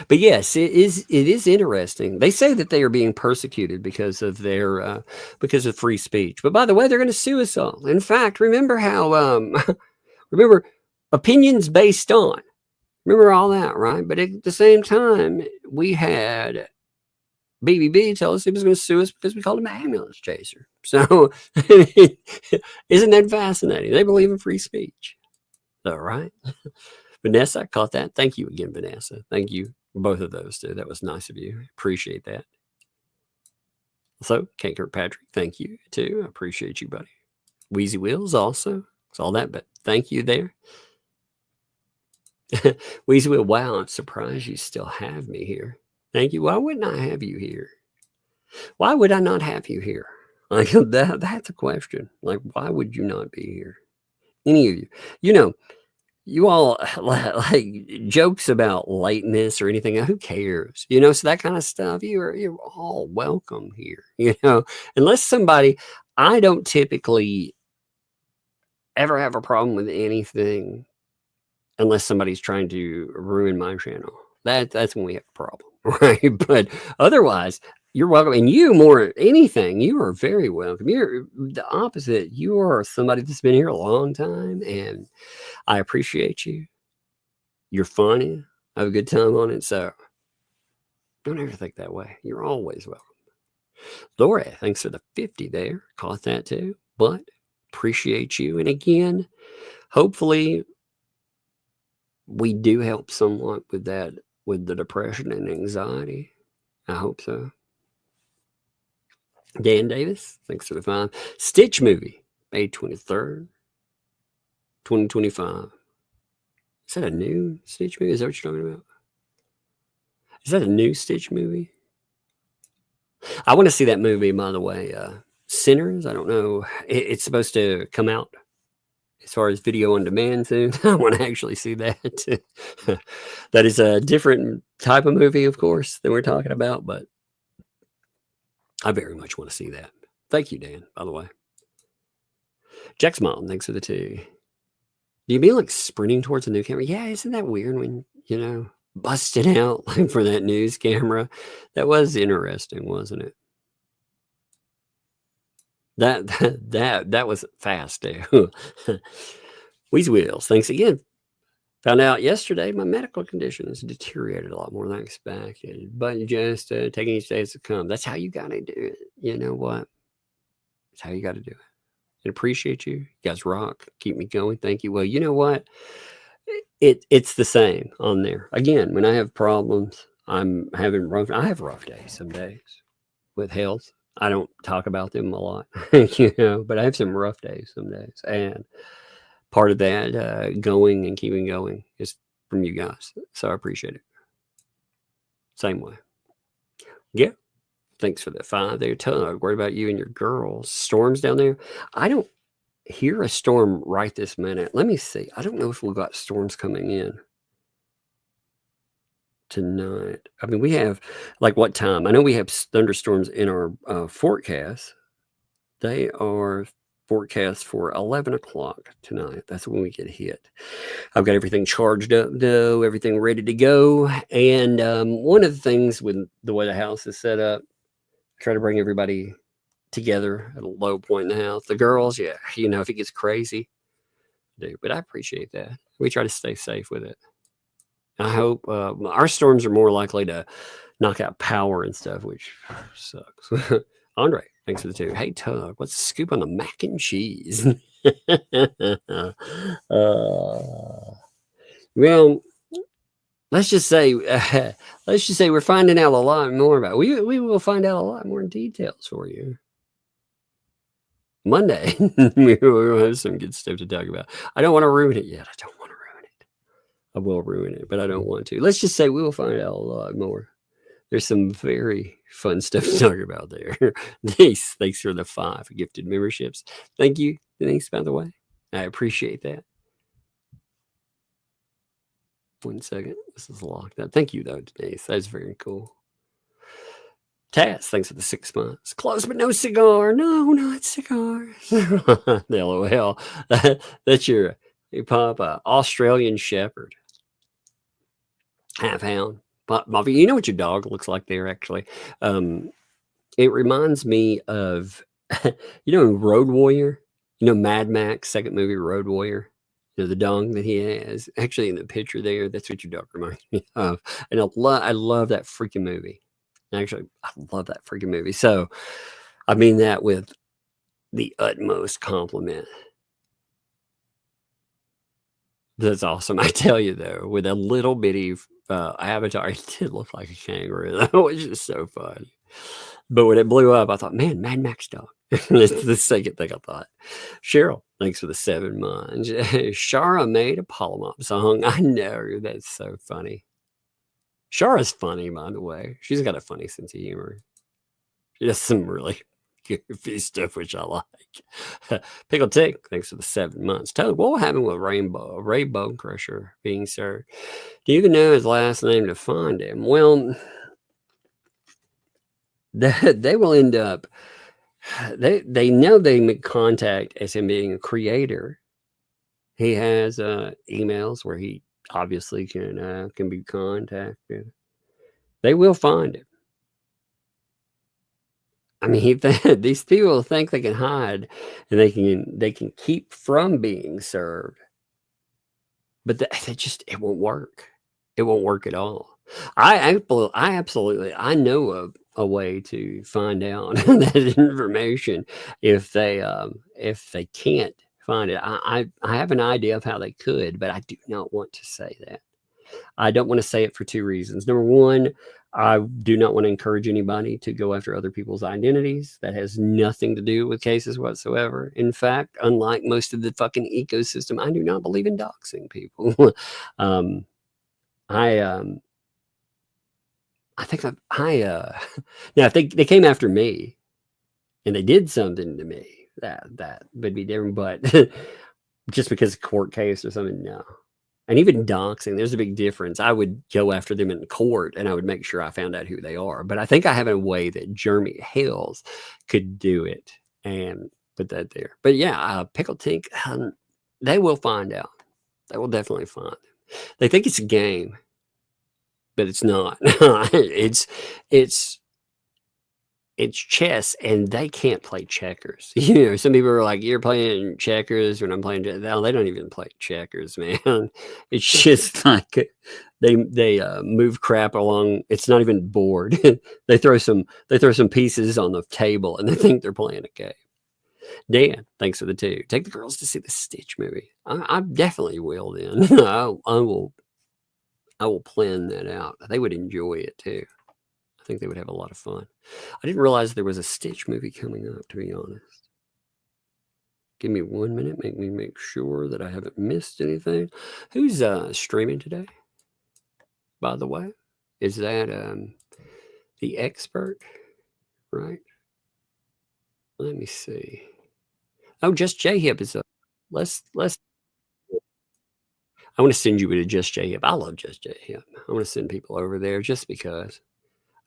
But yes, it is interesting. They say that they are being persecuted because of their because of free speech. But by the way, they're going to sue us all. In fact, remember how remember opinions based on. Remember all that, right? But at the same time, we had BBB tell us he was going to sue us because we called him an ambulance chaser. So isn't that fascinating? They believe in free speech. All right. Vanessa, I caught that. Thank you again, Vanessa. Thank you. Both of those two. That was nice of you. Appreciate that. So, Kate Kirkpatrick, thank you too. I appreciate you, buddy. Wheezy Wheels also. It's all that, but thank you there. Wheezy Wheel, wow, I'm surprised you still have me here. Thank you. Why wouldn't I have you here? Why would I not have you here? Like that's a question. Like, why would you not be here? Any of you? You know, you all like jokes about lateness or anything. Who cares? You know, so that kind of stuff. You're all welcome here. You know, unless somebody, I don't typically ever have a problem with anything unless somebody's trying to ruin my channel. That's when we have a problem, right? But otherwise, you're welcome. And you, more anything, you are very welcome. You're the opposite. You are somebody that's been here a long time, and I appreciate you. You're funny. I have a good time on it. So don't ever think that way. You're always welcome. Laura, thanks for the 50 there. Caught that too. But appreciate you. And again, hopefully we do help somewhat with that, with the depression and anxiety. I hope so. Dan Davis, thanks for the 5. Stitch movie, May 23rd, 2025. Is that a new Stitch movie? Is that what you're talking about? Is that a new Stitch movie? I want to see that movie, by the way. Sinners, I don't know. It's supposed to come out as far as video on demand soon. I want to actually see that. That is a different type of movie, of course, than we're talking about, but I very much want to see that. Thank you, Dan, by the way. Jack's mom, thanks for the 2. Do you mean like sprinting towards a new camera? Yeah, isn't that weird when, you know, busting out like for that news camera? That was interesting, wasn't it? That was fast, too. Wheezy Wheels, thanks again. Found out yesterday my medical condition has deteriorated a lot more than I expected, but just taking each day as it comes. That's how you got to do it. You know what? That's how you got to do it. And appreciate you. You guys rock. Keep me going. Thank you. Well, you know what? It's the same on there. Again, when I have problems, I have rough days some days with health. I don't talk about them a lot, you know, but I have some rough days some days. And part of that going and keeping going is from you guys. So I appreciate it. Same way. Yeah. Thanks for the 5 there, Tug. Worried about you and your girls. Storms down there? I don't hear a storm right this minute. Let me see. I don't know if we've got storms coming in tonight. I mean, we have, like, what time? I know we have thunderstorms in our forecast. They are forecast for 11 o'clock tonight. That's when we get hit. I've got everything charged up, though, everything ready to go. And one of the things with the way the house is set up, I try to bring everybody together at a low point in the house. The girls, yeah, you know, if it gets crazy, I do. But I appreciate that. We try to stay safe with it. I hope our storms are more likely to knock out power and stuff, which sucks. Andre, thanks for the 2. Hey, Tug, what's the scoop on the mac and cheese? Well, let's just say we're finding out a lot more about it. We will find out a lot more details for you. Monday, we'll have some good stuff to talk about. I don't want to ruin it yet. I don't want to ruin it. I will ruin it, but I don't want to. Let's just say we will find out a lot more. There's some very fun stuff to talk about there. Thanks for the 5 gifted memberships. Thank you, Denise, by the way. I appreciate that. 1 second. This is locked up. Thank you, though, Denise. That's very cool. Taz, thanks for the 6 months. Close but no cigar. No, not cigars. LOL. That's your Papa Australian Shepherd. Half hound. Bobby, you know what your dog looks like there, actually. It reminds me of, Road Warrior? Mad Max, second movie, Road Warrior? The dog that he has. Actually, in the picture there, that's what your dog reminds me of. And I love that freaking movie. Actually, I love that freaking movie. So, I mean that with the utmost compliment. That's awesome. I tell you, though, with a little bitty avatar, it did look like a kangaroo. That was just so funny. But when it blew up, I thought, man, Mad Max dog. That's the second thing I thought. Cheryl, thanks for the 7 months. Shara made a Polymop song. I know, that's so funny. Shara's funny, by the way. She's got a funny sense of humor. She does some really goofy stuff, which I like. Pickle Tick, thanks for the 7 months. Toad, what happened with Ray Bone Crusher being served? Do you even know his last name to find him? Well, they will end up, they know they make contact as him being a creator. He has emails where he obviously can be contacted. They will find him. I mean, these people think they can hide and they can keep from being served, but it won't work. It won't work at all. I absolutely know a way to find out that information if they can't find it. I have an idea of how they could, but I do not want to say that. I don't want to say it for 2 reasons. Number one, I do not want to encourage anybody to go after other people's identities. That has nothing to do with cases whatsoever. In fact, unlike most of the fucking ecosystem, I do not believe in doxing people. I think now if they came after me and they did something to me, that would be different. But just because of court case or something, no. And even doxing, there's a big difference. I would go after them in court and I would make sure I found out who they are. But I think I have a way that Jeremy Hales could do it and put that there. But yeah, Pickle Tink, they will find out. They will definitely find them. They think it's a game, but it's not. It's chess, and they can't play checkers. Some people are like, "You're playing checkers," when I'm playing. No, they don't even play checkers, man. It's just like they move crap along. It's not even board. They throw some pieces on the table, and they think they're playing a game. Dan, thanks for the 2. Take the girls to see the Stitch movie. I definitely will. Then I will plan that out. They would enjoy it too. I think they would have a lot of fun. I didn't realize there was a Stitch movie coming up, to be honest. Give me 1 minute. Make me make sure that I haven't missed anything. Who's streaming today, by the way? Is that the expert, right? Let me see. Oh, Just J-Hip is up. Let's I want to send you to Just J-Hip. I love Just J-Hip. I want to send people over there just because.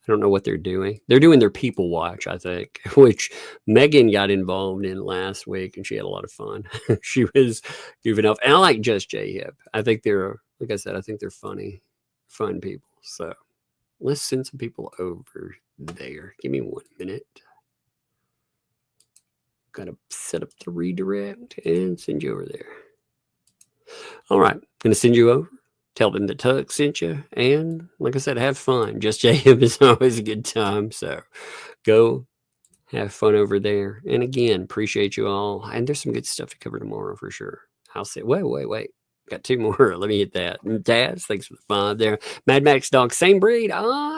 I don't know what they're doing. They're doing their people watch, I think, which Megan got involved in last week, and she had a lot of fun. She was goofing off. And I like Just J-Hip. I think they're, like I said, I think they're funny, fun people. So let's send some people over there. Give me 1 minute. Got to set up the redirect and send you over there. All right. Going to send you over. Tell them that Tuck sent you. And like I said, have fun. Just J-Hip is always a good time. So go have fun over there. And again, appreciate you all. And there's some good stuff to cover tomorrow for sure. I'll say, wait. Got 2 more. Let me hit that. Taz, thanks for the 5 there. Mad Max dog, same breed.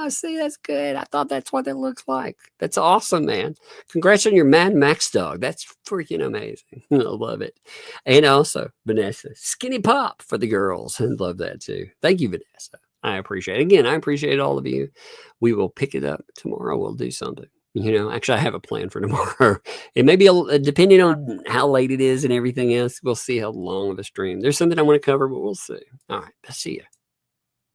See, that's good. I thought that's what it looks like. That's awesome, man. Congrats on your Mad Max dog. That's freaking amazing. I love it. And also, Vanessa, Skinny Pop for the girls. And love that too. Thank you, Vanessa. I appreciate it. Again, I appreciate all of you. We will pick it up tomorrow. We'll do something. Actually, I have a plan for tomorrow. It may be depending on how late it is and everything else. We'll see how long of a stream. There's something I want to cover, but we'll see. All right. I'll see you.